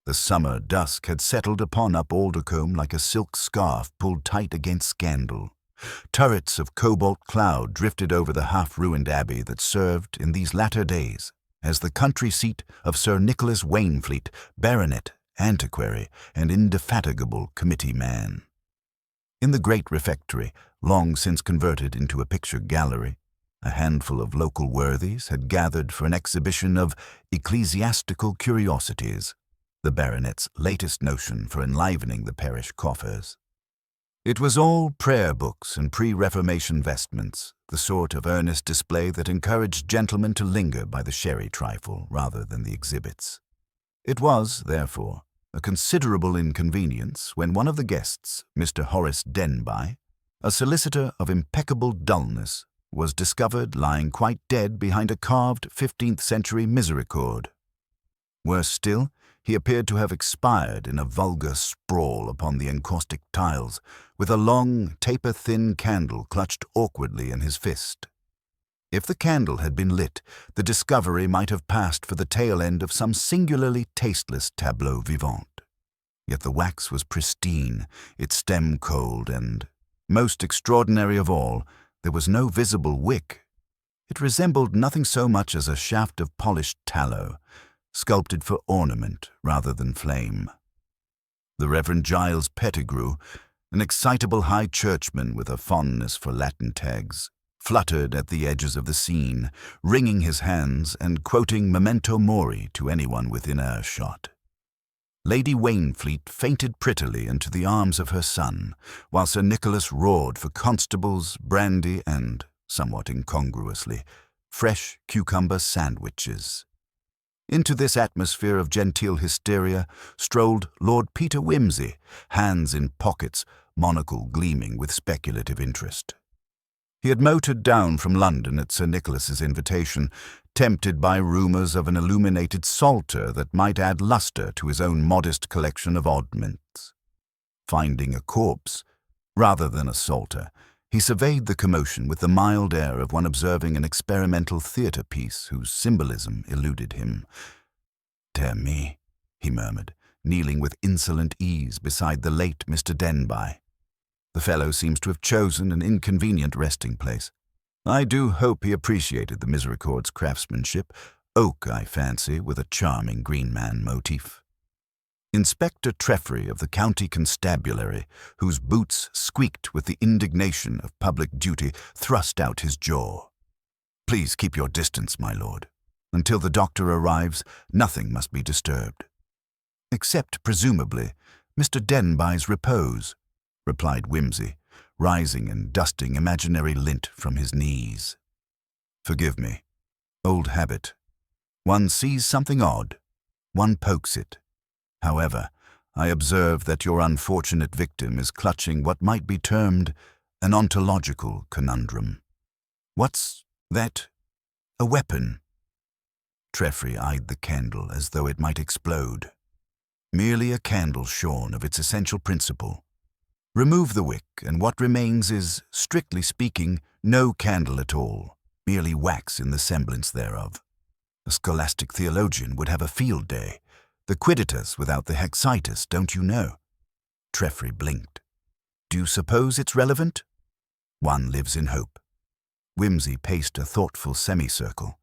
The summer dusk had settled upon Up Aldercombe like a silk scarf pulled tight against scandal. Turrets of cobalt cloud drifted over the half-ruined abbey that served, in these latter days, as the country seat of Sir Nicholas Wainfleet, baronet, antiquary, and indefatigable committee man. In the great refectory, long since converted into a picture gallery, a handful of local worthies had gathered for an exhibition of ecclesiastical curiosities, the baronet's latest notion for enlivening the parish coffers. It was all prayer books and pre-Reformation vestments, the sort of earnest display that encouraged gentlemen to linger by the sherry trifle rather than the exhibits. It was, therefore, a considerable inconvenience when one of the guests, Mr. Horace Denby, a solicitor of impeccable dullness, was discovered lying quite dead behind a carved 15th-century misericord. Worse still, he appeared to have expired in a vulgar sprawl upon the encaustic tiles, with a long, taper-thin candle clutched awkwardly in his fist. If the candle had been lit, the discovery might have passed for the tail end of some singularly tasteless tableau vivant. Yet the wax was pristine, its stem cold, and, most extraordinary of all, there was no visible wick. It resembled nothing so much as a shaft of polished tallow, sculpted for ornament rather than flame. The Reverend Giles Pettigrew, an excitable high churchman with a fondness for Latin tags, fluttered at the edges of the scene, wringing his hands and quoting Memento Mori to anyone within earshot. Lady Wainfleet fainted prettily into the arms of her son, while Sir Nicholas roared for constables, brandy, and, somewhat incongruously, fresh cucumber sandwiches. Into this atmosphere of genteel hysteria strolled Lord Peter Wimsey, hands in pockets, monocle gleaming with speculative interest. He had motored down from London at Sir Nicholas's invitation, tempted by rumours of an illuminated psalter that might add lustre to his own modest collection of oddments. Finding a corpse, rather than a psalter, he surveyed the commotion with the mild air of one observing an experimental theatre piece whose symbolism eluded him. "Dear me," he murmured, kneeling with insolent ease beside the late Mr. Denby. "The fellow seems to have chosen an inconvenient resting place. I do hope he appreciated the misericord's craftsmanship, oak, I fancy, with a charming green man motif." Inspector Treffry of the County Constabulary, whose boots squeaked with the indignation of public duty, thrust out his jaw. "Please keep your distance, my lord. Until the doctor arrives, nothing must be disturbed." "Except, presumably, Mr. Denby's repose," replied Wimsey, rising and dusting imaginary lint from his knees. "Forgive me. Old habit. One sees something odd. One pokes it. However, I observe that your unfortunate victim is clutching what might be termed an ontological conundrum." "What's that? A weapon?" Treffry eyed the candle as though it might explode. "Merely a candle shorn of its essential principle. Remove the wick, and what remains is, strictly speaking, no candle at all, merely wax in the semblance thereof. A scholastic theologian would have a field day. The Quidditas without the Hexitas, don't you know?" Treffry blinked. "Do you suppose it's relevant?" "One lives in hope." Wimsey paced a thoughtful semicircle.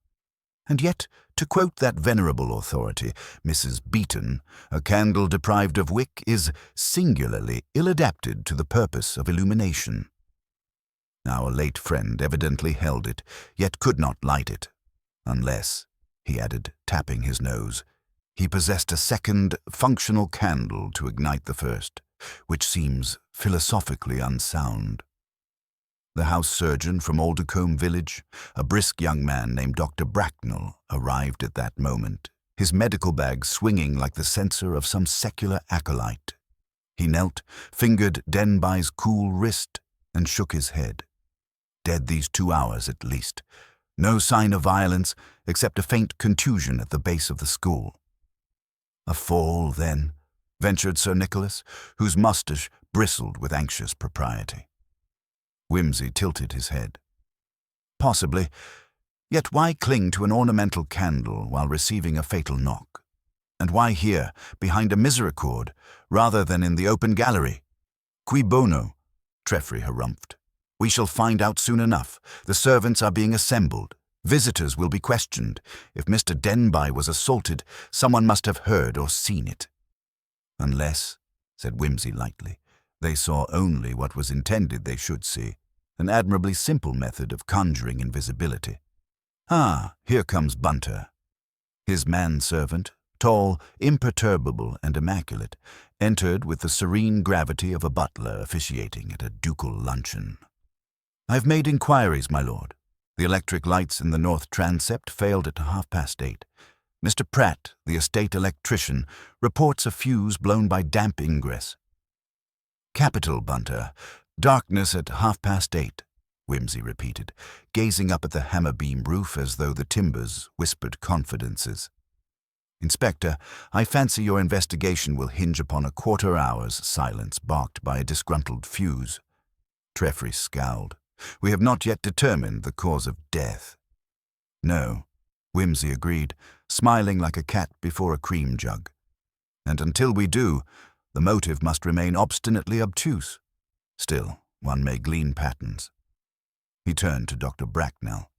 "And yet, to quote that venerable authority, Mrs. Beeton, a candle deprived of wick is singularly ill-adapted to the purpose of illumination." Our late friend evidently held it, yet could not light it, unless, he added, tapping his nose, he possessed a second, functional candle to ignite the first, which seems philosophically unsound. The house surgeon from Aldercombe village, a brisk young man named Dr. Bracknell, arrived at that moment, his medical bag swinging like the censer of some secular acolyte. He knelt, fingered Denby's cool wrist, and shook his head. Dead these 2 hours at least. No sign of violence, except a faint contusion at the base of the skull. "A fall, then?" ventured Sir Nicholas, whose moustache bristled with anxious propriety. Wimsey tilted his head. "Possibly. Yet why cling to an ornamental candle while receiving a fatal knock? And why here, behind a misericord, rather than in the open gallery? Cui bono? Treffry harumphed. We shall find out soon enough. The servants are being assembled. Visitors will be questioned. If Mr. Denby was assaulted, someone must have heard or seen it. Unless, said Whimsy lightly, they saw only what was intended they should see, an admirably simple method of conjuring invisibility. Ah, here comes Bunter. His manservant, tall, imperturbable, and immaculate, entered with the serene gravity of a butler officiating at a ducal luncheon. I've made inquiries, my lord. The electric lights in the north transept failed at 8:30. Mr. Pratt, the estate electrician, reports a fuse blown by damp ingress. Capital, Bunter. Darkness at 8:30, Whimsy repeated, gazing up at the hammer-beam roof as though the timbers whispered confidences. Inspector, I fancy your investigation will hinge upon a quarter-hour's silence barked by a disgruntled fuse. Treffry scowled. We have not yet determined the cause of death. No, Whimsy agreed, smiling like a cat before a cream jug. And until we do, the motive must remain obstinately obtuse. Still, one may glean patterns. He turned to Dr. Bracknell.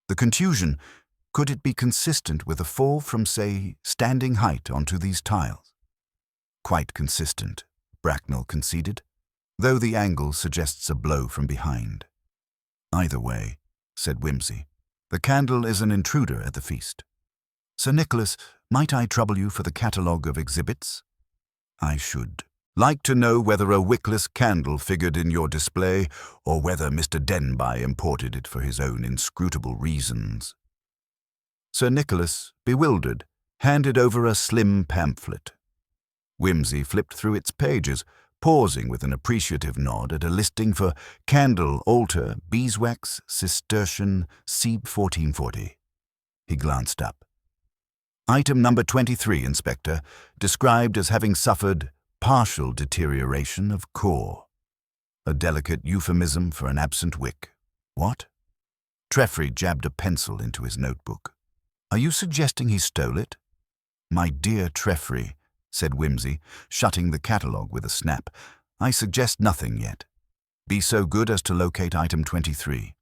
The contusion, could it be consistent with a fall from, say, standing height onto these tiles? Quite consistent, Bracknell conceded, though the angle suggests a blow from behind. Either way, said Whimsy, the candle is an intruder at the feast. Sir Nicholas, might I trouble you for the catalogue of exhibits? I should like to know whether a wickless candle figured in your display or whether Mr. Denby imported it for his own inscrutable reasons. Sir Nicholas, bewildered, handed over a slim pamphlet. Whimsy flipped through its pages, pausing with an appreciative nod at a listing for Candle, Altar, Beeswax, Cistercian, Sieb 1440. He glanced up. Item number 23, Inspector, described as having suffered partial deterioration of core. A delicate euphemism for an absent wick. What? Treffry jabbed a pencil into his notebook. Are you suggesting he stole it? My dear Treffry, said Whimsy, shutting the catalogue with a snap, I suggest nothing yet. Be so good as to locate item 23.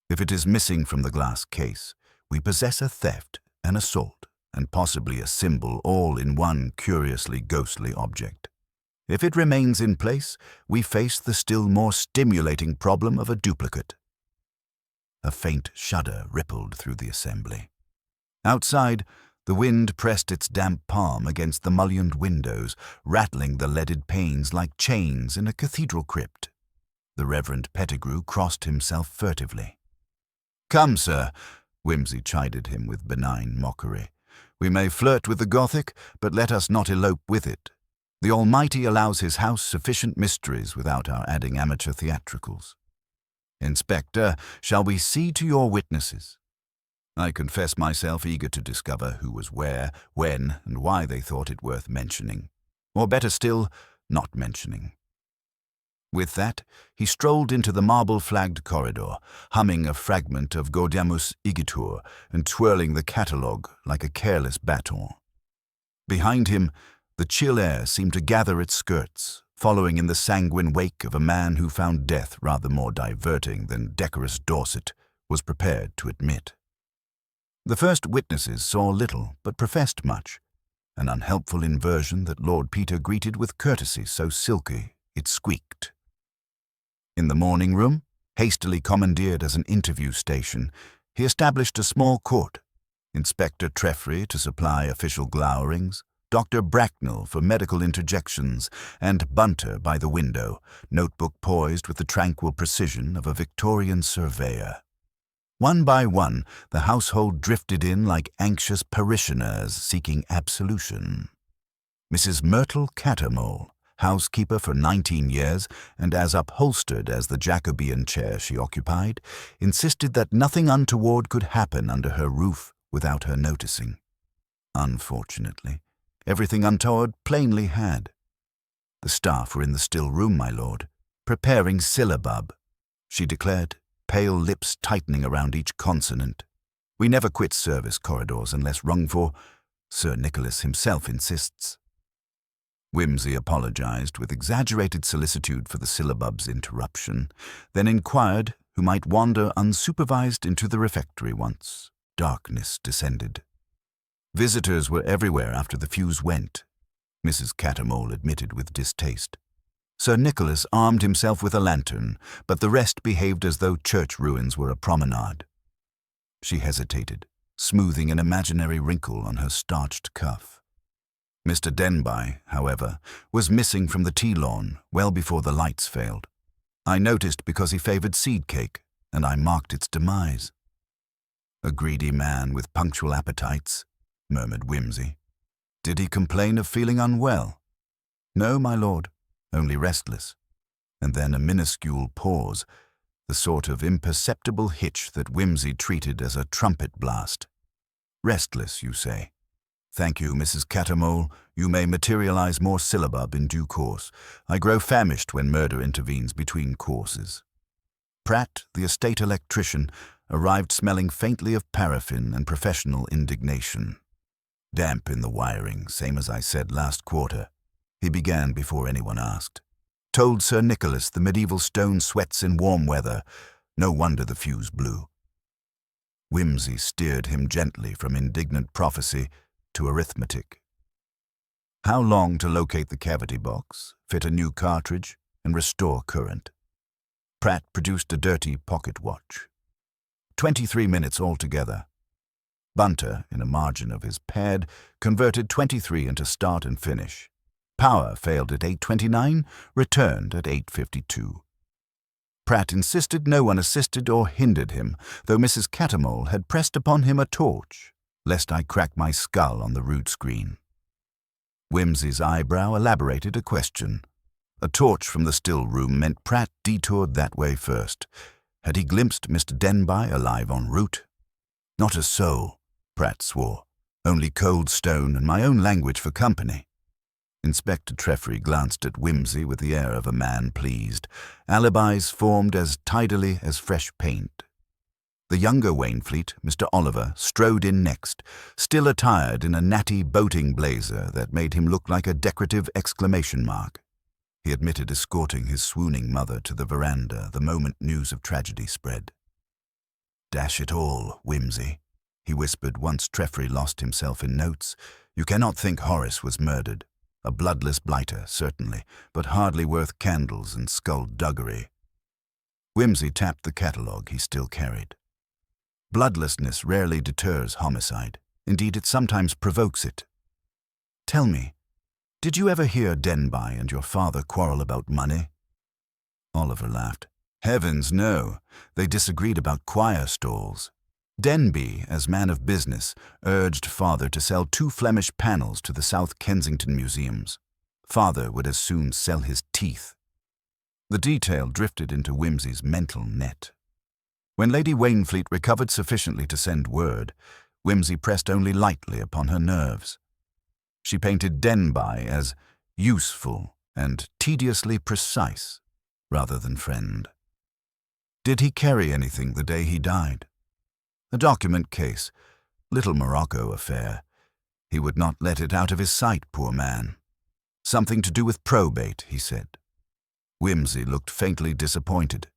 If it is missing from the glass case, we possess a theft, an assault, and possibly a symbol all in one curiously ghostly object. If it remains in place, we face the still more stimulating problem of a duplicate. A faint shudder rippled through the assembly. Outside, the wind pressed its damp palm against the mullioned windows, rattling the leaded panes like chains in a cathedral crypt. The Reverend Pettigrew crossed himself furtively. Come, sir, Whimsy chided him with benign mockery. We may flirt with the Gothic, but let us not elope with it. The Almighty allows his house sufficient mysteries without our adding amateur theatricals. Inspector, shall we see to your witnesses? I confess myself eager to discover who was where, when, and why they thought it worth mentioning. Or better still, not mentioning. With that, he strolled into the marble-flagged corridor, humming a fragment of Gaudeamus Igitur and twirling the catalogue like a careless baton. Behind him, the chill air seemed to gather its skirts, following in the sanguine wake of a man who found death rather more diverting than decorous Dorset was prepared to admit. The first witnesses saw little but professed much, an unhelpful inversion that Lord Peter greeted with courtesy so silky it squeaked. In the morning room, hastily commandeered as an interview station, he established a small court, Inspector Treffry to supply official glowerings, Dr. Bracknell for medical interjections, and Bunter by the window, notebook poised with the tranquil precision of a Victorian surveyor. One by one, the household drifted in like anxious parishioners seeking absolution. Mrs. Myrtle Cattermole, housekeeper for 19 years and as upholstered as the Jacobean chair she occupied, insisted that nothing untoward could happen under her roof without her noticing. Unfortunately, everything untoward plainly had. The staff were in the still room, my lord, preparing syllabub, she declared, pale lips tightening around each consonant. We never quit service corridors unless rung for. Sir Nicholas himself insists. Whimsy apologized with exaggerated solicitude for the syllabub's interruption, then inquired who might wander unsupervised into the refectory once darkness descended. Visitors were everywhere after the fuse went, Mrs. Catamole admitted with distaste. Sir Nicholas armed himself with a lantern, but the rest behaved as though church ruins were a promenade. She hesitated, smoothing an imaginary wrinkle on her starched cuff. Mr. Denby, however, was missing from the tea lawn well before the lights failed. I noticed because he favored seed cake, and I marked its demise. A greedy man with punctual appetites, murmured Whimsy. Did he complain of feeling unwell? No, my lord, only restless. And then a minuscule pause, the sort of imperceptible hitch that Whimsy treated as a trumpet blast. Restless, you say? Thank you, Mrs. Catamole. You may materialize more syllabub in due course. I grow famished when murder intervenes between courses. Pratt, the estate electrician, arrived smelling faintly of paraffin and professional indignation. Damp in the wiring, same as I said last quarter. He began before anyone asked. Told Sir Nicholas the medieval stone sweats in warm weather. No wonder the fuse blew. Whimsy steered him gently from indignant prophecy to arithmetic. How long to locate the cavity box, fit a new cartridge, and restore current? Pratt produced a dirty pocket watch. 23 minutes altogether. Bunter, in a margin of his pad, converted 23 into start and finish. Power failed at 8:29, returned at 8:52. Pratt insisted no one assisted or hindered him, though Mrs. Catamole had pressed upon him a torch, lest I crack my skull on the root screen. Whimsy's eyebrow elaborated a question. A torch from the still room meant Pratt detoured that way first. Had he glimpsed Mr. Denby alive en route? Not a soul, Pratt swore. Only cold stone and my own language for company. Inspector Treffry glanced at Whimsy with the air of a man pleased. Alibis formed as tidily as fresh paint. The younger Wainfleet, Mr. Oliver, strode in next, still attired in a natty boating blazer that made him look like a decorative exclamation mark. He admitted escorting his swooning mother to the veranda the moment news of tragedy spread. Dash it all, Whimsy, he whispered once Treffry lost himself in notes. You cannot think Horace was murdered. A bloodless blighter, certainly, but hardly worth candles and skullduggery. Whimsy tapped the catalogue he still carried. Bloodlessness rarely deters homicide. Indeed, it sometimes provokes it. Tell me, did you ever hear Denby and your father quarrel about money? Oliver laughed. Heavens, no. They disagreed about choir stalls. Denby, as man of business, urged father to sell 2 Flemish panels to the South Kensington museums. Father would as soon sell his teeth. The detail drifted into Whimsy's mental net. When Lady Wainfleet recovered sufficiently to send word, Whimsy pressed only lightly upon her nerves. She painted Denby as useful and tediously precise, rather than friend. Did he carry anything the day he died? A document case, little Morocco affair. He would not let it out of his sight, poor man. Something to do with probate, he said. Whimsy looked faintly disappointed.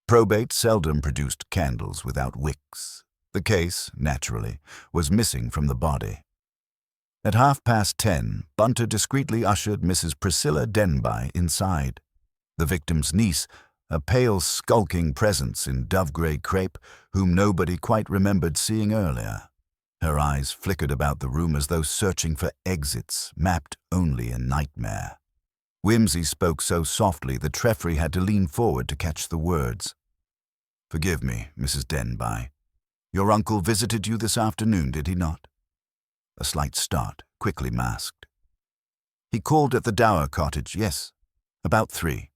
Probate seldom produced candles without wicks. The case, naturally, was missing from the body. At 10:30, Bunter discreetly ushered Mrs. Priscilla Denby inside. The victim's niece, a pale, skulking presence in dove-grey crepe, whom nobody quite remembered seeing earlier. Her eyes flickered about the room as though searching for exits, mapped only in nightmare. Whimsy spoke so softly that Treffry had to lean forward to catch the words. Forgive me, Mrs. Denby. Your uncle visited you this afternoon, did he not? A slight start, quickly masked. He called at the Dower cottage, yes, about 3.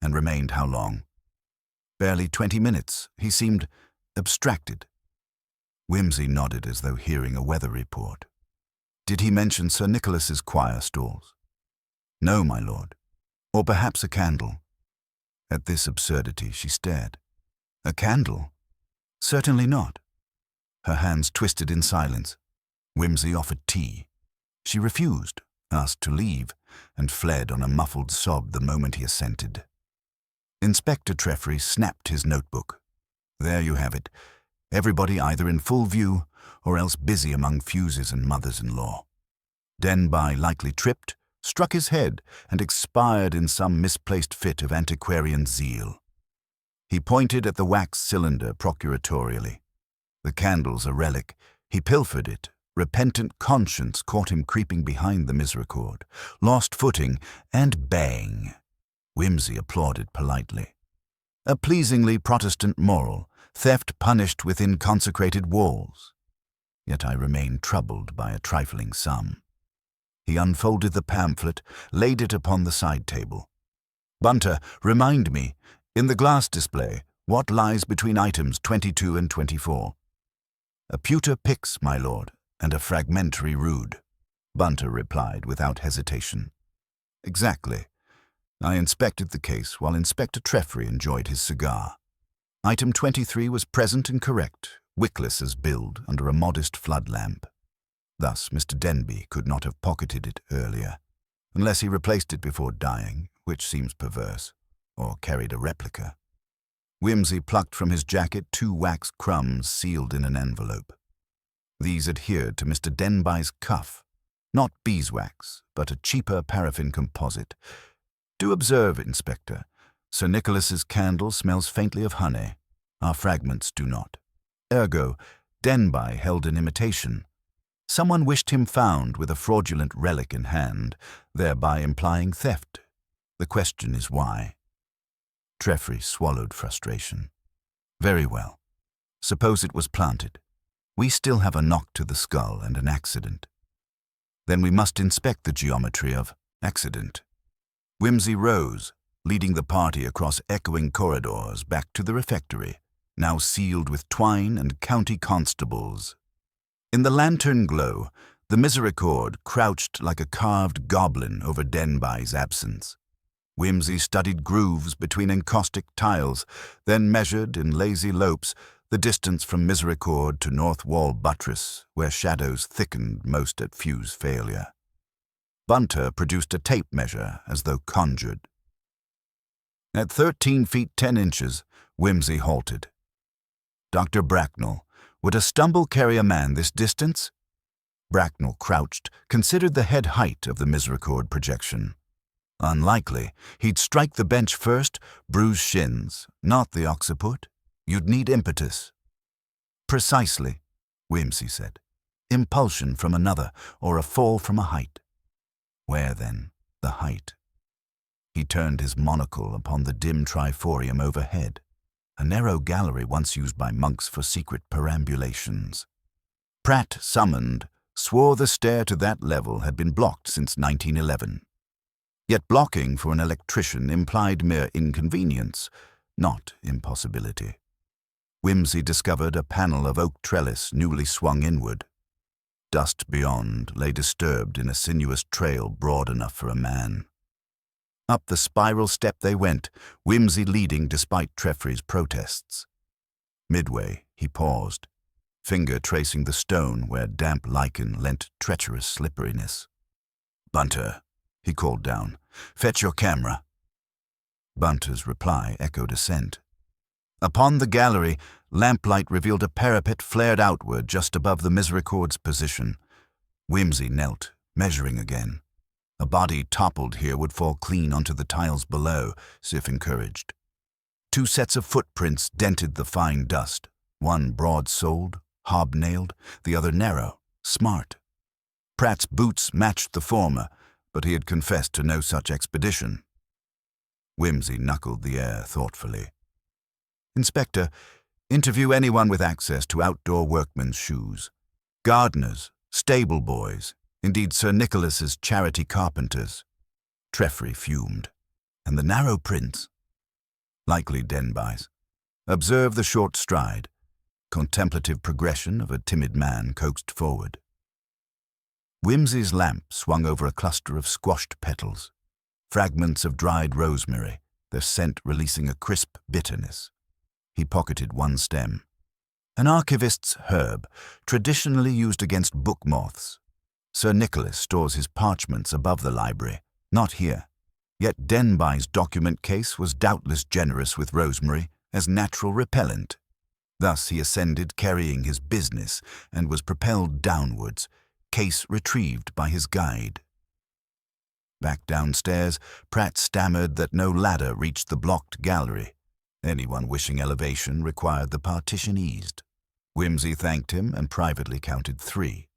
And remained how long? Barely 20 minutes. He seemed abstracted. Whimsy nodded as though hearing a weather report. Did he mention Sir Nicholas's choir stalls? No, my lord. Or perhaps a candle. At this absurdity she stared. A candle? Certainly not. Her hands twisted in silence. Whimsy offered tea. She refused, asked to leave, and fled on a muffled sob the moment he assented. Inspector Treffry snapped his notebook. There you have it. Everybody either in full view or else busy among fuses and mothers-in-law. Denby likely tripped, struck his head, and expired in some misplaced fit of antiquarian zeal. He pointed at the wax cylinder procuratorially. The candle's a relic. He pilfered it. Repentant conscience caught him creeping behind the misericord, lost footing, and bang! Whimsy applauded politely. A pleasingly Protestant moral, theft punished within consecrated walls. Yet I remained troubled by a trifling sum. He unfolded the pamphlet, laid it upon the side table. Bunter, remind me, in the glass display, what lies between items 22 and 24? A pewter pyx, my lord, and a fragmentary rood, Bunter replied without hesitation. Exactly. I inspected the case while Inspector Treffry enjoyed his cigar. Item 23 was present and correct, wickless as billed under a modest flood lamp. Thus Mr. Denby could not have pocketed it earlier, unless he replaced it before dying, which seems perverse, or carried a replica. Whimsy plucked from his jacket 2 wax crumbs sealed in an envelope. These adhered to Mr. Denby's cuff, not beeswax, but a cheaper paraffin composite. Do observe, Inspector, Sir Nicholas's candle smells faintly of honey. Our fragments do not. Ergo, Denby held an imitation. Someone wished him found with a fraudulent relic in hand, thereby implying theft. The question is why? Treffry swallowed frustration. Very well. Suppose it was planted. We still have a knock to the skull and an accident. Then we must inspect the geometry of accident. Whimsy rose, leading the party across echoing corridors back to the refectory, now sealed with twine and county constables. In the lantern glow, the misericord crouched like a carved goblin over Denby's absence. Whimsy studied grooves between encaustic tiles, then measured in lazy lopes the distance from misericord to north wall buttress, where shadows thickened most at fuse failure. Bunter produced a tape measure as though conjured. At 13 feet 10 inches, Whimsy halted. Dr. Bracknell, would a stumble carry a man this distance? Bracknell crouched, considered the head height of the misericord projection. Unlikely. He'd strike the bench first, bruise shins, not the occiput. You'd need impetus. Precisely, Whimsy said. Impulsion from another, or a fall from a height. Where, then, the height? He turned his monocle upon the dim triforium overhead, a narrow gallery once used by monks for secret perambulations. Pratt, summoned, swore the stair to that level had been blocked since 1911. Yet blocking for an electrician implied mere inconvenience, not impossibility. Whimsy discovered a panel of oak trellis newly swung inward. Dust beyond lay disturbed in a sinuous trail broad enough for a man. Up the spiral step they went, Whimsy leading despite Treffry's protests. Midway, he paused, finger tracing the stone where damp lichen lent treacherous slipperiness. "Bunter," he called down, "fetch your camera." Bunter's reply echoed assent. Upon the gallery, lamplight revealed a parapet flared outward just above the misericord's position. Whimsy knelt, measuring again. A body toppled here would fall clean onto the tiles below, if encouraged. 2 sets of footprints dented the fine dust, one broad-soled, hobnailed, the other narrow, smart. Pratt's boots matched the former, but he had confessed to no such expedition. Whimsy knuckled the air thoughtfully. "Inspector, interview anyone with access to outdoor workmen's shoes. Gardeners, stable boys, indeed Sir Nicholas's charity carpenters." Treffry fumed. "And the narrow prints?" "Likely Denby's. Observe the short stride, contemplative progression of a timid man coaxed forward." Whimsy's lamp swung over a cluster of squashed petals, fragments of dried rosemary, their scent releasing a crisp bitterness. He pocketed one stem. An archivist's herb, traditionally used against book moths. Sir Nicholas stores his parchments above the library, not here. Yet Denby's document case was doubtless generous with rosemary as natural repellent. Thus he ascended carrying his business and was propelled downwards, case retrieved by his guide. Back downstairs, Pratt stammered that no ladder reached the blocked gallery. Anyone wishing elevation required the partition eased. Whimsy thanked him and privately counted 3.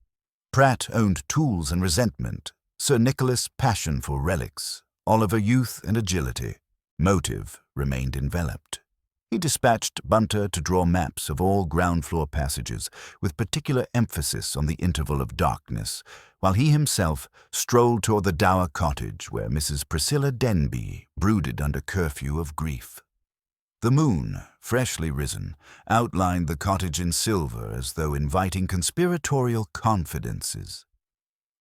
Pratt owned tools and resentment, Sir Nicholas passion for relics, Oliver youth and agility. Motive remained enveloped. He dispatched Bunter to draw maps of all ground-floor passages, with particular emphasis on the interval of darkness, while he himself strolled toward the dower cottage where Mrs. Priscilla Denby brooded under curfew of grief. The moon, freshly risen, outlined the cottage in silver as though inviting conspiratorial confidences.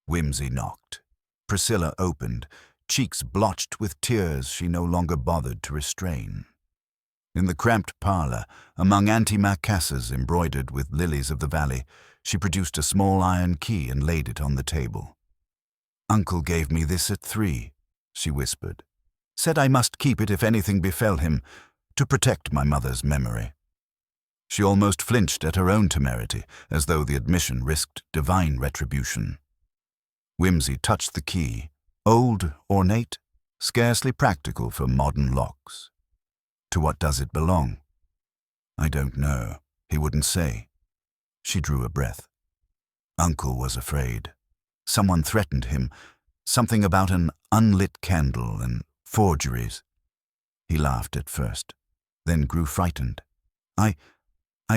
Whimsy knocked. Priscilla opened, cheeks blotched with tears she no longer bothered to restrain. In the cramped parlor, among antimacassars embroidered with lilies of the valley, she produced a small iron key and laid it on the table. "Uncle gave me this at 3, she whispered. "Said I must keep it if anything befell him, to protect my mother's memory." She almost flinched at her own temerity, as though the admission risked divine retribution. Whimsy touched the key, old, ornate, scarcely practical for modern locks. "To what does it belong?" "I don't know. He wouldn't say." She drew a breath. Uncle was afraid. Someone threatened him, something about an unlit candle and forgeries. He laughed at first, then grew frightened. I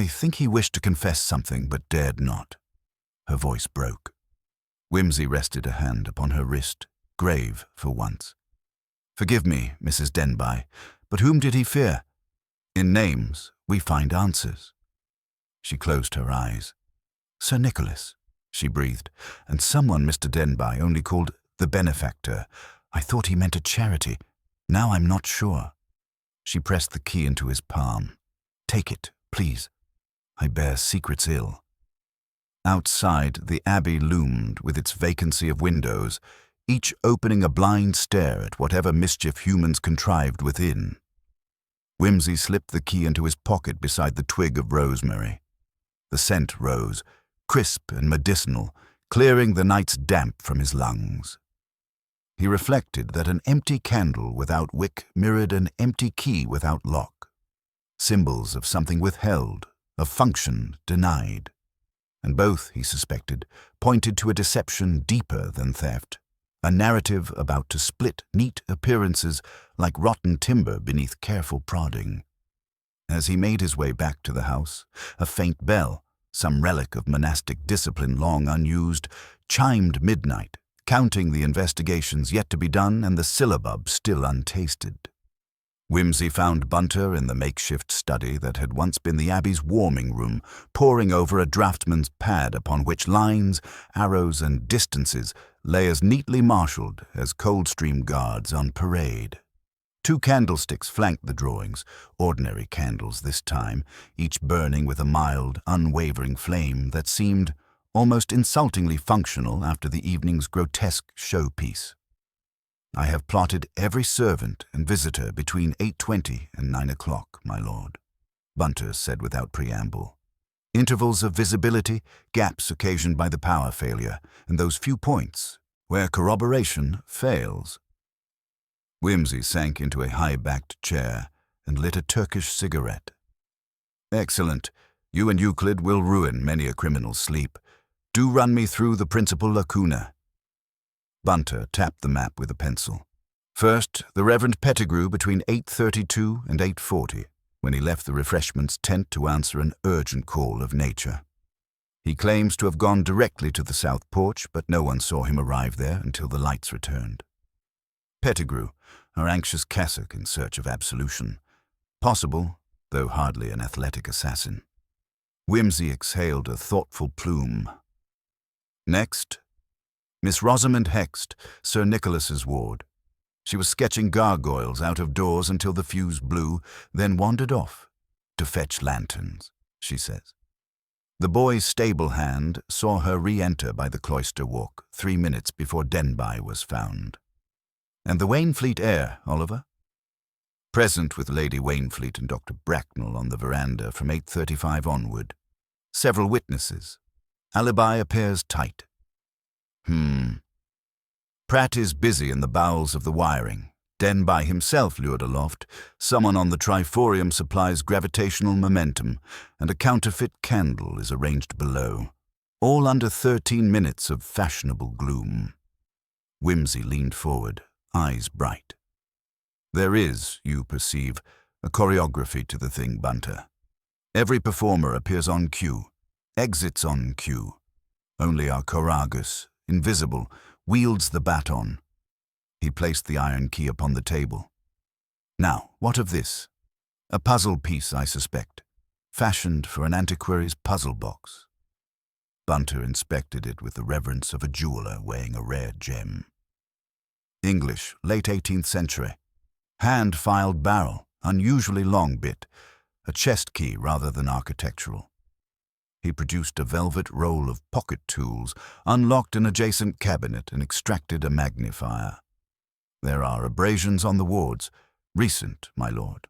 think he wished to confess something but dared not." Her voice broke. Whimsy rested a hand upon her wrist, grave for once. "Forgive me, Mrs. Denby, but whom did he fear? In names, we find answers." She closed her eyes. "Sir Nicholas," she breathed, "and someone Mr. Denby only called the benefactor. I thought he meant a charity. Now I'm not sure." She pressed the key into his palm. "Take it, please. I bear secrets ill." Outside, the abbey loomed with its vacancy of windows, each opening a blind stare at whatever mischief humans contrived within. Whimsy slipped the key into his pocket beside the twig of rosemary. The scent rose, crisp and medicinal, clearing the night's damp from his lungs. He reflected that an empty candle without wick mirrored an empty key without lock. Symbols of something withheld, of function denied. And both, he suspected, pointed to a deception deeper than theft, a narrative about to split neat appearances like rotten timber beneath careful prodding. As he made his way back to the house, a faint bell, some relic of monastic discipline long unused, chimed midnight, counting the investigations yet to be done and the syllabub still untasted. Whimsy found Bunter in the makeshift study that had once been the Abbey's warming room, poring over a draughtsman's pad upon which lines, arrows, and distances lay as neatly marshaled as Coldstream Guards on parade. 2 candlesticks flanked the drawings, ordinary candles this time, each burning with a mild, unwavering flame that seemed almost insultingly functional after the evening's grotesque showpiece. "I have plotted every servant and visitor between 8:20 and 9 o'clock, my lord," Bunter said without preamble. "Intervals of visibility, gaps occasioned by the power failure, and those few points where corroboration fails." Whimsy sank into a high-backed chair and lit a Turkish cigarette. "Excellent. You and Euclid will ruin many a criminal's sleep. Do run me through the principal lacuna." Bunter tapped the map with a pencil. First, the Reverend Pettigrew between 8:32 and 8:40, when he left the refreshments tent to answer an urgent call of nature. He claims to have gone directly to the south porch, but no one saw him arrive there until the lights returned. Pettigrew, our anxious cassock in search of absolution. Possible, though hardly an athletic assassin. Whimsy exhaled a thoughtful plume. Next, Miss Rosamond Hext, Sir Nicholas's ward. She was sketching gargoyles out of doors until the fuse blew, then wandered off. "To fetch lanterns," she says. The boy's stable hand saw her re-enter by the cloister walk 3 minutes before Denby was found. And the Wainfleet heir, Oliver? Present with Lady Wainfleet and Dr. Bracknell on the veranda from 8:35 onward. Several witnesses. Alibi appears tight. Pratt is busy in the bowels of the wiring. Denby himself lured aloft. Someone on the triforium supplies gravitational momentum, and a counterfeit candle is arranged below. All under 13 minutes of fashionable gloom. Whimsy leaned forward, eyes bright. There is, you perceive, a choreography to the thing, Bunter. Every performer appears on cue, exits on cue. Only our choragus, invisible, wields the baton. He placed the iron key upon the table. Now, what of this? A puzzle piece, I suspect, fashioned for an antiquary's puzzle box. Bunter inspected it with the reverence of a jeweler weighing a rare gem. English, late 18th century. Hand-filed barrel, unusually long bit, a chest key rather than architectural. He produced a velvet roll of pocket tools, unlocked an adjacent cabinet, and extracted a magnifier. There are abrasions on the wards, recent, my lord,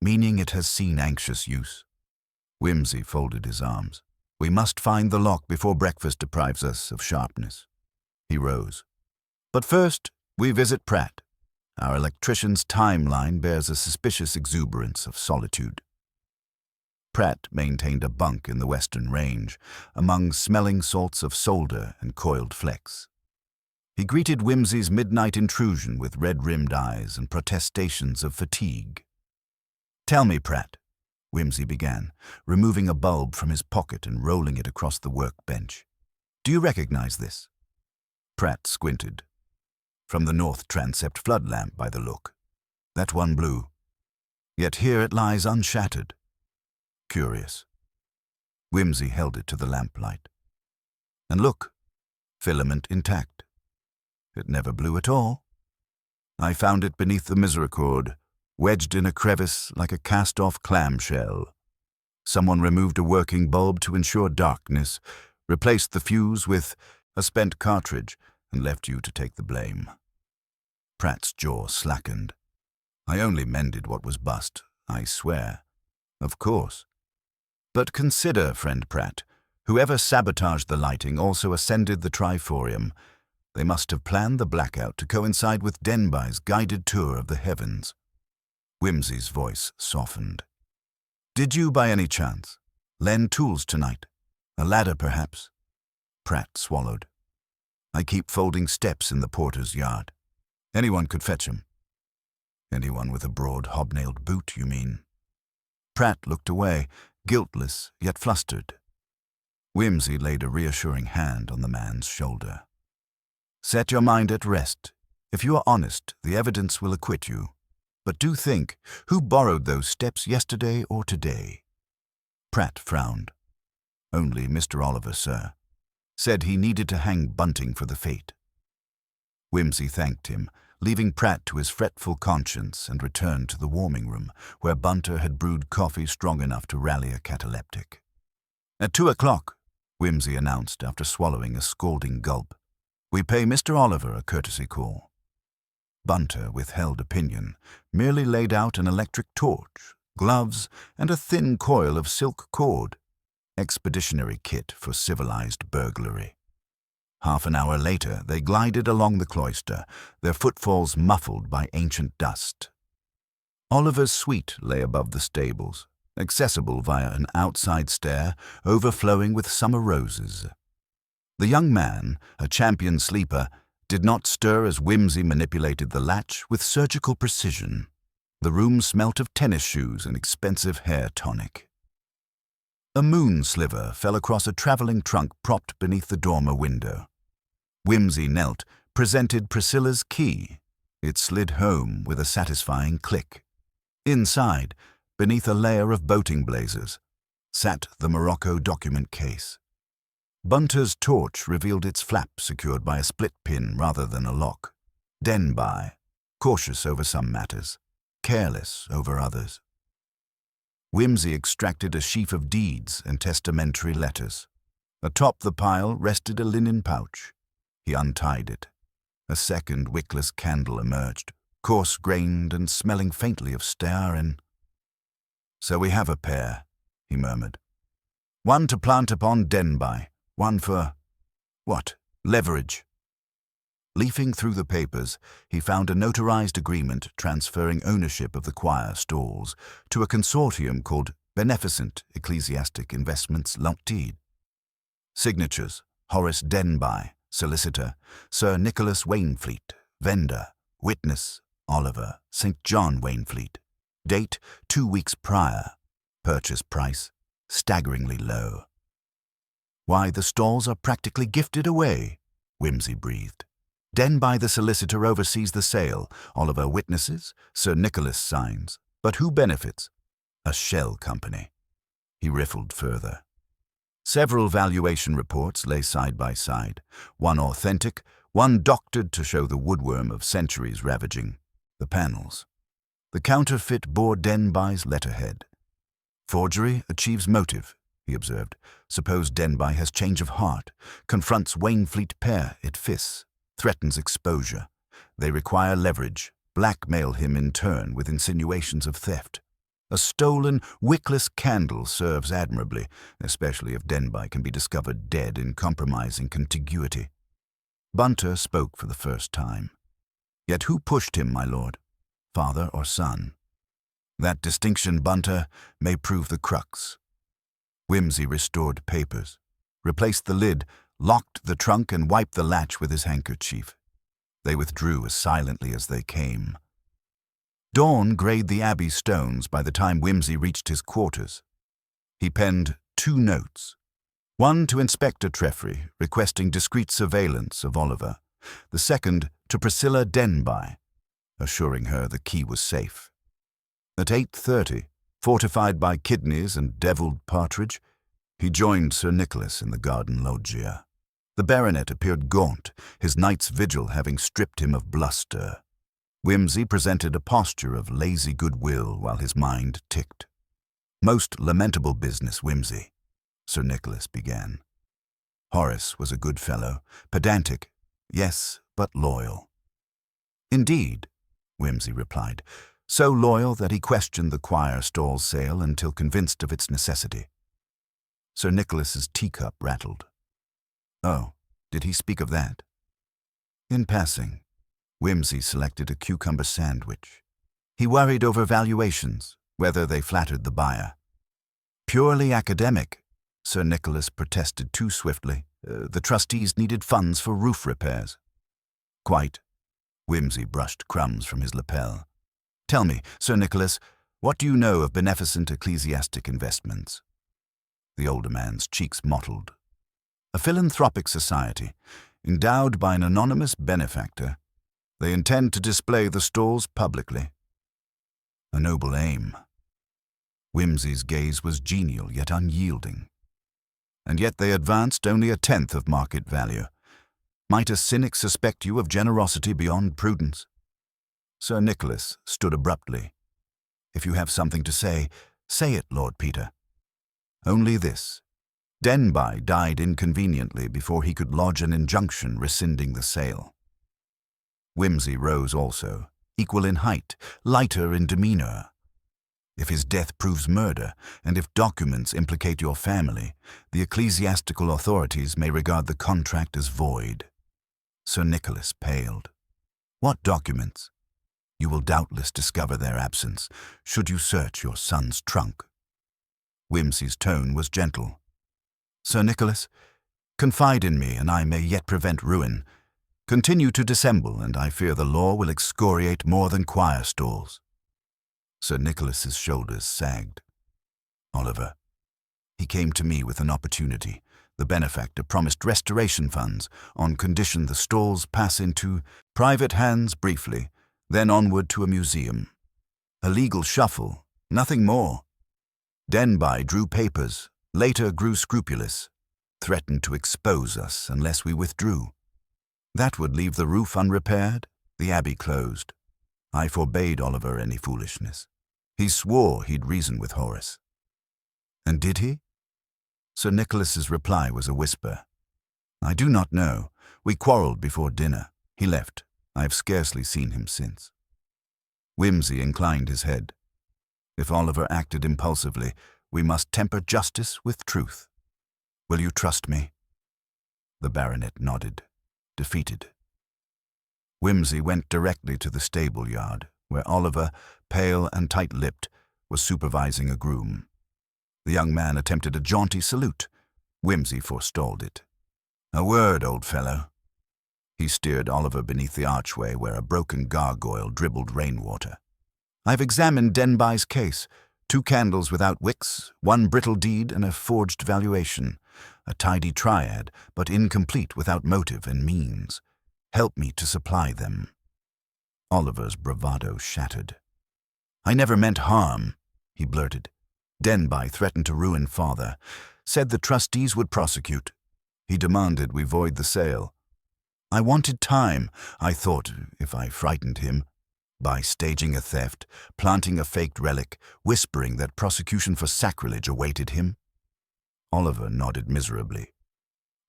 meaning it has seen anxious use. Whimsy folded his arms. We must find the lock before breakfast deprives us of sharpness. He rose. But first, we visit Pratt. Our electrician's timeline bears a suspicious exuberance of solitude. Pratt maintained a bunk in the western range, among smelling salts of solder and coiled flecks. He greeted Whimsy's midnight intrusion with red-rimmed eyes and protestations of fatigue. "Tell me, Pratt," Whimsy began, removing a bulb from his pocket and rolling it across the workbench. "Do you recognize this?" Pratt squinted. "From the north transept flood lamp by the look. That one blew. Yet here it lies unshattered. Curious." Whimsy held it to the lamplight. "And look, filament intact. It never blew at all. I found it beneath the misericord, wedged in a crevice like a cast-off clamshell. Someone removed a working bulb to ensure darkness, replaced the fuse with a spent cartridge, and left you to take the blame." Pratt's jaw slackened. "I only mended what was bust, I swear." "Of course. But consider, friend Pratt, whoever sabotaged the lighting also ascended the triforium. They must have planned the blackout to coincide with Denby's guided tour of the heavens." Whimsy's voice softened. "Did you, by any chance, lend tools tonight? A ladder, perhaps?" Pratt swallowed. "I keep folding steps in the porter's yard. Anyone could fetch 'em." "Anyone with a broad hobnailed boot, you mean?" Pratt looked away, guiltless yet flustered. Whimsy laid a reassuring hand on the man's shoulder. "Set your mind at rest. If you are honest, the evidence will acquit you. But do think, who borrowed those steps yesterday or today?" Pratt frowned. "Only Mr. Oliver, sir. Said he needed to hang bunting for the fete." Whimsy thanked him, leaving Pratt to his fretful conscience, and returned to the warming room, where Bunter had brewed coffee strong enough to rally a cataleptic. "At 2 o'clock, Whimsy announced after swallowing a scalding gulp. "We pay Mr. Oliver a courtesy call." Bunter withheld opinion, merely laid out an electric torch, gloves, and a thin coil of silk cord. Expeditionary kit for civilized burglary. Half an hour later, they glided along the cloister, their footfalls muffled by ancient dust. Oliver's suite lay above the stables, accessible via an outside stair overflowing with summer roses. The young man, a champion sleeper, did not stir as Whimsy manipulated the latch with surgical precision. The room smelt of tennis shoes and expensive hair tonic. A moon sliver fell across a traveling trunk propped beneath the dormer window. Whimsy knelt, presented Priscilla's key. It slid home with a satisfying click. Inside, beneath a layer of boating blazers, sat the Morocco document case. Bunter's torch revealed its flap secured by a split pin rather than a lock. Denby, cautious over some matters, careless over others. Whimsy extracted a sheaf of deeds and testamentary letters. Atop the pile rested a linen pouch. He untied it. A second wickless candle emerged, coarse-grained and smelling faintly of stearin. "So we have a pair," he murmured. "One to plant upon Denby, one for, what, leverage." Leafing through the papers, he found a notarized agreement transferring ownership of the choir stalls to a consortium called Beneficent Ecclesiastic Investments Limited. Signatures: Horace Denby, solicitor; Sir Nicholas Wainfleet, vendor; witness: Oliver St. John Wainfleet. Date: 2 weeks prior. Purchase price: staggeringly low. "Why, the stalls are practically gifted away," Whimsy breathed. "Denby the solicitor oversees the sale, Oliver witnesses, Sir Nicholas signs. But who benefits? A shell company." He riffled further. Several valuation reports lay side by side, one authentic, one doctored to show the woodworm of centuries ravaging the panels. The counterfeit bore Denby's letterhead. "Forgery achieves motive," he observed. "Suppose Denby has change of heart, confronts Wainfleet pair at fists, threatens exposure. They require leverage, blackmail him in turn with insinuations of theft. A stolen, wickless candle serves admirably, especially if Denby can be discovered dead in compromising contiguity." Bunter spoke for the first time. "Yet who pushed him, my lord? Father or son?" "That distinction, Bunter, may prove the crux." Whimsy restored papers, replaced the lid, locked the trunk and wiped the latch with his handkerchief. They withdrew as silently as they came. Dawn grayed the abbey stones by the time Whimsy reached his quarters. He penned 2 notes. One to Inspector Treffry, requesting discreet surveillance of Oliver. The second to Priscilla Denby, assuring her the key was safe. At 8:30, fortified by kidneys and devilled partridge, he joined Sir Nicholas in the garden loggia. The baronet appeared gaunt, his night's vigil having stripped him of bluster. Whimsy presented a posture of lazy goodwill while his mind ticked. "Most lamentable business, Whimsy," Sir Nicholas began. Horace was a good fellow, pedantic, yes, but loyal. "Indeed," Whimsy replied, "so loyal that he questioned the choir stall sale until convinced of its necessity." Sir Nicholas's teacup rattled. "Oh, did he speak of that?" "In passing." Whimsy selected a cucumber sandwich. "He worried over valuations, whether they flattered the buyer." "Purely academic," Sir Nicholas protested too swiftly. The trustees needed funds for roof repairs." "Quite." Whimsy brushed crumbs from his lapel. "Tell me, Sir Nicholas, what do you know of beneficent ecclesiastic investments?" The older man's cheeks mottled. "A philanthropic society, endowed by an anonymous benefactor. They intend to display the stalls publicly." "A noble aim." Whimsy's gaze was genial yet unyielding. "And yet they advanced only 1/10 of market value. Might a cynic suspect you of generosity beyond prudence?" Sir Nicholas stood abruptly. "If you have something to say, say it, Lord Peter." "Only this. Denby died inconveniently before he could lodge an injunction rescinding the sale." Whimsy rose also, equal in height, lighter in demeanor. "If his death proves murder, and if documents implicate your family, the ecclesiastical authorities may regard the contract as void." Sir Nicholas paled. "What documents?" "You will doubtless discover their absence, should you search your son's trunk." Whimsy's tone was gentle. "Sir Nicholas, confide in me, and I may yet prevent ruin. Continue to dissemble, and I fear the law will excoriate more than choir stalls." Sir Nicholas's shoulders sagged. "Oliver, he came to me with an opportunity. The benefactor promised restoration funds on condition the stalls pass into private hands briefly, then onward to a museum. A legal shuffle, nothing more. Denby drew papers, later grew scrupulous, threatened to expose us unless we withdrew. That would leave the roof unrepaired, the abbey closed. I forbade Oliver any foolishness. He swore he'd reason with Horace. And did he? Sir Nicholas's reply was a whisper. I do not know. We quarrelled before dinner. He left. I have scarcely seen him since. Wimsey inclined his head. If Oliver acted impulsively, we must temper justice with truth. Will you trust me? The baronet nodded, defeated. Wimsey went directly to the stable yard, where Oliver, pale and tight-lipped, was supervising a groom. The young man attempted a jaunty salute. Wimsey forestalled it. A word, old fellow. He steered Oliver beneath the archway where a broken gargoyle dribbled rainwater. I've examined Denby's case. 2 candles without wicks, 1 brittle deed and a forged valuation. A tidy triad, but incomplete without motive and means. Help me to supply them. Oliver's bravado shattered. I never meant harm, he blurted. Denby threatened to ruin father, said the trustees would prosecute. He demanded we void the sale. I wanted time, I thought, if I frightened him, by staging a theft, planting a faked relic, whispering that prosecution for sacrilege awaited him. Oliver nodded miserably.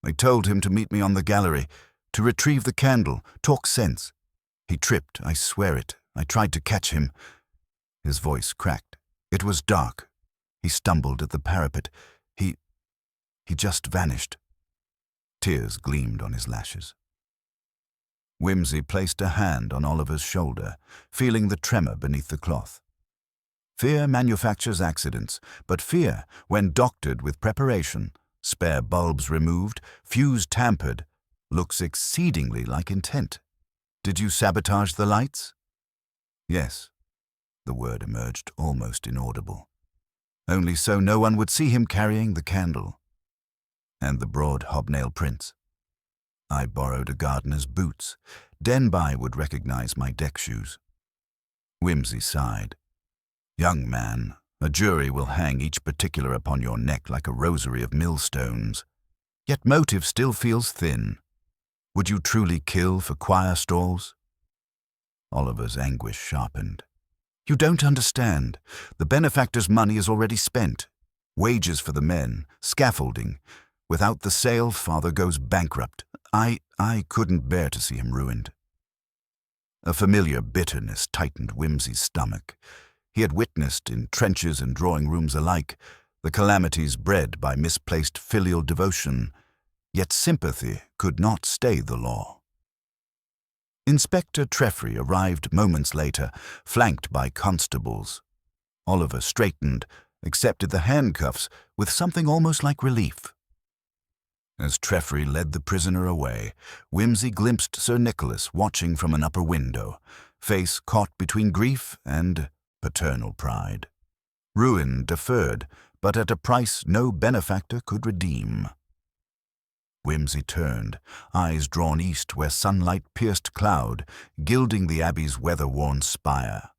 I told him to meet me on the gallery, to retrieve the candle, talk sense. He tripped, I swear it. I tried to catch him. His voice cracked. It was dark. He stumbled at the parapet. He just vanished. Tears gleamed on his lashes. Wimsey placed a hand on Oliver's shoulder, feeling the tremor beneath the cloth. Fear manufactures accidents, but fear, when doctored with preparation, spare bulbs removed, fuse tampered, looks exceedingly like intent. Did you sabotage the lights? Yes. The word emerged almost inaudible. Only so no one would see him carrying the candle. And the broad hobnail prints. I borrowed a gardener's boots. Denby would recognize my deck shoes. Wimsey sighed. Young man, a jury will hang each particular upon your neck like a rosary of millstones. Yet motive still feels thin. Would you truly kill for choir stalls? Oliver's anguish sharpened. You don't understand. The benefactor's money is already spent. Wages for the men, scaffolding. Without the sale, father goes bankrupt. I couldn't bear to see him ruined. A familiar bitterness tightened Wimsey's stomach. He had witnessed, in trenches and drawing rooms alike, the calamities bred by misplaced filial devotion, yet sympathy could not stay the law. Inspector Treffry arrived moments later, flanked by constables. Oliver straightened, accepted the handcuffs with something almost like relief. As Treffry led the prisoner away, Wimsey glimpsed Sir Nicholas watching from an upper window, face caught between grief and paternal pride. Ruin deferred, but at a price no benefactor could redeem. Wimsey turned, eyes drawn east where sunlight pierced cloud, gilding the abbey's weather-worn spire.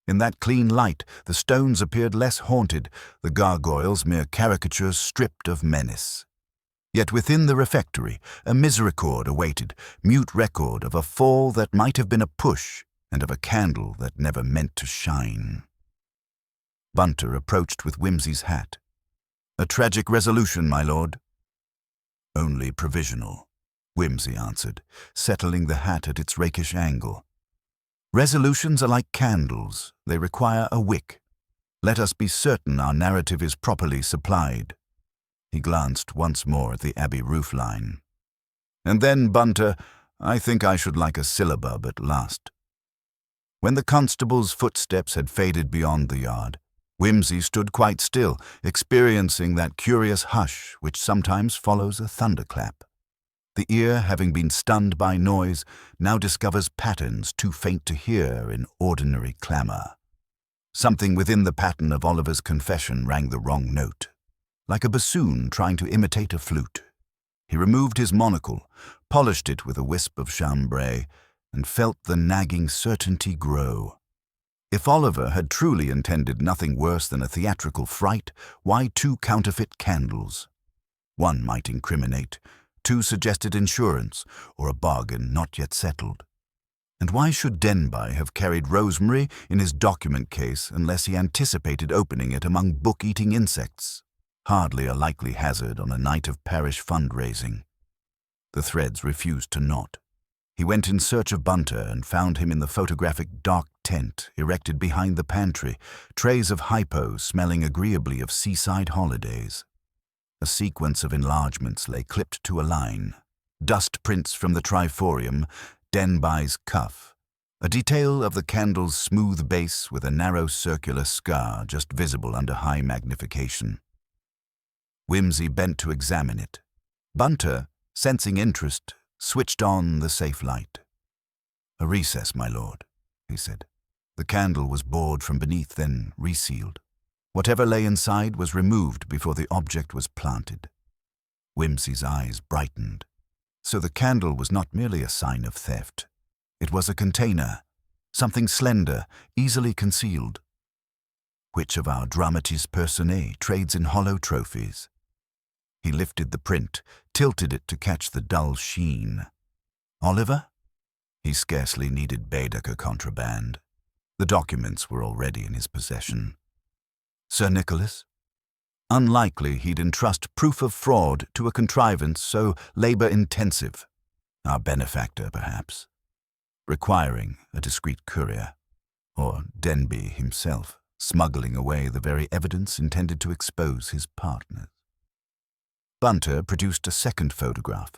In that clean light, the stones appeared less haunted, the gargoyles mere caricatures stripped of menace. Yet within the refectory, a misericord awaited, mute record of a fall that might have been a push and of a candle that never meant to shine. Bunter approached with Wimsey's hat. A tragic resolution, my lord. Only provisional, Wimsey answered, settling the hat at its rakish angle. Resolutions are like candles. They require a wick. Let us be certain our narrative is properly supplied. He glanced once more at the abbey roofline. And then, Bunter, I think I should like a syllabub at last. When the constable's footsteps had faded beyond the yard, Wimsey stood quite still, experiencing that curious hush which sometimes follows a thunderclap. The ear, having been stunned by noise, now discovers patterns too faint to hear in ordinary clamor. Something within the pattern of Oliver's confession rang the wrong note, like a bassoon trying to imitate a flute. He removed his monocle, polished it with a wisp of chambray, and felt the nagging certainty grow. If Oliver had truly intended nothing worse than a theatrical fright, why 2 counterfeit candles? 1 might incriminate, 2 suggested insurance, or a bargain not yet settled. And why should Denby have carried rosemary in his document case unless he anticipated opening it among book-eating insects? hardly a likely hazard on a night of parish fundraising. The threads refused to knot. He went in search of Bunter and found him in the photographic dark tent erected behind the pantry, trays of hypos smelling agreeably of seaside holidays. A sequence of enlargements lay clipped to a line. Dust prints from the triforium, Denby's cuff, a detail of the candle's smooth base with a narrow circular scar just visible under high magnification. Whimsy bent to examine it. Bunter, sensing interest, switched on the safe light. "A recess, my lord," he said. The candle was bored from beneath, then resealed. Whatever lay inside was removed before the object was planted. Whimsy's eyes brightened. So the candle was not merely a sign of theft. It was a container, something slender, easily concealed. Which of our dramatis personae trades in hollow trophies? He lifted the print, tilted it to catch the dull sheen. Oliver? He scarcely needed Baedeker contraband. The documents were already in his possession. Sir Nicholas? Unlikely he'd entrust proof of fraud to a contrivance so labor-intensive. Our benefactor, perhaps. Requiring a discreet courier. Or Denby himself, smuggling away the very evidence intended to expose his partners. Bunter produced a second photograph.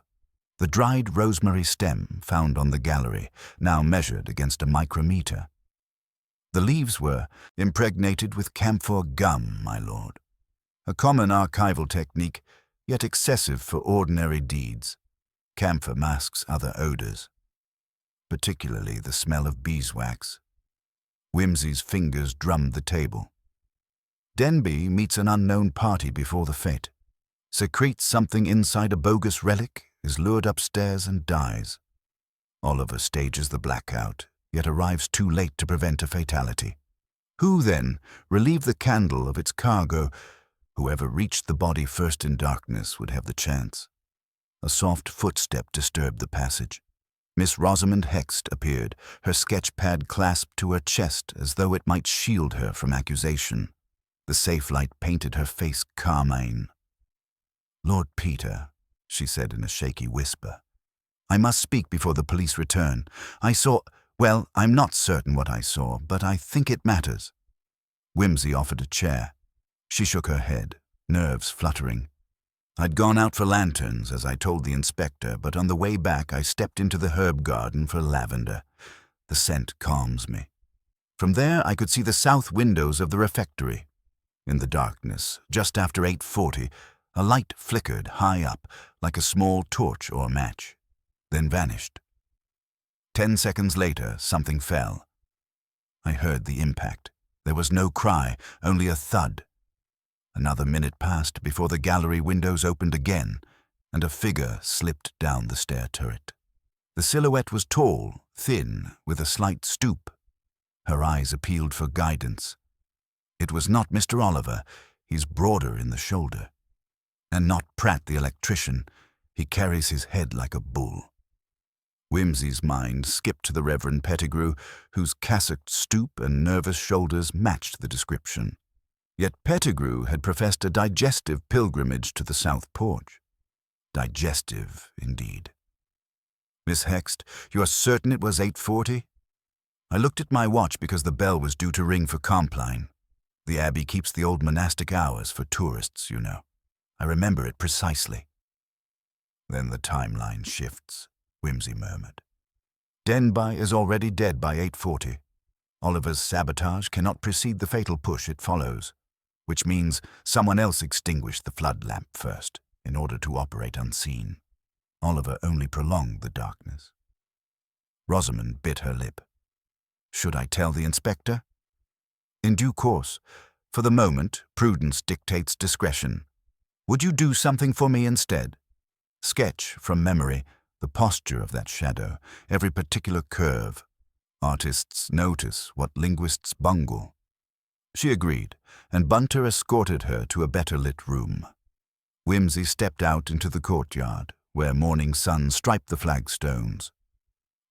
The dried rosemary stem found on the gallery, now measured against a micrometer. The leaves were impregnated with camphor gum, my lord. A common archival technique, yet excessive for ordinary deeds. Camphor masks other odors, particularly the smell of beeswax. Whimsy's fingers drummed the table. Denby meets an unknown party before the fete. Secretes something inside a bogus relic, is lured upstairs and dies. Oliver stages the blackout, yet arrives too late to prevent a fatality. Who, then, relieved the candle of its cargo? Whoever reached the body first in darkness would have the chance. A soft footstep disturbed the passage. Miss Rosamond Hext appeared, her sketch pad clasped to her chest as though it might shield her from accusation. The safe light painted her face carmine. "Lord Peter," she said in a shaky whisper, "I must speak before the police return. I saw— well, I'm not certain what I saw, but I think it matters." Whimsy offered a chair. She shook her head, nerves fluttering. "I'd gone out for lanterns, as I told the inspector, but on the way back I stepped into the herb garden for lavender. The scent calms me. From there I could see the south windows of the refectory. In the darkness, just after 8:40, a light flickered high up, like a small torch or match, then vanished. 10 seconds later, something fell. I heard the impact. There was no cry, only a thud. Another minute passed before the gallery windows opened again, and a figure slipped down the stair turret. The silhouette was tall, thin, with a slight stoop. Her eyes appealed for guidance. It was not Mr. Oliver. He's broader in the shoulder. And not Pratt the electrician. He carries his head like a bull. Whimsy's mind skipped to the Reverend Pettigrew, whose cassocked stoop and nervous shoulders matched the description. Yet Pettigrew had professed a digestive pilgrimage to the south porch. Digestive, indeed. "Miss Hext, you are certain it was 8:40? I looked at my watch because the bell was due to ring for Compline. The Abbey keeps the old monastic hours for tourists, you know. I remember it precisely." "Then the timeline shifts," Whimsy murmured. "Denby is already dead by 8:40. Oliver's sabotage cannot precede the fatal push it follows, which means someone else extinguished the flood lamp first in order to operate unseen. Oliver only prolonged the darkness." Rosamond bit her lip. "Should I tell the inspector?" "In due course. For the moment, prudence dictates discretion. Would you do something for me instead? Sketch, from memory, the posture of that shadow, every particular curve. Artists notice what linguists bungle." She agreed, and Bunter escorted her to a better-lit room. Whimsy stepped out into the courtyard, where morning sun striped the flagstones.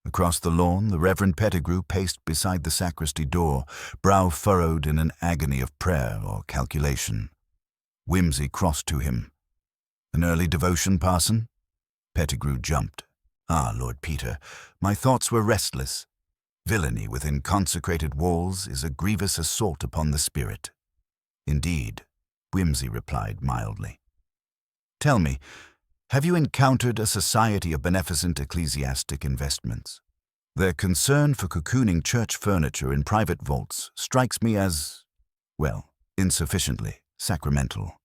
Across the lawn, the Reverend Pettigrew paced beside the sacristy door, brow furrowed in an agony of prayer or calculation. Whimsy crossed to him. "An early devotion, parson?" Pettigrew jumped. "Ah, Lord Peter, my thoughts were restless. Villainy within consecrated walls is a grievous assault upon the spirit." "Indeed," Whimsy replied mildly. "Tell me, have you encountered a society of beneficent ecclesiastic investments? Their concern for cocooning church furniture in private vaults strikes me as, well, insufficiently sacramental."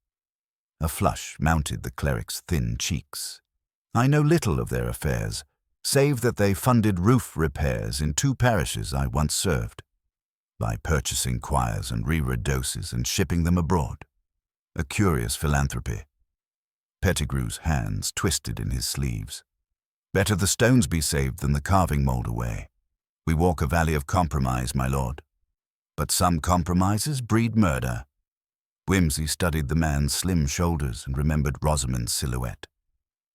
A flush mounted the cleric's thin cheeks. "I know little of their affairs, save that they funded roof repairs in 2 parishes I once served, by purchasing choirs and reredos and shipping them abroad. A curious philanthropy." Pettigrew's hands twisted in his sleeves. "Better the stones be saved than the carving mold away. We walk a valley of compromise, my lord. But some compromises breed murder." Whimsy studied the man's slim shoulders and remembered Rosamond's silhouette.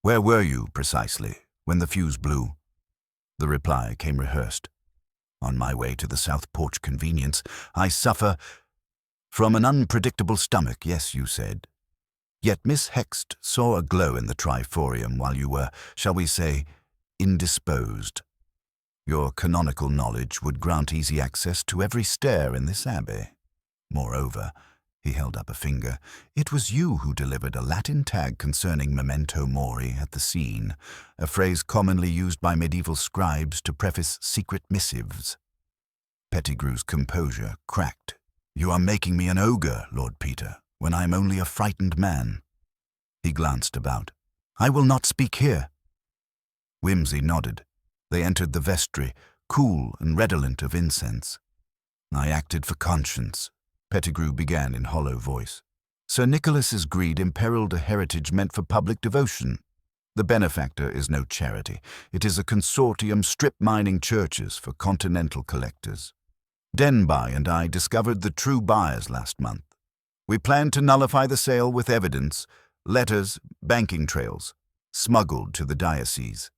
"Where were you, precisely, when the fuse blew?" The reply came rehearsed. "On my way to the South Porch convenience. I suffer from an unpredictable stomach, yes, you said. Yet Miss Hext saw a glow in the triforium while you were, shall we say, indisposed. Your canonical knowledge would grant easy access to every stair in this abbey. Moreover," he held up a finger, "it was you who delivered a Latin tag concerning memento mori at the scene, a phrase commonly used by medieval scribes to preface secret missives." Pettigrew's composure cracked. "You are making me an ogre, Lord Peter, when I am only a frightened man." He glanced about. "I will not speak here." Whimsy nodded. They entered the vestry, cool and redolent of incense. "I acted for conscience," Pettigrew began in hollow voice. "Sir Nicholas's greed imperiled a heritage meant for public devotion. The benefactor is no charity. It is a consortium strip-mining churches for continental collectors. Denby and I discovered the true buyers last month. We planned to nullify the sale with evidence, letters, banking trails, smuggled to the diocese.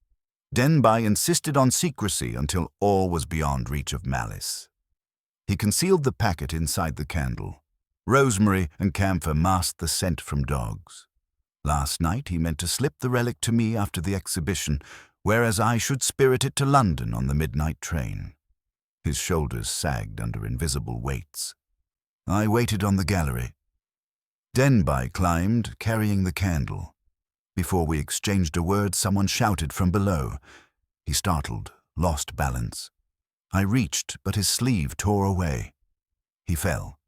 Denby insisted on secrecy until all was beyond reach of malice. He concealed the packet inside the candle. Rosemary and camphor masked the scent from dogs. Last night he meant to slip the relic to me after the exhibition, whereas I should spirit it to London on the midnight train." His shoulders sagged under invisible weights. "I waited on the gallery. Denby climbed, carrying the candle. Before we exchanged a word, someone shouted from below. He startled, lost balance. I reached, but his sleeve tore away. He fell.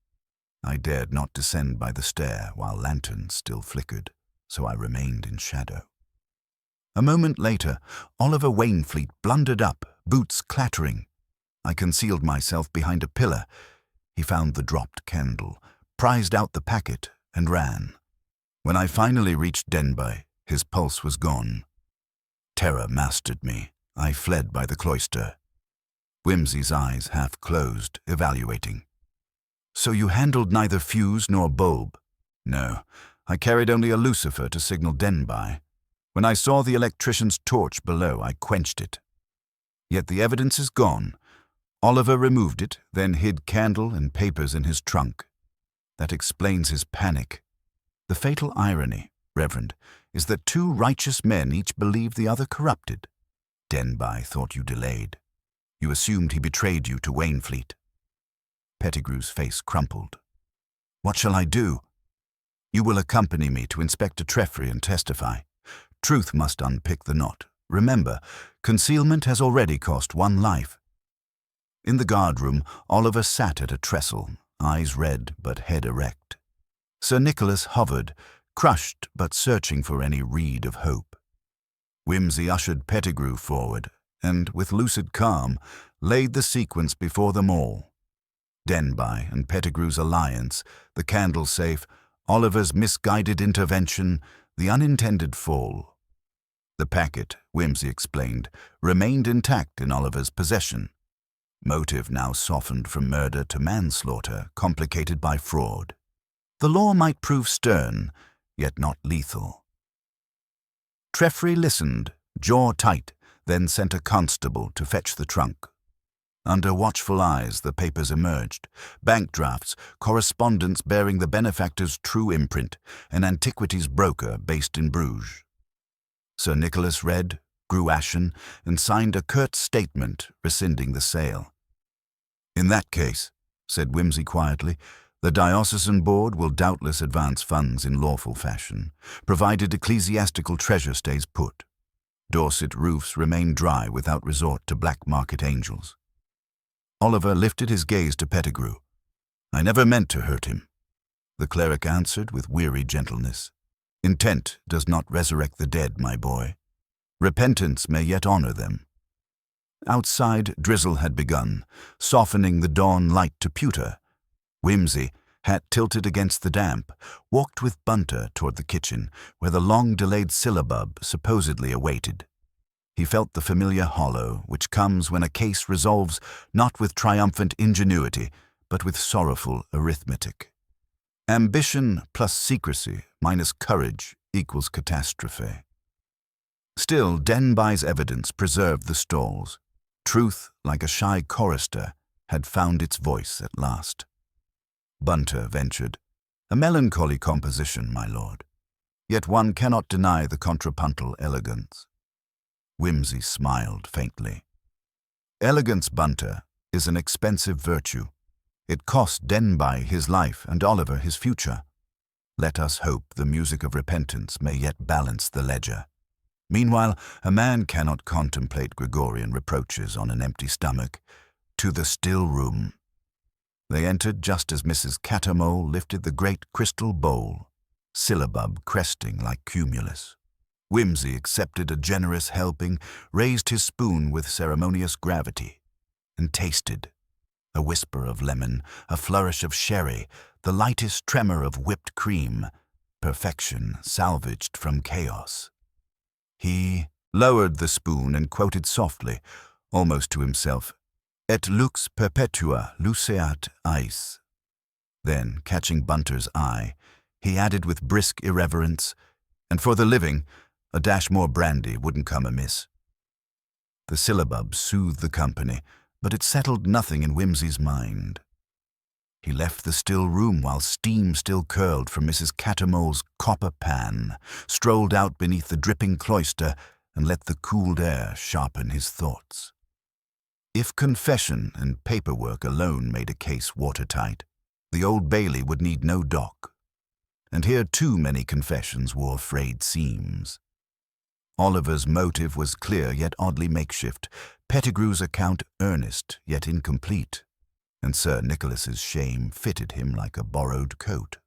I dared not descend by the stair while lanterns still flickered, so I remained in shadow. A moment later, Oliver Wainfleet blundered up, boots clattering. I concealed myself behind a pillar. He found the dropped candle, prized out the packet, and ran. When I finally reached Denby, his pulse was gone. Terror mastered me. I fled by the cloister." Whimsy's eyes half closed, evaluating. "So you handled neither fuse nor bulb?" "No, I carried only a lucifer to signal Denby. When I saw the electrician's torch below, I quenched it. Yet the evidence is gone. Oliver removed it, then hid candle and papers in his trunk. That explains his panic. The fatal irony, Reverend, is that 2 righteous men each believed the other corrupted. Denby thought you delayed. You assumed he betrayed you to Wainfleet." Pettigrew's face crumpled. "What shall I do?" "You will accompany me to Inspector Treffry and testify. Truth must unpick the knot. Remember, concealment has already cost 1 life." In the guardroom, Oliver sat at a trestle, eyes red but head erect. Sir Nicholas hovered, crushed but searching for any reed of hope. Whimsy ushered Pettigrew forward and, with lucid calm, laid the sequence before them all. Denby and Pettigrew's alliance, the candle safe, Oliver's misguided intervention, the unintended fall. The packet, Whimsy explained, remained intact in Oliver's possession. Motive now softened from murder to manslaughter, complicated by fraud. The law might prove stern, yet not lethal. Treffry listened, jaw tight, then sent a constable to fetch the trunk. Under watchful eyes, the papers emerged. Bank drafts, correspondence bearing the benefactor's true imprint, an antiquities broker based in Bruges. Sir Nicholas read, grew ashen, and signed a curt statement rescinding the sale. "In that case," said Whimsy quietly, "the diocesan board will doubtless advance funds in lawful fashion, provided ecclesiastical treasure stays put. Dorset roofs remain dry without resort to black market angels." Oliver lifted his gaze to Pettigrew. "I never meant to hurt him," the cleric answered with weary gentleness. "Intent does not resurrect the dead, my boy. Repentance may yet honor them." Outside, drizzle had begun, softening the dawn light to pewter. Whimsy, hat tilted against the damp, walked with Bunter toward the kitchen, where the long-delayed syllabub supposedly awaited. He felt the familiar hollow which comes when a case resolves not with triumphant ingenuity, but with sorrowful arithmetic. Ambition plus secrecy minus courage equals catastrophe. Still, Denby's evidence preserved the stalls. Truth, like a shy chorister, had found its voice at last. Bunter ventured, "A melancholy composition, my lord. Yet one cannot deny the contrapuntal elegance." Whimsy smiled faintly. "Elegance, Bunter, is an expensive virtue. It cost Denby his life and Oliver his future. Let us hope the music of repentance may yet balance the ledger. Meanwhile, a man cannot contemplate Gregorian reproaches on an empty stomach. To the still room." They entered just as Mrs. Catamole lifted the great crystal bowl, syllabub cresting like cumulus. Whimsy accepted a generous helping, raised his spoon with ceremonious gravity, and tasted. A whisper of lemon, a flourish of sherry, the lightest tremor of whipped cream, perfection salvaged from chaos. He lowered the spoon and quoted softly, almost to himself, "Et lux perpetua luceat ais." Then, catching Bunter's eye, he added with brisk irreverence, "And for the living, a dash more brandy wouldn't come amiss." The syllabub soothed the company, but it settled nothing in Whimsy's mind. He left the still room while steam still curled from Mrs. Catamole's copper pan, strolled out beneath the dripping cloister, and let the cooled air sharpen his thoughts. If confession and paperwork alone made a case watertight, the Old Bailey would need no dock. And here too many confessions wore frayed seams. Oliver's motive was clear yet oddly makeshift, Pettigrew's account earnest yet incomplete, and Sir Nicholas's shame fitted him like a borrowed coat.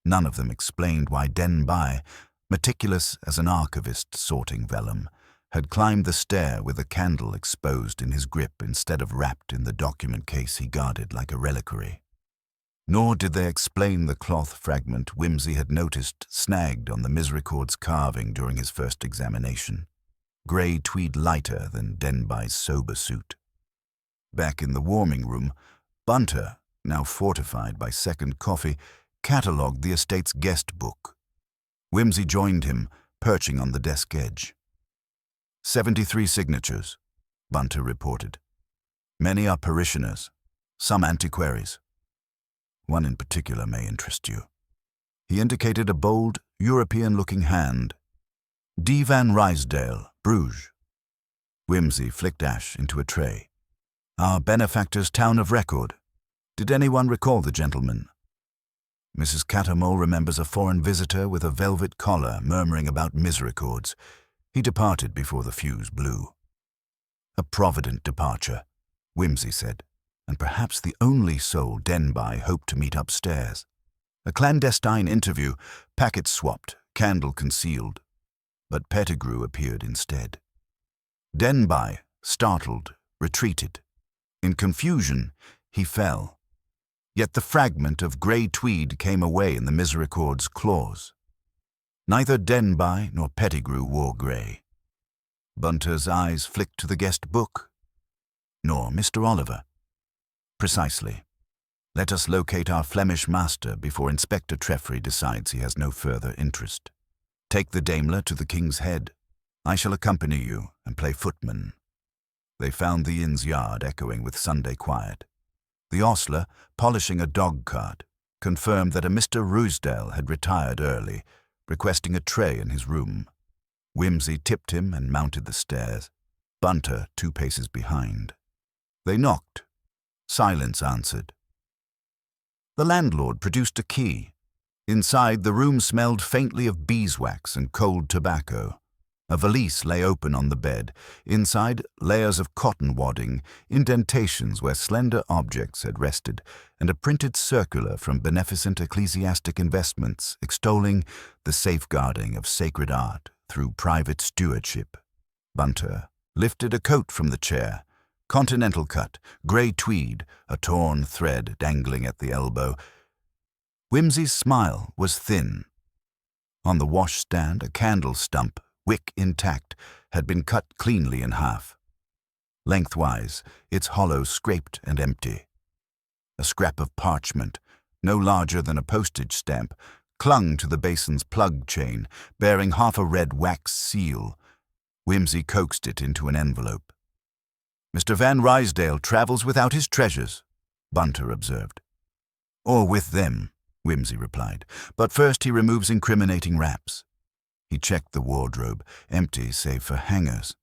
None of them explained why Denby, meticulous as an archivist sorting vellum, had climbed the stair with a candle exposed in his grip instead of wrapped in the document case he guarded like a reliquary. Nor did they explain the cloth fragment Whimsy had noticed snagged on the misericord's carving during his first examination, grey tweed lighter than Denby's sober suit. Back in the warming room, Bunter, now fortified by second coffee, catalogued the estate's guest book. Whimsy joined him, perching on the desk edge. 73 signatures, Bunter reported. Many are parishioners, some antiquaries. One in particular may interest you. He indicated a bold, European-looking hand. D. Van Rysdale, Bruges. Whimsy flicked ash into a tray. Our benefactor's town of record. Did anyone recall the gentleman? Mrs. Catamole remembers a foreign visitor with a velvet collar murmuring about misericords. He departed before the fuse blew. A provident departure, Whimsy said, and perhaps the only soul Denby hoped to meet upstairs. A clandestine interview, packets swapped, candle concealed. But Pettigrew appeared instead. Denby, startled, retreated. In confusion, he fell. Yet the fragment of grey tweed came away in the misericord's claws. Neither Denby nor Pettigrew wore grey. Bunter's eyes flicked to the guest book. Nor Mr. Oliver. Precisely. Let us locate our Flemish master before Inspector Treffry decides he has no further interest. Take the Daimler to the King's Head. I shall accompany you and play footman. They found the inn's yard echoing with Sunday quiet. The ostler, polishing a dog-cart, confirmed that a Mr. Ruysdael had retired early, requesting a tray in his room. Whimsy tipped him and mounted the stairs, Bunter 2 paces behind. They knocked. Silence answered. The landlord produced a key. Inside, the room smelled faintly of beeswax and cold tobacco. A valise lay open on the bed. Inside, layers of cotton wadding, indentations where slender objects had rested, and a printed circular from beneficent ecclesiastic investments extolling the safeguarding of sacred art through private stewardship. Bunter lifted a coat from the chair, continental cut, grey tweed, a torn thread dangling at the elbow. Whimsy's smile was thin. On the washstand, a candle stump, wick intact, had been cut cleanly in half. Lengthwise, its hollow scraped and empty. A scrap of parchment, no larger than a postage stamp, clung to the basin's plug chain, bearing half a red wax seal. Whimsy coaxed it into an envelope. "Mr. Van Ruysdael travels without his treasures," Bunter observed. "Or with them," Whimsy replied, "but first he removes incriminating wraps." He checked the wardrobe, empty save for hangers.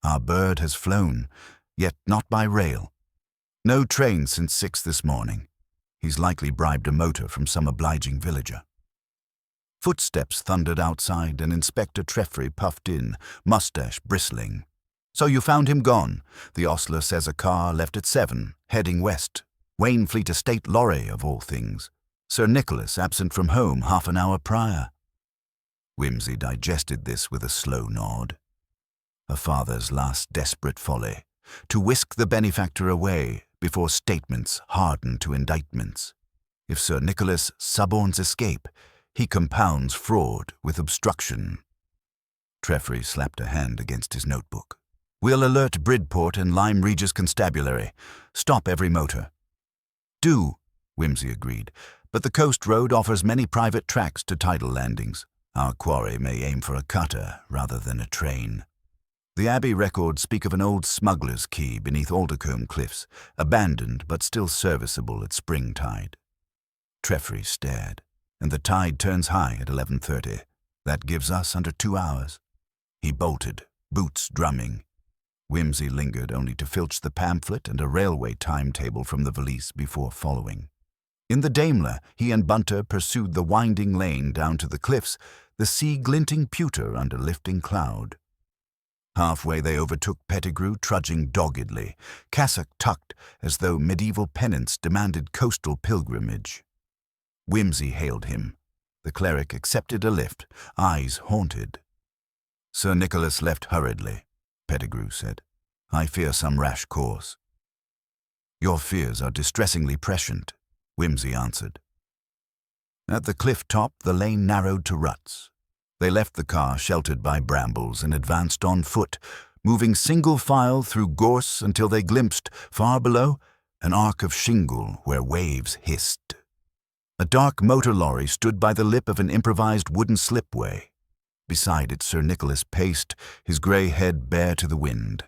"Our bird has flown, yet not by rail. No train since 6 this morning. He's likely bribed a motor from some obliging villager." Footsteps thundered outside, and Inspector Treffry puffed in, mustache bristling. "So you found him gone? The ostler says a car left at 7, heading west. Wainfleet Estate lorry, of all things. Sir Nicholas absent from home half an hour prior." Whimsy digested this with a slow nod. A father's last desperate folly, to whisk the benefactor away before statements harden to indictments. If Sir Nicholas suborns escape, he compounds fraud with obstruction. Treffry slapped a hand against his notebook. "We'll alert Bridport and Lyme Regis Constabulary. Stop every motor." "Do," Whimsy agreed, "but the coast road offers many private tracks to tidal landings. Our quarry may aim for a cutter rather than a train." The Abbey records speak of an old smuggler's quay beneath Aldercombe Cliffs, abandoned but still serviceable at spring tide. Treffry stared. "And the tide turns high at 11:30. That gives us under 2 hours." He bolted, boots drumming. Whimsy lingered only to filch the pamphlet and a railway timetable from the valise before following. In the Daimler, he and Bunter pursued the winding lane down to the cliffs, the sea glinting pewter under lifting cloud. Halfway they overtook Pettigrew trudging doggedly, cassock tucked as though medieval penance demanded coastal pilgrimage. Whimsy hailed him. The cleric accepted a lift, eyes haunted. "Sir Nicholas left hurriedly," Pettigrew said. "I fear some rash course." "Your fears are distressingly prescient," Whimsy answered. At the cliff top, the lane narrowed to ruts. They left the car sheltered by brambles and advanced on foot, moving single file through gorse until they glimpsed, far below, an arc of shingle where waves hissed. A dark motor lorry stood by the lip of an improvised wooden slipway. Beside it, Sir Nicholas paced, his grey head bare to the wind.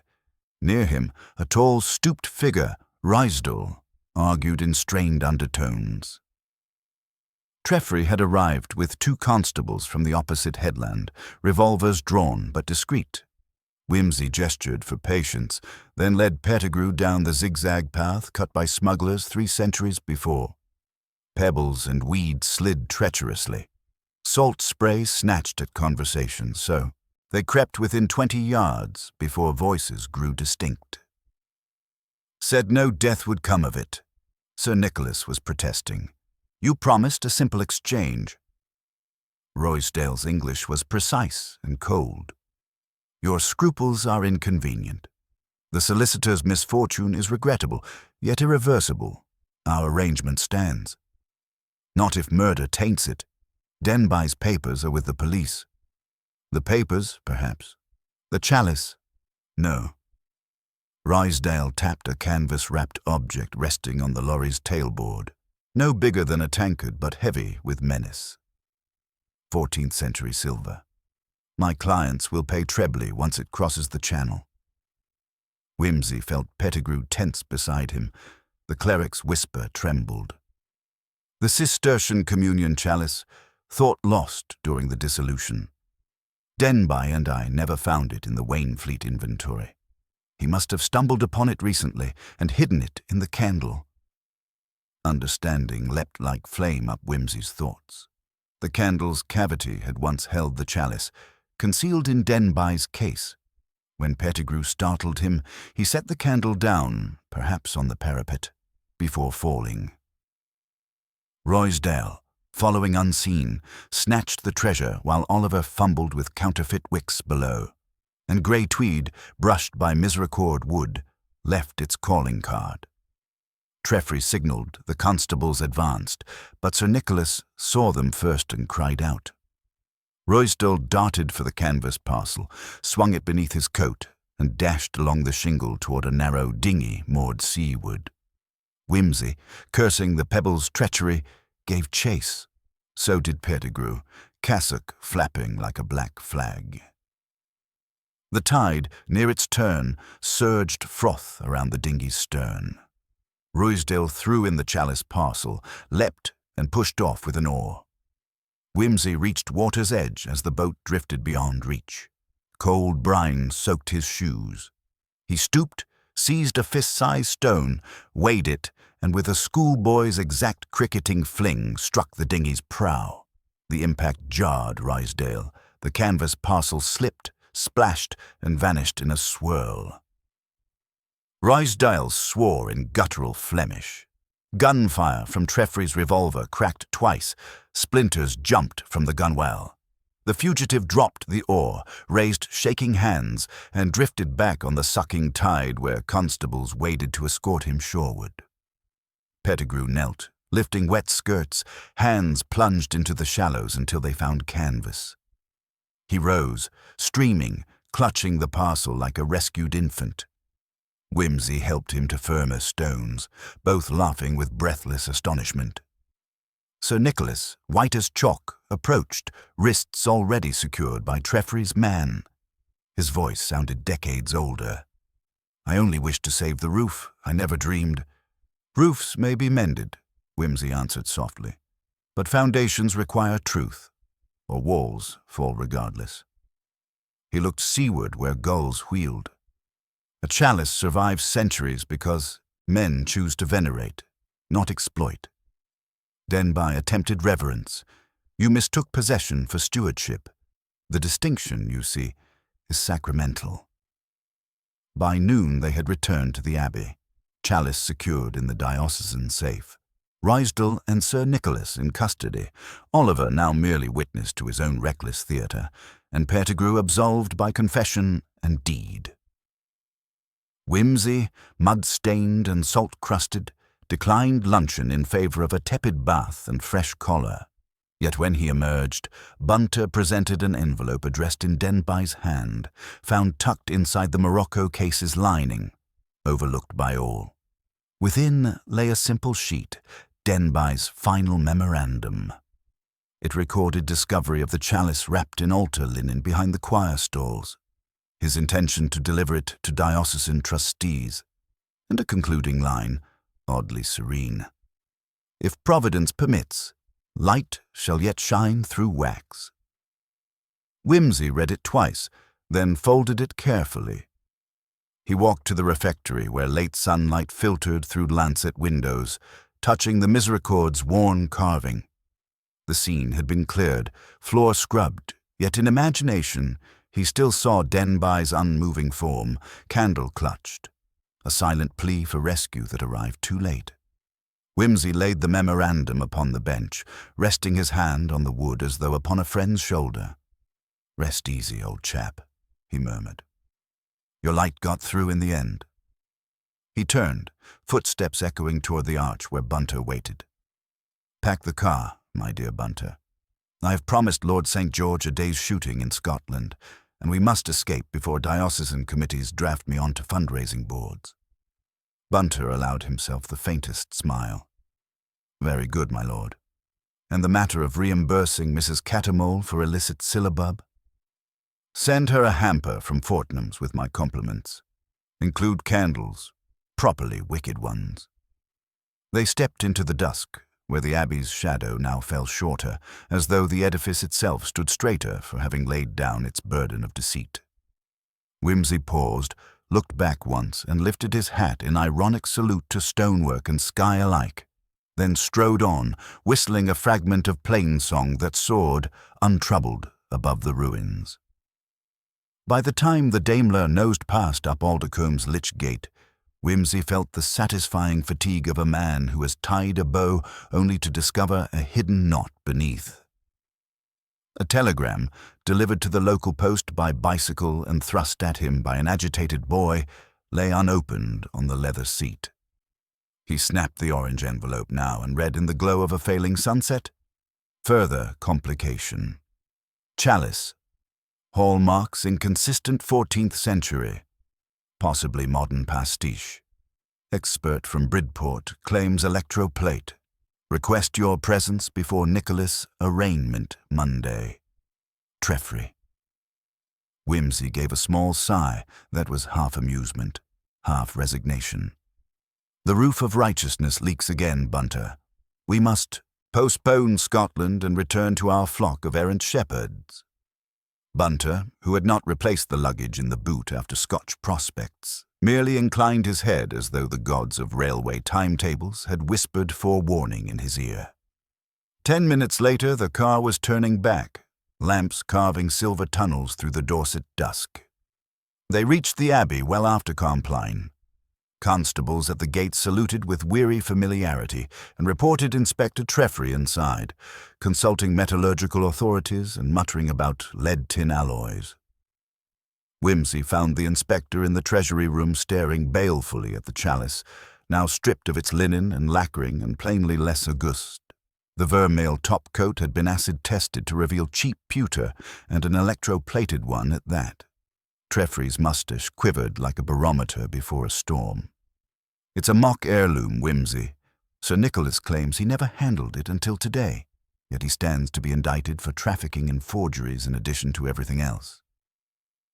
Near him, a tall, stooped figure, Ruysdael, argued in strained undertones. Treffry had arrived with 2 constables from the opposite headland, revolvers drawn but discreet. Whimsy gestured for patience, then led Pettigrew down the zigzag path cut by smugglers 3 centuries before. Pebbles and weed slid treacherously. Salt spray snatched at conversation, so they crept within 20 yards before voices grew distinct. "Said no death would come of it," Sir Nicholas was protesting. "You promised a simple exchange." Ruysdael's English was precise and cold. "Your scruples are inconvenient. The solicitor's misfortune is regrettable, yet irreversible. Our arrangement stands." "Not if murder taints it. Denby's papers are with the police." "The papers, perhaps. The chalice, no." Ruysdael tapped a canvas-wrapped object resting on the lorry's tailboard, no bigger than a tankard but heavy with menace. 14th century silver. "My clients will pay trebly once it crosses the channel." Whimsy felt Pettigrew tense beside him. The cleric's whisper trembled. The Cistercian communion chalice, thought lost during the dissolution. Denby and I never found it in the Wainfleet inventory. He must have stumbled upon it recently and hidden it in the candle. Understanding leapt like flame up Whimsy's thoughts. The candle's cavity had once held the chalice, concealed in Denby's case. When Pettigrew startled him, he set the candle down, perhaps on the parapet, before falling. Roysdale, following unseen, snatched the treasure while Oliver fumbled with counterfeit wicks below, and grey tweed, brushed by misericord wood, left its calling card. Treffry signalled, the constables advanced, but Sir Nicholas saw them first and cried out. Roysdale darted for the canvas parcel, swung it beneath his coat, and dashed along the shingle toward a narrow dinghy moored seaward. Whimsy, cursing the pebble's treachery, gave chase. So did Pettigrew, cassock flapping like a black flag. The tide, near its turn, surged froth around the dinghy's stern. Roysdale threw in the chalice parcel, leapt, and pushed off with an oar. Whimsy reached water's edge as the boat drifted beyond reach. Cold brine soaked his shoes. He stooped, seized a fist-sized stone, weighed it, and with a schoolboy's exact cricketing fling struck the dinghy's prow. The impact jarred Roysdale. The canvas parcel slipped, splashed, and vanished in a swirl. Roysdale swore in guttural Flemish. Gunfire from Treffry's revolver cracked twice. Splinters jumped from the gunwale. The fugitive dropped the oar, raised shaking hands, and drifted back on the sucking tide where constables waded to escort him shoreward. Pettigrew knelt, lifting wet skirts, hands plunged into the shallows until they found canvas. He rose, streaming, clutching the parcel like a rescued infant. Whimsy helped him to firmer stones, both laughing with breathless astonishment. Sir Nicholas, white as chalk, approached, wrists already secured by Treffry's man. His voice sounded decades older. "I only wished to save the roof. I never dreamed." "Roofs may be mended," Whimsy answered softly, "but foundations require truth, or walls fall regardless." He looked seaward where gulls wheeled. A chalice survives centuries because men choose to venerate, not exploit. Denby attempted reverence. "You mistook possession for stewardship. The distinction, you see, is sacramental." By noon they had returned to the abbey, chalice secured in the diocesan safe, Roysdale and Sir Nicholas in custody, Oliver now merely witness to his own reckless theatre, and Pettigrew absolved by confession and deed. Whimsy, mud-stained and salt-crusted, declined luncheon in favor of a tepid bath and fresh collar. Yet when he emerged, Bunter presented an envelope addressed in Denby's hand, found tucked inside the Morocco case's lining, overlooked by all. Within lay a simple sheet, Denby's final memorandum. It recorded discovery of the chalice wrapped in altar linen behind the choir stalls, his intention to deliver it to diocesan trustees, and a concluding line, oddly serene. "If Providence permits, light shall yet shine through wax." Whimsy read it twice, then folded it carefully. He walked to the refectory where late sunlight filtered through lancet windows, touching the misericord's worn carving. The scene had been cleared, floor scrubbed, yet in imagination he still saw Denby's unmoving form, candle clutched, a silent plea for rescue that arrived too late. Whimsy laid the memorandum upon the bench, resting his hand on the wood as though upon a friend's shoulder. "Rest easy, old chap," he murmured. "Your light got through in the end." He turned, footsteps echoing toward the arch where Bunter waited. "Pack the car, my dear Bunter. I have promised Lord St. George a day's shooting in Scotland, and we must escape before diocesan committees draft me onto fundraising boards." Bunter allowed himself the faintest smile. "Very good, my lord. And the matter of reimbursing Mrs. Catamole for illicit syllabub? Send her a hamper from Fortnum's with my compliments. Include candles, properly wicked ones. They stepped into the dusk, where the abbey's shadow now fell shorter, as though the edifice itself stood straighter for having laid down its burden of deceit. Whimsy paused, looked back once, and lifted his hat in ironic salute to stonework and sky alike, then strode on, whistling a fragment of plain-song that soared, untroubled, above the ruins. By the time the Daimler nosed past up Aldercomb's lich gate, Whimsy felt the satisfying fatigue of a man who has tied a bow only to discover a hidden knot beneath. A telegram, delivered to the local post by bicycle and thrust at him by an agitated boy, lay unopened on the leather seat. He snapped the orange envelope now and read in the glow of a failing sunset, "Further complication. Chalice. Hallmarks inconsistent 14th century. Possibly modern pastiche. Expert from Bridport claims electroplate. Request your presence before Nicholas' arraignment Monday. Treffry." Whimsy gave a small sigh that was half amusement, half resignation. "The roof of righteousness leaks again, Bunter. We must postpone Scotland and return to our flock of errant shepherds." Bunter, who had not replaced the luggage in the boot after Scotch prospects, merely inclined his head as though the gods of railway timetables had whispered forewarning in his ear. 10 minutes later, the car was turning back, lamps carving silver tunnels through the Dorset dusk. They reached the Abbey well after Compline. Constables at the gate saluted with weary familiarity and reported Inspector Treffry inside, consulting metallurgical authorities and muttering about lead-tin alloys. Whimsy found the inspector in the treasury room staring balefully at the chalice, now stripped of its linen and lacquering and plainly less august. The vermeil topcoat had been acid-tested to reveal cheap pewter, and an electro-plated one at that. Treffry's moustache quivered like a barometer before a storm. "It's a mock heirloom, Whimsy. Sir Nicholas claims he never handled it until today, yet he stands to be indicted for trafficking in forgeries in addition to everything else."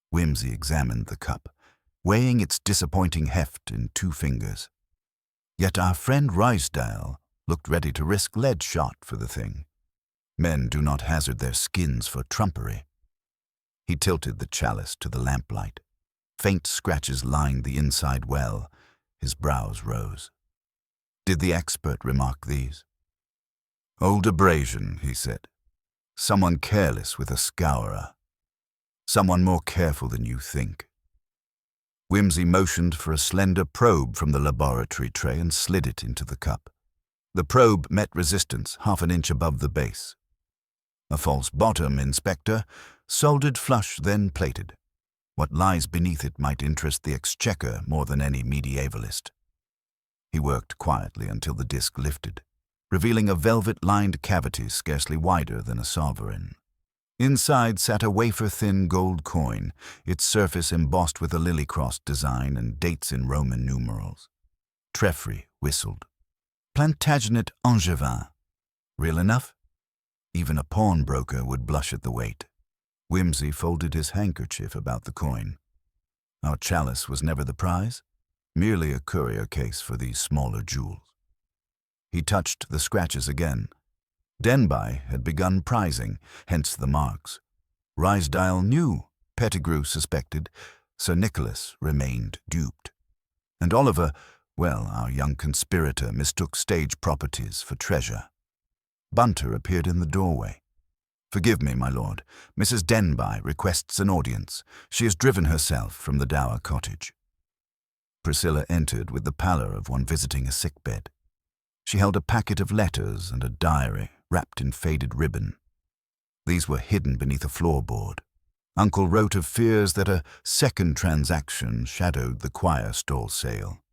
Whimsy examined the cup, weighing its disappointing heft in 2 fingers. Yet our friend Rysdale looked ready to risk lead shot for the thing. Men do not hazard their skins for trumpery. He tilted the chalice to the lamplight. Faint scratches lined the inside well. His brows rose. Did the expert remark these? "Old abrasion," he said. "Someone careless with a scourer. Someone more careful than you think." Whimsy motioned for a slender probe from the laboratory tray and slid it into the cup. The probe met resistance 1/2 inch above the base. "A false bottom, Inspector. Soldered flush, then plated. What lies beneath it might interest the exchequer more than any medievalist." He worked quietly until the disc lifted, revealing a velvet-lined cavity scarcely wider than a sovereign. Inside sat a wafer-thin gold coin, its surface embossed with a lily-crossed design and dates in Roman numerals. Treffry whistled. "Plantagenet Angevin. Real enough? Even a pawnbroker would blush at the weight." Whimsy folded his handkerchief about the coin. Our chalice was never the prize, merely a courier case for these smaller jewels. He touched the scratches again. Denby had begun prizing, hence the marks. Rysdale knew, Pettigrew suspected, Sir Nicholas remained duped. And Oliver, well, our young conspirator mistook stage properties for treasure. Bunter appeared in the doorway. "Forgive me, my lord. Mrs. Denby requests an audience. She has driven herself from the dower cottage." Priscilla entered with the pallor of one visiting a sickbed. She held a packet of letters and a diary wrapped in faded ribbon. These were hidden beneath a floorboard. Uncle wrote of fears that a second transaction shadowed the choir stall sale.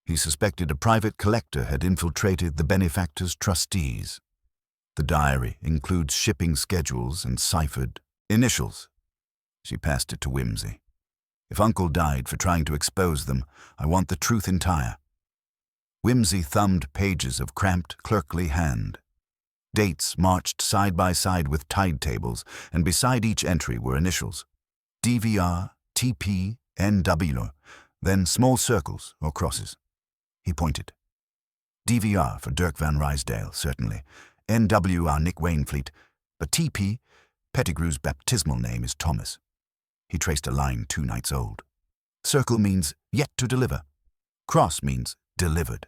He suspected a private collector had infiltrated the benefactor's trustees. The diary includes shipping schedules and ciphered initials. She passed it to Whimsy. "If Uncle died for trying to expose them, I want the truth entire." Whimsy thumbed pages of cramped, clerkly hand. Dates marched side by side with tide tables, and beside each entry were initials. DVR, TP, NW, then small circles or crosses. He pointed. DVR for Dirk van Rysdale, certainly. NWR Nick Wainfleet. But TP, Pettigrew's baptismal name, is Thomas. He traced a line 2 nights old. Circle means yet to deliver. Cross means delivered.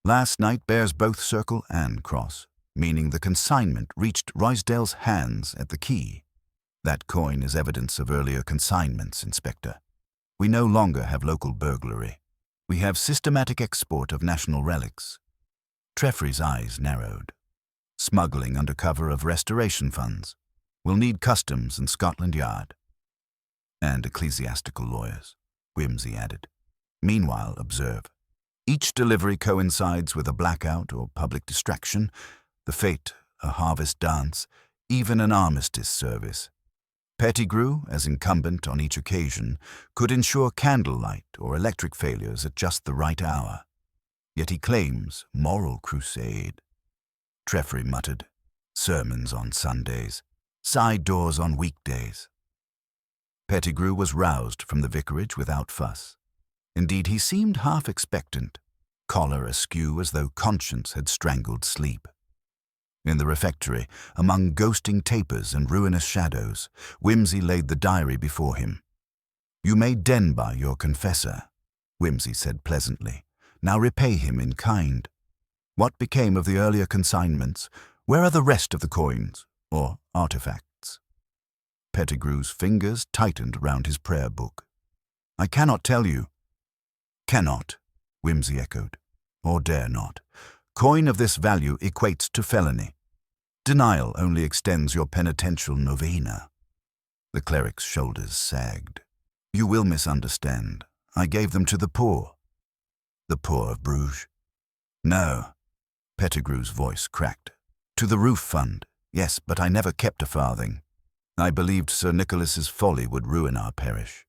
Last night bears both circle and cross, meaning the consignment reached Rysdale's hands at the key. That coin is evidence of earlier consignments, Inspector. We no longer have local burglary. We have systematic export of national relics. Treffry's eyes narrowed. Smuggling under cover of restoration funds. We'll need customs and Scotland Yard. And ecclesiastical lawyers, Whimsy added. Meanwhile, observe. Each delivery coincides with a blackout or public distraction, the fete, a harvest dance, even an armistice service. Pettigrew, as incumbent on each occasion, could ensure candlelight or electric failures at just the right hour. Yet he claims moral crusade. Treffry muttered, sermons on Sundays, side doors on weekdays. Pettigrew was roused from the vicarage without fuss. Indeed, he seemed half expectant, collar askew as though conscience had strangled sleep. In the refectory, among ghosting tapers and ruinous shadows, Whimsy laid the diary before him. You made Denby your confessor, Whimsy said pleasantly. Now repay him in kind. What became of the earlier consignments? Where are the rest of the coins, or artifacts? Pettigrew's fingers tightened round his prayer book. I cannot tell you. Cannot, Whimsy echoed, or dare not. Coin of this value equates to felony. Denial only extends your penitential novena. The cleric's shoulders sagged. You will misunderstand. I gave them to the poor. The poor of Bruges? No. Pettigrew's voice cracked. To the roof fund, yes, but I never kept a farthing. I believed Sir Nicholas's folly would ruin our parish.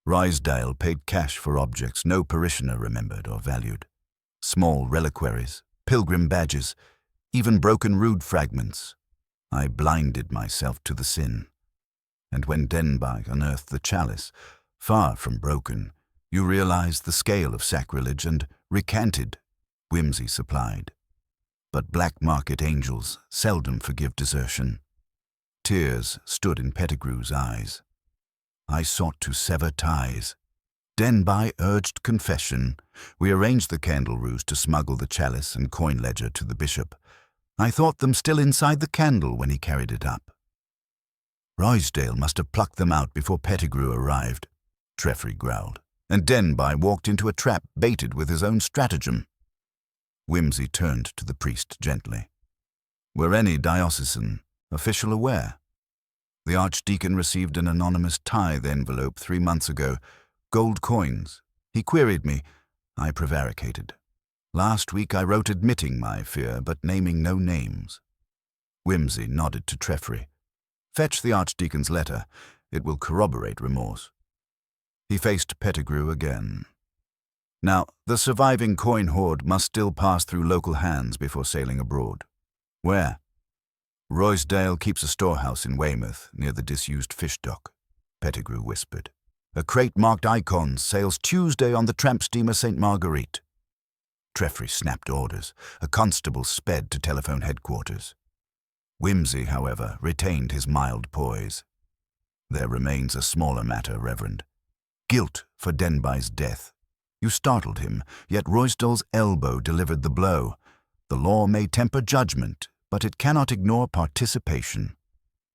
Rysdale paid cash for objects no parishioner remembered or valued. Small reliquaries, pilgrim badges, even broken rood fragments. I blinded myself to the sin. And when Denby unearthed the chalice, far from broken, you realized the scale of sacrilege and recanted, Whimsy supplied. But black market angels seldom forgive desertion. Tears stood in Pettigrew's eyes. I sought to sever ties. Denby urged confession. We arranged the candle ruse to smuggle the chalice and coin ledger to the bishop. I thought them still inside the candle when he carried it up. Rysdale must have plucked them out before Pettigrew arrived, Treffry growled, and Denby walked into a trap baited with his own stratagem. Whimsy turned to the priest gently. Were any diocesan official aware? The archdeacon received an anonymous tithe envelope 3 months ago. Gold coins. He queried me. I prevaricated. Last week I wrote admitting my fear, but naming no names. Whimsy nodded to Treffry. Fetch the archdeacon's letter. It will corroborate remorse. He faced Pettigrew again. Now, the surviving coin hoard must still pass through local hands before sailing abroad. Where? Rysdale keeps a storehouse in Weymouth, near the disused fish dock, Pettigrew whispered. A crate marked icons sails Tuesday on the tramp steamer St. Marguerite. Treffry snapped orders. A constable sped to telephone headquarters. Whimsy, however, retained his mild poise. There remains a smaller matter, Reverend. Guilt for Denby's death. You startled him, yet Rysdale's elbow delivered the blow. The law may temper judgment, but it cannot ignore participation.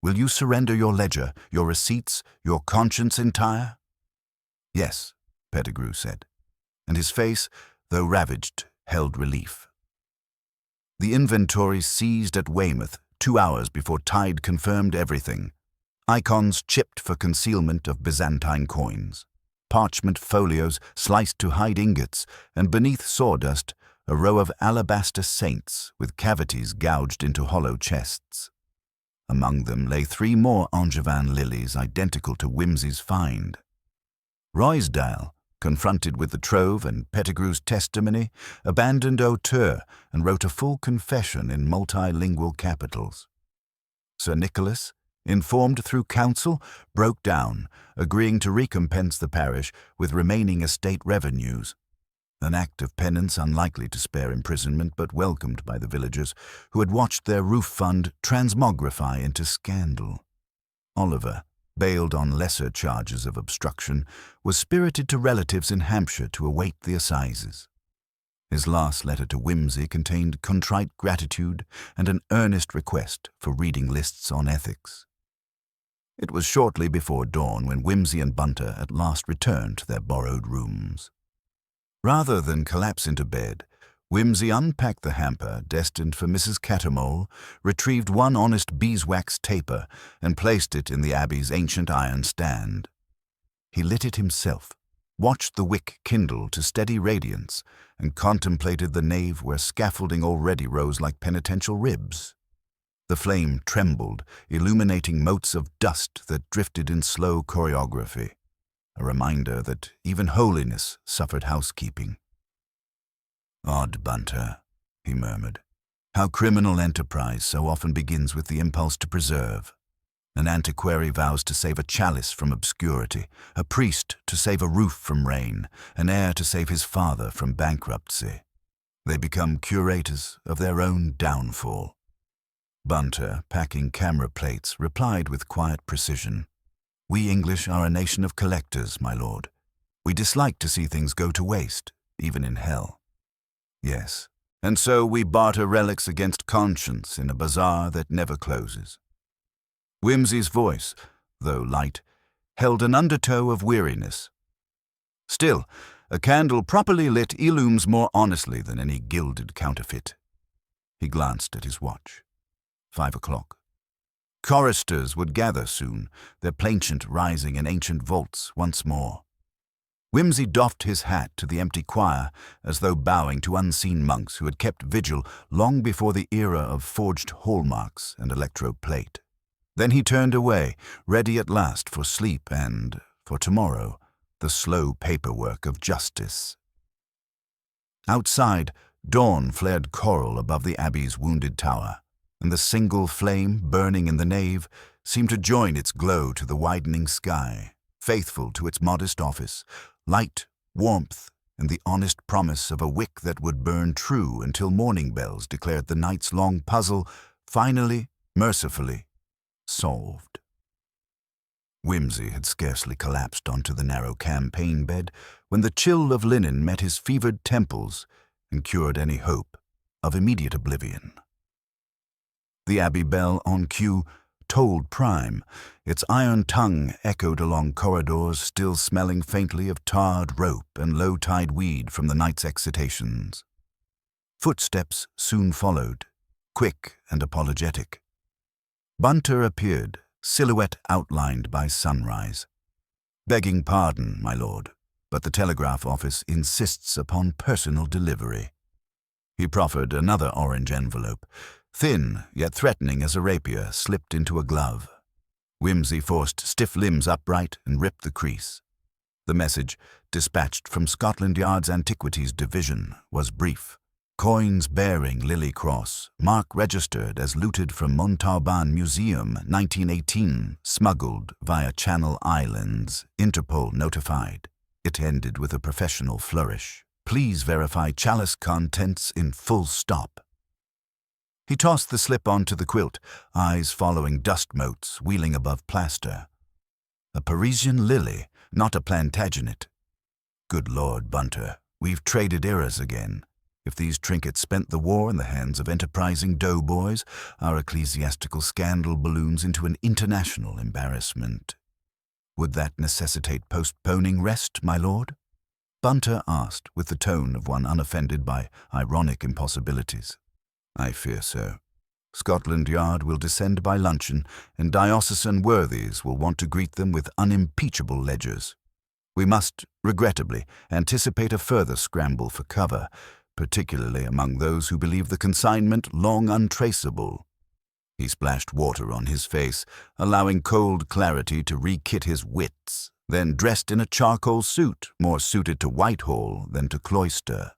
Will you surrender your ledger, your receipts, your conscience entire? Yes, Pettigrew said, and his face, though ravaged, held relief. The inventory seized at Weymouth 2 hours before tide confirmed everything. Icons chipped for concealment of Byzantine coins. Parchment folios sliced to hide ingots, and beneath sawdust, a row of alabaster saints with cavities gouged into hollow chests. Among them lay 3 more Angevin lilies identical to Whimsy's find. Rysdale, confronted with the trove and Pettigrew's testimony, abandoned auteur and wrote a full confession in multilingual capitals. Sir Nicholas, informed through counsel, broke down, agreeing to recompense the parish with remaining estate revenues. An act of penance unlikely to spare imprisonment, but welcomed by the villagers, who had watched their roof fund transmogrify into scandal. Oliver, bailed on lesser charges of obstruction, was spirited to relatives in Hampshire to await the assizes. His last letter to Whimsy contained contrite gratitude and an earnest request for reading lists on ethics. It was shortly before dawn when Whimsy and Bunter at last returned to their borrowed rooms. Rather than collapse into bed, Whimsy unpacked the hamper destined for Mrs. Cattermole, retrieved one honest beeswax taper, and placed it in the Abbey's ancient iron stand. He lit it himself, watched the wick kindle to steady radiance, and contemplated the nave where scaffolding already rose like penitential ribs. The flame trembled, illuminating motes of dust that drifted in slow choreography, a reminder that even holiness suffered housekeeping. "Odd Bunter," he murmured. "How criminal enterprise so often begins with the impulse to preserve. An antiquary vows to save a chalice from obscurity, a priest to save a roof from rain, an heir to save his father from bankruptcy. They become curators of their own downfall." Bunter, packing camera plates, replied with quiet precision. "We English are a nation of collectors, my lord. We dislike to see things go to waste, even in hell. Yes, and so we barter relics against conscience in a bazaar that never closes." Whimsy's voice, though light, held an undertow of weariness. Still, a candle properly lit illumes more honestly than any gilded counterfeit. He glanced at his watch. 5 o'clock. Choristers would gather soon, their plainchant rising in ancient vaults once more. Whimsy doffed his hat to the empty choir, as though bowing to unseen monks who had kept vigil long before the era of forged hallmarks and electroplate. Then he turned away, ready at last for sleep and, for tomorrow, the slow paperwork of justice. Outside, dawn flared coral above the Abbey's wounded tower, and the single flame burning in the nave seemed to join its glow to the widening sky, faithful to its modest office, light, warmth, and the honest promise of a wick that would burn true until morning bells declared the night's long puzzle finally, mercifully, solved. Whimsy had scarcely collapsed onto the narrow campaign bed when the chill of linen met his fevered temples and cured any hope of immediate oblivion. The Abbey bell on cue tolled prime. Its iron tongue echoed along corridors, still smelling faintly of tarred rope and low-tide weed from the night's excitations. Footsteps soon followed, quick and apologetic. Bunter appeared, silhouette outlined by sunrise. "Begging pardon, my lord, but the telegraph office insists upon personal delivery." He proffered another orange envelope, thin yet threatening as a rapier slipped into a glove. Whimsy forced stiff limbs upright and ripped the crease. The message, dispatched from Scotland Yard's Antiquities Division, was brief. Coins bearing Lily Cross, mark registered as looted from Montauban Museum, 1918, smuggled via Channel Islands, Interpol notified. It ended with a professional flourish. "Please verify chalice contents in full stop." He tossed the slip onto the quilt, eyes following dust motes wheeling above plaster. A Parisian lily, not a Plantagenet. Good Lord, Bunter, we've traded eras again. If these trinkets spent the war in the hands of enterprising doughboys, our ecclesiastical scandal balloons into an international embarrassment. Would that necessitate postponing rest, my lord? Bunter asked, with the tone of one unoffended by ironic impossibilities. "I fear so. Scotland Yard will descend by luncheon, and diocesan worthies will want to greet them with unimpeachable ledgers. We must, regrettably, anticipate a further scramble for cover, particularly among those who believe the consignment long untraceable." He splashed water on his face, allowing cold clarity to re-kit his wits, then dressed in a charcoal suit more suited to Whitehall than to Cloister.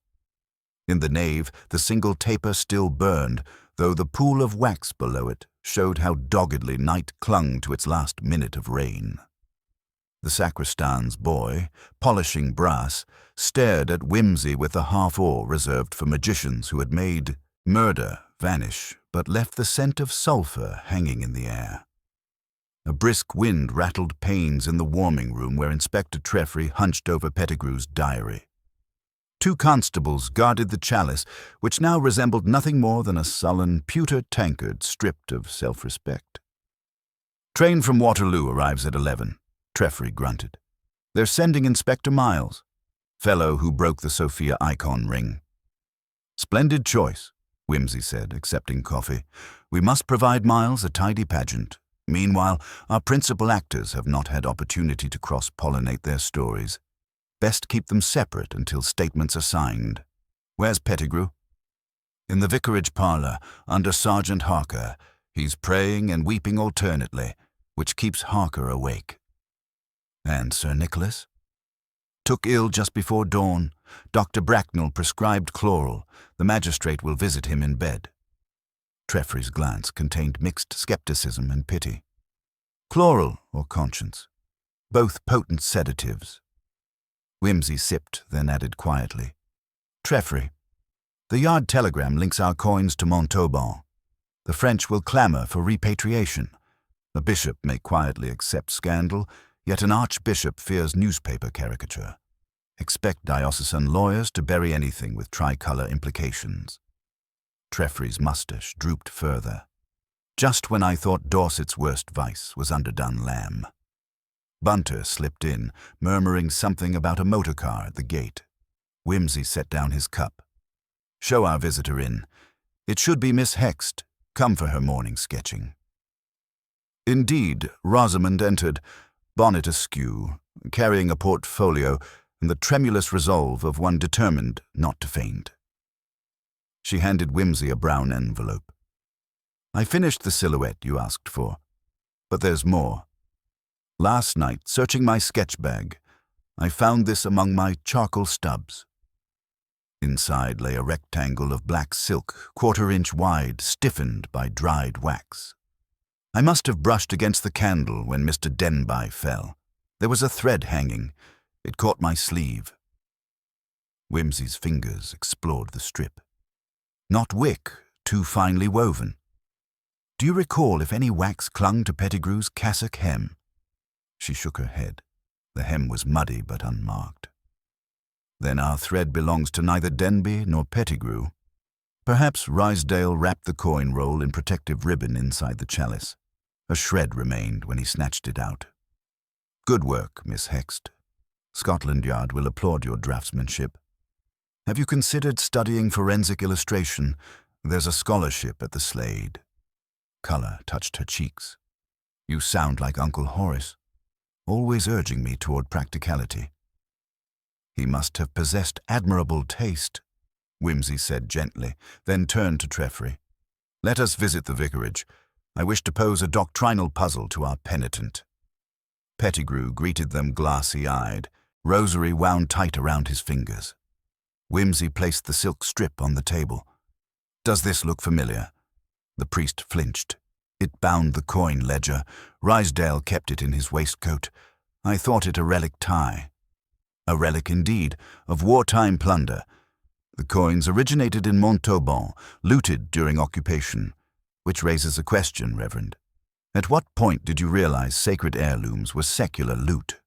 In the nave, the single taper still burned, though the pool of wax below it, showed how doggedly night clung to its last minute of reign. The sacristan's boy, polishing brass, stared at whimsy with the half-awe reserved for magicians who had made murder vanish but left the scent of sulphur hanging in the air. A brisk wind rattled panes in the warming room where Inspector Treffry hunched over Pettigrew's diary. 2 constables guarded the chalice, which now resembled nothing more than a sullen pewter tankard stripped of self-respect. "Train from Waterloo arrives at 11, Treffry grunted. "They're sending Inspector Miles, fellow who broke the Sophia icon ring." "Splendid choice," Whimsy said, accepting coffee. "We must provide Miles a tidy pageant. Meanwhile, our principal actors have not had opportunity to cross-pollinate their stories. Best keep them separate until statements are signed. Where's Pettigrew?" "In the vicarage parlour, under Sergeant Harker. He's praying and weeping alternately, which keeps Harker awake." "And Sir Nicholas?" "Took ill just before dawn. Dr. Bracknell prescribed chloral. The magistrate will visit him in bed." Treffry's glance contained mixed skepticism and pity. "Chloral or conscience? Both potent sedatives." Whimsy sipped, then added quietly, "Treffry, the Yard telegram links our coins to Montauban. The French will clamour for repatriation. A bishop may quietly accept scandal, yet an archbishop fears newspaper caricature. Expect diocesan lawyers to bury anything with tricolour implications." Treffry's moustache drooped further. "Just when I thought Dorset's worst vice was underdone lamb." Bunter slipped in, murmuring something about a motor car at the gate. Whimsy set down his cup. "Show our visitor in. It should be Miss Hext, come for her morning sketching." Indeed, Rosamond entered, bonnet askew, carrying a portfolio and the tremulous resolve of one determined not to faint. She handed Whimsy a brown envelope. "I finished the silhouette you asked for, but there's more. Last night, searching my sketch bag, I found this among my charcoal stubs." Inside lay a rectangle of black silk, 1/4 inch wide, stiffened by dried wax. "I must have brushed against the candle when Mr. Denby fell. There was a thread hanging. It caught my sleeve." Whimsy's fingers explored the strip. "Not wick, too finely woven. Do you recall if any wax clung to Pettigrew's cassock hem?" She shook her head. The hem was muddy but unmarked. "Then our thread belongs to neither Denby nor Pettigrew. Perhaps Rysdale wrapped the coin roll in protective ribbon inside the chalice. A shred remained when he snatched it out. Good work, Miss Hext. Scotland Yard will applaud your draftsmanship. Have you considered studying forensic illustration? There's a scholarship at the Slade." Colour touched her cheeks. "You sound like Uncle Horace, always urging me toward practicality." "He must have possessed admirable taste," Whimsy said gently, then turned to Treffry. "Let us visit the vicarage. I wish to pose a doctrinal puzzle to our penitent." Pettigrew greeted them glassy-eyed, rosary wound tight around his fingers. Whimsy placed the silk strip on the table. "Does this look familiar?" The priest flinched. "It bound the coin ledger. Rysdale kept it in his waistcoat. I thought it a relic tie." "A relic indeed, of wartime plunder. The coins originated in Montauban, looted during occupation. Which raises a question, Reverend. At what point did you realize sacred heirlooms were secular loot?"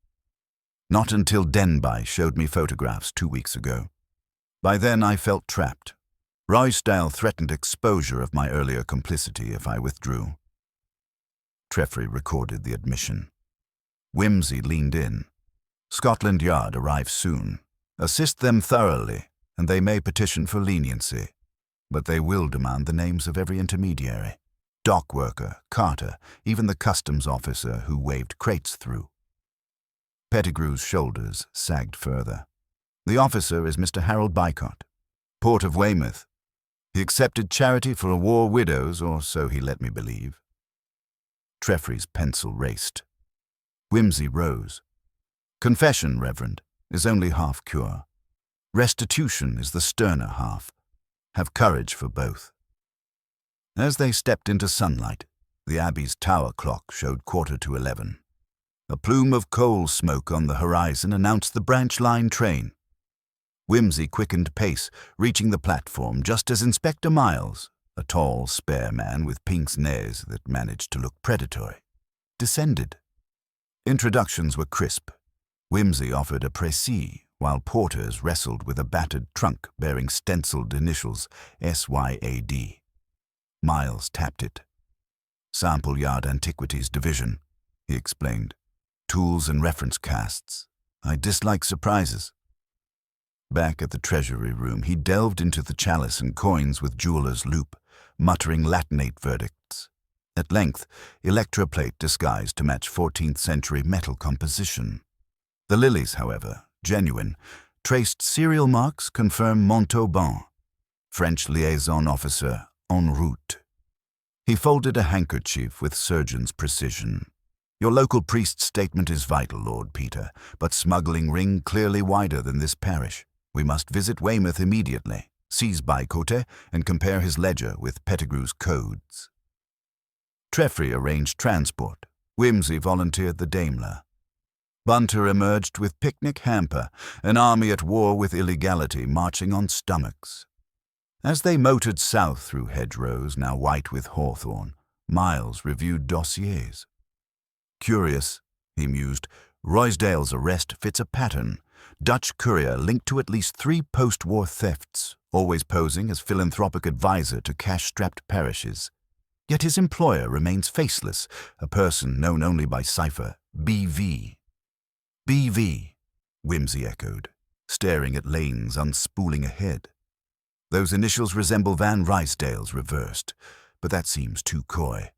"Not until Denby showed me photographs 2 weeks ago. By then I felt trapped. Rysdale threatened exposure of my earlier complicity if I withdrew." Treffry recorded the admission. Whimsy leaned in. "Scotland Yard arrives soon. Assist them thoroughly, and they may petition for leniency. But they will demand the names of every intermediary. Dock worker, carter, even the customs officer who waved crates through." Pettigrew's shoulders sagged further. "The officer is Mr. Harold Bycott, Port of Weymouth. He accepted charity for a war widows, or so he let me believe." Treffry's pencil raced. Whimsy rose. "Confession, Reverend, is only half cure. Restitution is the sterner half. Have courage for both." As they stepped into sunlight, The Abbey's tower clock showed 11:15. A plume of coal smoke on the horizon announced the branch line train. Whimsy quickened pace, reaching the platform just as Inspector Miles, a tall, spare man with pince nez that managed to look predatory, descended. Introductions were crisp. Whimsy offered a précis, while porters wrestled with a battered trunk bearing stenciled initials SYAD. Miles tapped it. "Sample Yard Antiquities Division," he explained. "Tools and reference casts. I dislike surprises." Back at the treasury room, he delved into the chalice and coins with jeweler's loupe, muttering Latinate verdicts. At length, electroplate disguised to match 14th century metal composition. The lilies, however, genuine, traced serial marks confirm Montauban, French liaison officer en route. He folded a handkerchief with surgeon's precision. "Your local priest's statement is vital, Lord Peter, but smuggling ring clearly wider than this parish. We must visit Weymouth immediately, seize Bycote, and compare his ledger with Pettigrew's codes." Treffry arranged transport. Whimsy volunteered the Daimler. Bunter emerged with picnic hamper, an army at war with illegality marching on stomachs. As they motored south through hedgerows now white with hawthorn, Miles reviewed dossiers. "Curious," he mused, "Roysdale's arrest fits a pattern. Dutch courier linked to at least 3 post-war thefts, always posing as philanthropic advisor to cash-strapped parishes. Yet his employer remains faceless, a person known only by cipher BV. BV, Whimsy echoed, staring at lanes unspooling ahead. Those initials resemble Van Rysdale's reversed, but that seems too coy.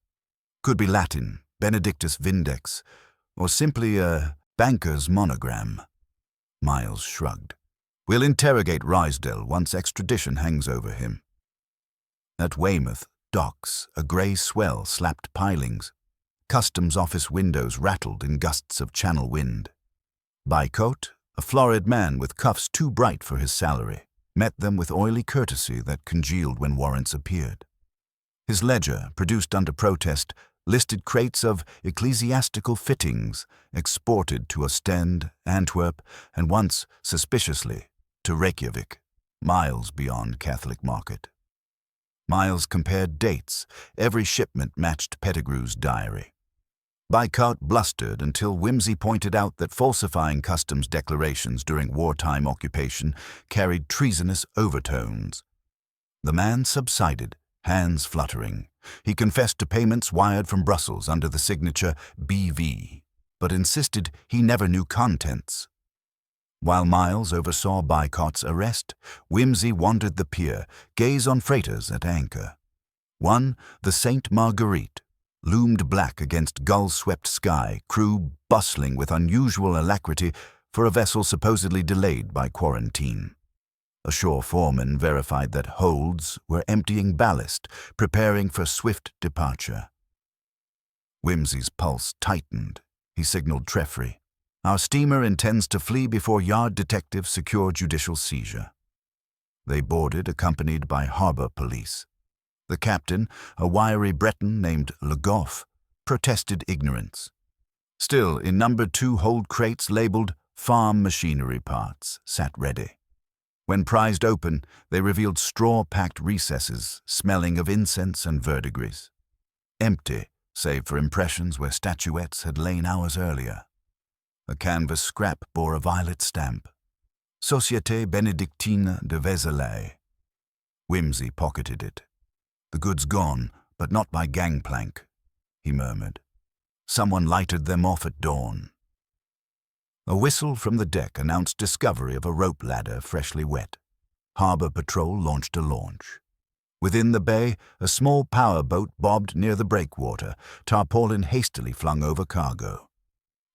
Could be Latin, Benedictus Vindex, or simply a banker's monogram." Miles shrugged. "We'll interrogate Rysdale once extradition hangs over him." At Weymouth docks, a grey swell slapped pilings. Customs office windows rattled in gusts of channel wind. Bycote, a florid man with cuffs too bright for his salary, met them with oily courtesy that congealed when warrants appeared. His ledger, produced under protest, listed crates of ecclesiastical fittings exported to Ostend, Antwerp, and once, suspiciously, to Reykjavik, miles beyond Catholic Market. Miles compared dates. Every shipment matched Pettigrew's diary. Bycote blustered until Whimsy pointed out that falsifying customs declarations during wartime occupation carried treasonous overtones. The man subsided, hands fluttering. He confessed to payments wired from Brussels under the signature BV, but insisted he never knew contents. While Miles oversaw Bycote's arrest, Whimsy wandered the pier, gaze on freighters at anchor. One, the Sainte Marguerite, loomed black against gull-swept sky, crew bustling with unusual alacrity for a vessel supposedly delayed by quarantine. A shore foreman verified that holds were emptying ballast, preparing for swift departure. Whimsy's pulse tightened. He signaled Treffry. "Our steamer intends to flee before yard detectives secure judicial seizure." They boarded, accompanied by harbor police. The captain, a wiry Breton named Le Goff, protested ignorance. Still, in number 2 hold crates labeled farm machinery parts sat ready. When prized open, they revealed straw-packed recesses smelling of incense and verdigris. Empty, save for impressions where statuettes had lain hours earlier. A canvas scrap bore a violet stamp. Société Bénédictine de Vézelay. Whimsy pocketed it. "The goods gone, but not by gangplank," he murmured. "Someone lighted them off at dawn." A whistle from the deck announced discovery of a rope ladder freshly wet. Harbor Patrol launched a launch. Within the bay, a small power boat bobbed near the breakwater, tarpaulin hastily flung over cargo.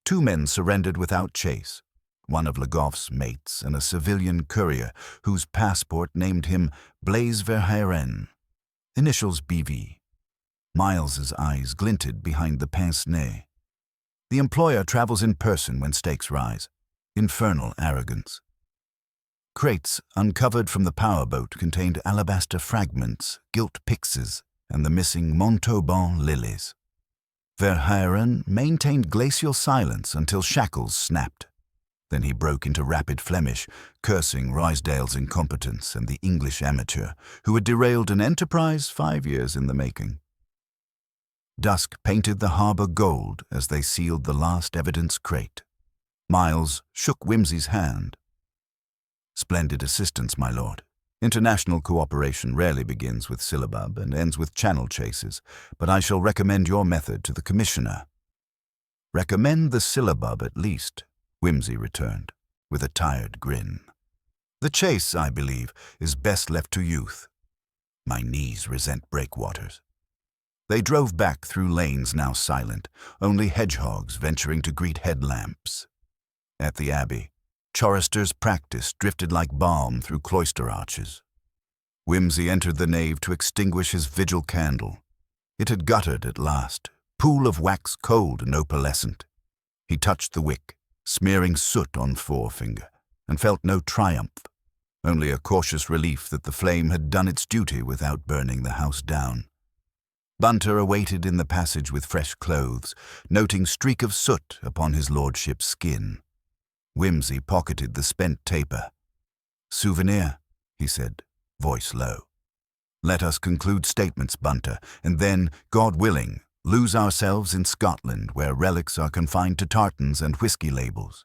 2 men surrendered without chase, one of Le Goff's mates and a civilian courier whose passport named him Blaise Verhaeren. Initials BV. Miles's eyes glinted behind the pince-nez. The employer travels in person when stakes rise. Infernal arrogance. Crates uncovered from the powerboat contained alabaster fragments, gilt pyxes, and the missing Montauban lilies. Verhaeren maintained glacial silence until shackles snapped. Then he broke into rapid Flemish, cursing Ruysdael's incompetence and the English amateur who had derailed an enterprise 5 years in the making. Dusk painted the harbour gold as they sealed the last evidence crate. Miles shook Whimsy's hand. "Splendid assistance, my lord. International cooperation rarely begins with syllabub and ends with channel chases, but I shall recommend your method to the Commissioner." "Recommend the syllabub at least," Whimsy returned, with a tired grin. "The chase, I believe, is best left to youth. My knees resent breakwaters." They drove back through lanes now silent, only hedgehogs venturing to greet headlamps. At the Abbey, chorister's practice drifted like balm through cloister arches. Whimsy entered the nave to extinguish his vigil candle. It had guttered at last, pool of wax cold and opalescent. He touched the wick, smearing soot on forefinger, and felt no triumph, only a cautious relief that the flame had done its duty without burning the house down. Bunter awaited in the passage with fresh clothes, noting streak of soot upon his lordship's skin. Whimsy pocketed the spent taper. "Souvenir," he said, voice low. "Let us conclude statements, Bunter, and then, God willing, lose ourselves in Scotland, where relics are confined to tartans and whiskey labels."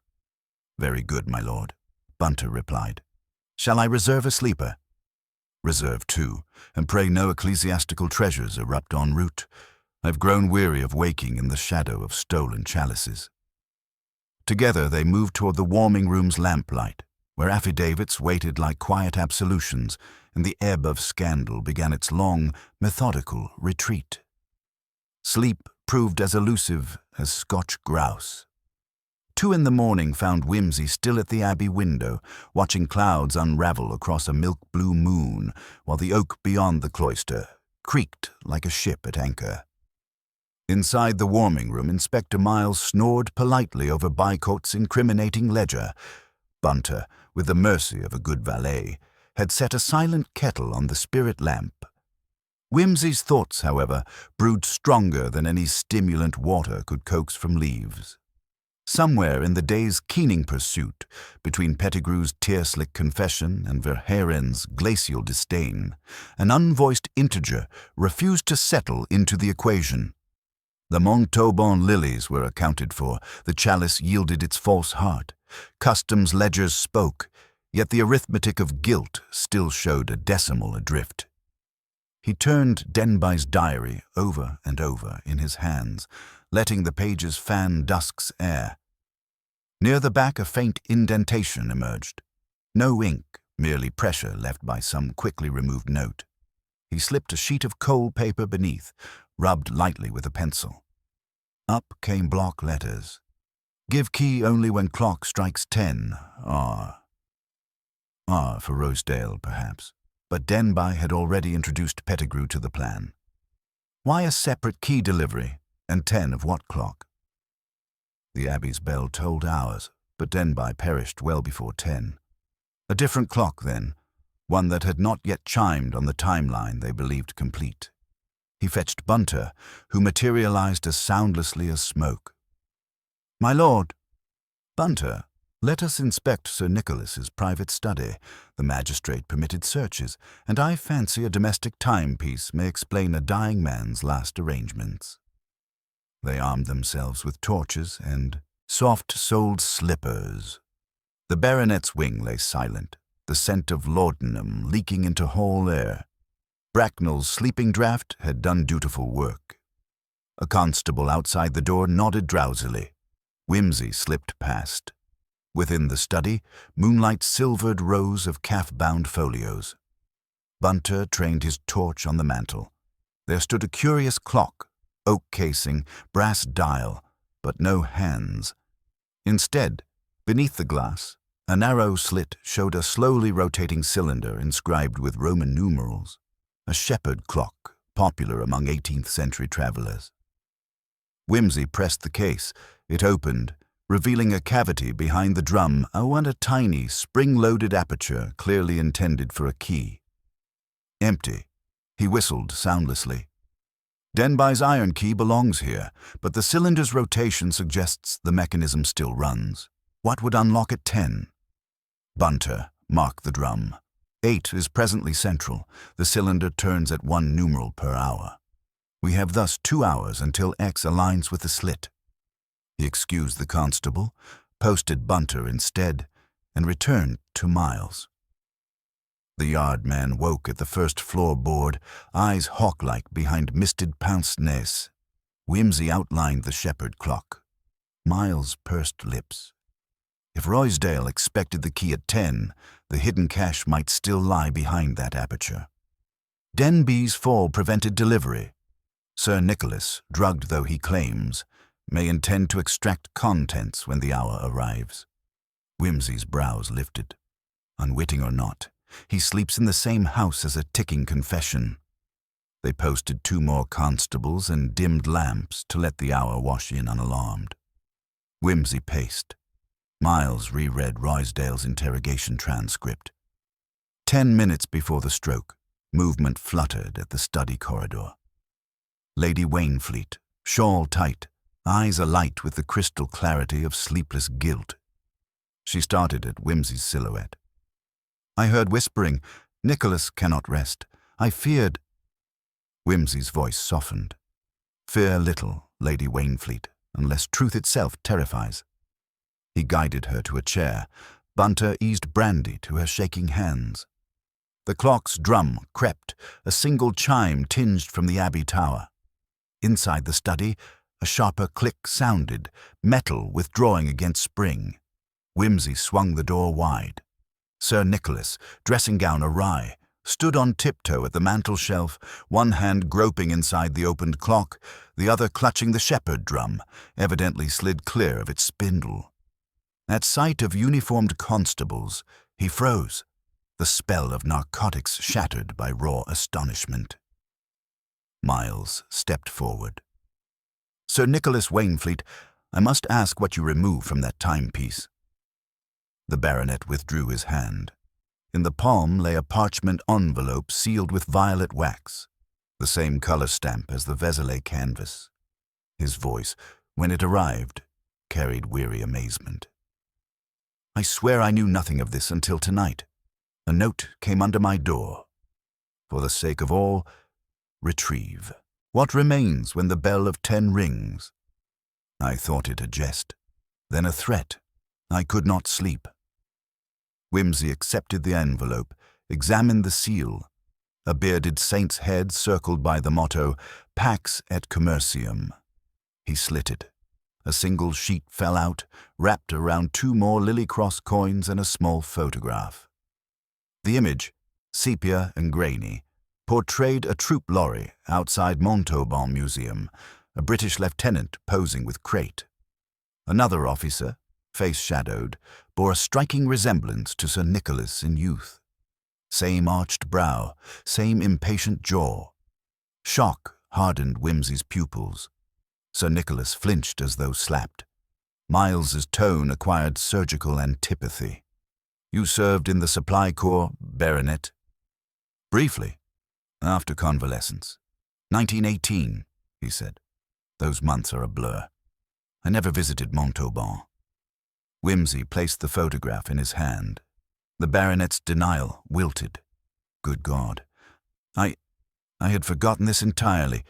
"Very good, my lord," Bunter replied. "Shall I reserve a sleeper?" "Reserve two, and pray no ecclesiastical treasures erupt en route. I've grown weary of waking in the shadow of stolen chalices." Together they moved toward the warming room's lamplight, where affidavits waited like quiet absolutions, and the ebb of scandal began its long, methodical retreat. Sleep proved as elusive as Scotch grouse. 2 in the morning found Whimsy still at the Abbey window, watching clouds unravel across a milk-blue moon, while the oak beyond the cloister creaked like a ship at anchor. Inside the warming room, Inspector Miles snored politely over Bycourt's incriminating ledger. Bunter, with the mercy of a good valet, had set a silent kettle on the spirit lamp. Whimsy's thoughts, however, brewed stronger than any stimulant water could coax from leaves. Somewhere in the day's keening pursuit, between Pettigrew's tear-slick confession and Verhaeren's glacial disdain, an unvoiced integer refused to settle into the equation. The Montauban lilies were accounted for, the chalice yielded its false heart, customs ledgers spoke, yet the arithmetic of guilt still showed a decimal adrift. He turned Denby's diary over and over in his hands, letting the pages fan dusk's air. Near the back a faint indentation emerged. No ink, merely pressure left by some quickly removed note. He slipped a sheet of cold paper beneath, rubbed lightly with a pencil. Up came block letters. "Give key only when clock strikes 10, R." R for Rosedale, perhaps, but Denby had already introduced Pettigrew to the plan. Why a separate key delivery, and 10 of what clock? The Abbey's bell tolled hours, but Denby perished well before 10. A different clock, then, one that had not yet chimed on the timeline they believed complete. He fetched Bunter, who materialized as soundlessly as smoke. "My lord." "Bunter, let us inspect Sir Nicholas's private study. The magistrate permitted searches, and I fancy a domestic timepiece may explain a dying man's last arrangements." They armed themselves with torches and soft-soled slippers. The baronet's wing lay silent, the scent of laudanum leaking into whole air. Bracknell's sleeping draught had done dutiful work. A constable outside the door nodded drowsily. Whimsy slipped past. Within the study, moonlight silvered rows of calf-bound folios. Bunter trained his torch on the mantel. There stood a curious clock, oak casing, brass dial, but no hands. Instead, beneath the glass, a narrow slit showed a slowly rotating cylinder inscribed with Roman numerals, a shepherd clock popular among 18th-century travelers. Whimsy pressed the case. It opened, revealing a cavity behind the drum and a tiny, spring-loaded aperture clearly intended for a key. Empty. He whistled soundlessly. Denby's iron key belongs here, but the cylinder's rotation suggests the mechanism still runs. What would unlock at 10? Bunter, mark the drum. 8 is presently central. The cylinder turns at 1 numeral per hour. We have thus 2 hours until X aligns with the slit. He excused the constable, posted Bunter instead, and returned to Miles. The yard man woke at the first floor board, eyes hawk-like behind misted pince-nez. Whimsy outlined the shepherd clock. Miles pursed lips. If Roysdale expected the key at 10, the hidden cache might still lie behind that aperture. Denby's fall prevented delivery. Sir Nicholas, drugged though he claims, may intend to extract contents when the hour arrives. Whimsy's brows lifted. Unwitting or not, he sleeps in the same house as a ticking confession. They posted 2 more constables and dimmed lamps to let the hour wash in unalarmed. Whimsy paced. Miles reread Roysdale's interrogation transcript. 10 minutes before the stroke, movement fluttered at the study corridor. Lady Wainfleet, shawl tight, eyes alight with the crystal clarity of sleepless guilt. She started at Whimsy's silhouette. I heard whispering. Nicholas cannot rest. I feared. Whimsy's voice softened. Fear little, Lady Wainfleet, unless truth itself terrifies. He guided her to a chair. Bunter eased brandy to her shaking hands. The clock's drum crept, a single chime tinged from the Abbey Tower. Inside the study, a sharper click sounded, metal withdrawing against spring. Whimsy swung the door wide. Sir Nicholas, dressing gown awry, stood on tiptoe at the mantel shelf, one hand groping inside the opened clock, the other clutching the shepherd drum, evidently slid clear of its spindle. At sight of uniformed constables, he froze, the spell of narcotics shattered by raw astonishment. Miles stepped forward. Sir Nicholas Wainfleet, I must ask what you remove from that timepiece. The baronet withdrew his hand. In the palm lay a parchment envelope sealed with violet wax, the same color stamp as the Vézelay canvas. His voice, when it arrived, carried weary amazement. I swear I knew nothing of this until tonight. A note came under my door. For the sake of all, retrieve. What remains when the bell of 10 rings? I thought it a jest, then a threat. I could not sleep. Whimsy accepted the envelope, examined the seal, a bearded saint's head circled by the motto, Pax et Commercium. He slit it. A single sheet fell out, wrapped around 2 more Lily Cross coins and a small photograph. The image, sepia and grainy, portrayed a troop lorry outside Montauban Museum, a British lieutenant posing with crate. Another officer, face shadowed, bore a striking resemblance to Sir Nicholas in youth. Same arched brow, same impatient jaw. Shock hardened Whimsy's pupils. Sir Nicholas flinched as though slapped. Miles's tone acquired surgical antipathy. You served in the Supply Corps, Baronet? Briefly, after convalescence. 1918, he said. Those months are a blur. I never visited Montauban. Whimsy placed the photograph in his hand. The baronet's denial wilted. Good God. I had forgotten this entirely.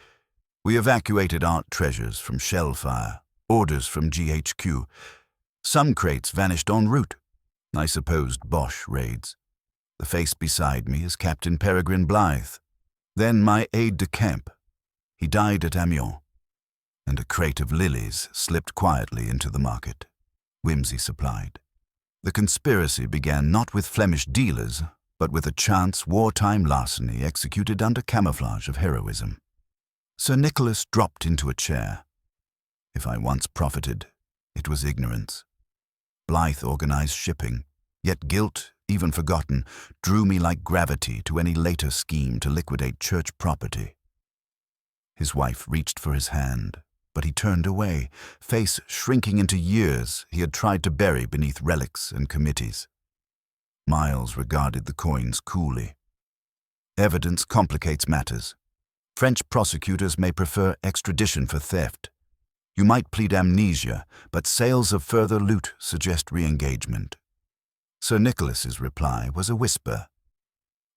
We evacuated art treasures from shell fire, orders from GHQ. Some crates vanished en route. I supposed Boche raids. The face beside me is Captain Peregrine Blythe. Then my aide-de-camp. He died at Amiens. And a crate of lilies slipped quietly into the market. Whimsy supplied. The conspiracy began not with Flemish dealers, but with a chance wartime larceny executed under camouflage of heroism. Sir Nicholas dropped into a chair. If I once profited, it was ignorance. Blythe organized shipping, yet guilt, even forgotten, drew me like gravity to any later scheme to liquidate church property. His wife reached for his hand, but he turned away, face shrinking into years he had tried to bury beneath relics and committees. Miles regarded the coins coolly. Evidence complicates matters. French prosecutors may prefer extradition for theft. You might plead amnesia, but sales of further loot suggest re-engagement. Sir Nicholas's reply was a whisper.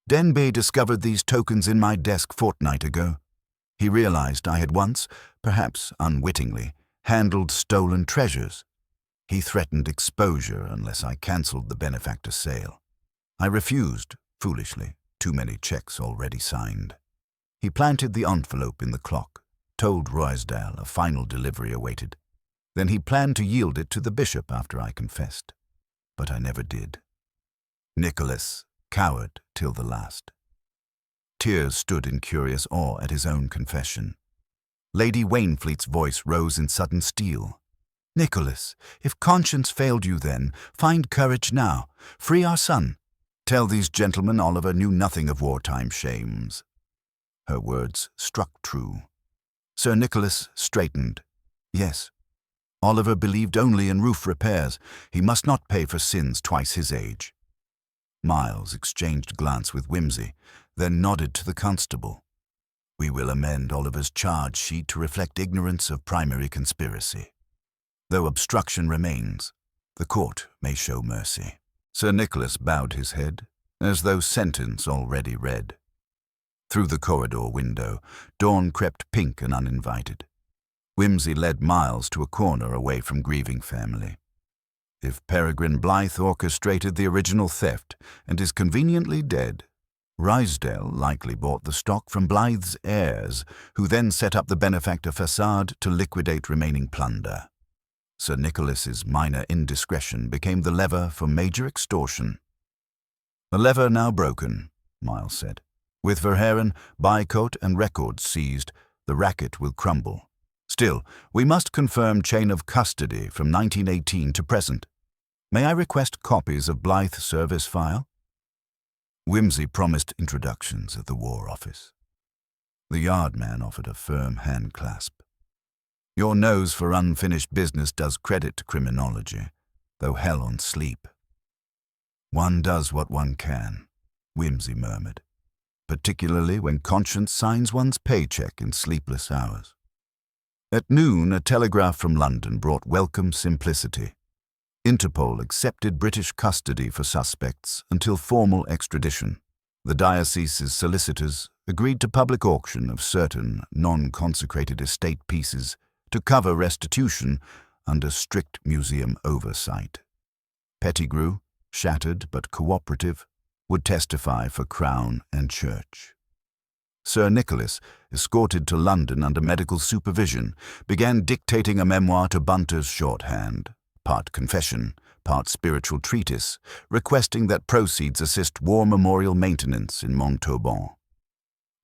Denby discovered these tokens in my desk fortnight ago. He realized I had once, perhaps unwittingly, handled stolen treasures. He threatened exposure unless I cancelled the benefactor sale. I refused, foolishly, too many checks already signed. He planted the envelope in the clock, told Roysdale a final delivery awaited. Then he planned to yield it to the bishop after I confessed. But I never did. Nicholas cowered till the last. Tears stood in curious awe at his own confession. Lady Wainfleet's voice rose in sudden steel. Nicholas, if conscience failed you then, find courage now. Free our son. Tell these gentlemen Oliver knew nothing of wartime shames. Her words struck true. Sir Nicholas straightened. Yes. Oliver believed only in roof repairs. He must not pay for sins twice his age. Miles exchanged glance with whimsy, then nodded to the constable. We will amend Oliver's charge sheet to reflect ignorance of primary conspiracy. Though obstruction remains, the court may show mercy. Sir Nicholas bowed his head, as though sentence already read. Through the corridor window, dawn crept pink and uninvited. Whimsy led Miles to a corner away from grieving family. If Peregrine Blythe orchestrated the original theft and is conveniently dead, Ruysdale likely bought the stock from Blythe's heirs, who then set up the benefactor facade to liquidate remaining plunder. Sir Nicholas's minor indiscretion became the lever for major extortion. A lever now broken, Miles said. With Verhaeren, Bycoat and records seized, the racket will crumble. Still, we must confirm chain of custody from 1918 to present. May I request copies of Blythe's service file? Whimsy promised introductions at the War Office. The yardman offered a firm hand-clasp. Your nose for unfinished business does credit to criminology, though hell on sleep. One does what one can, Whimsy murmured, particularly when conscience signs one's paycheck in sleepless hours. At noon, a telegraph from London brought welcome simplicity. Interpol accepted British custody for suspects until formal extradition. The diocese's solicitors agreed to public auction of certain non-consecrated estate pieces to cover restitution under strict museum oversight. Pettigrew, shattered but cooperative, would testify for Crown and Church. Sir Nicholas, escorted to London under medical supervision, began dictating a memoir to Bunter's shorthand, part confession, part spiritual treatise, requesting that proceeds assist war memorial maintenance in Montauban.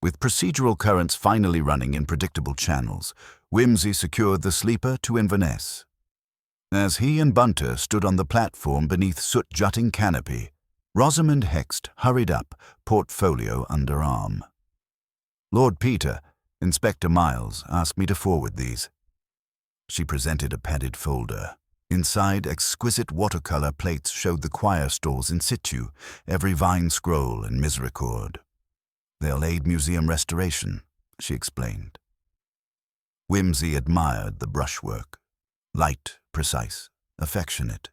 With procedural currents finally running in predictable channels, Whimsy secured the sleeper to Inverness. As he and Bunter stood on the platform beneath soot-jutting canopy, Rosamond Hext hurried up, portfolio under arm. Lord Peter, Inspector Miles, asked me to forward these. She presented a padded folder. Inside, exquisite watercolor plates showed the choir stalls in situ, every vine scroll and misericord. They'll aid museum restoration, she explained. Whimsy admired the brushwork. Light, precise, affectionate.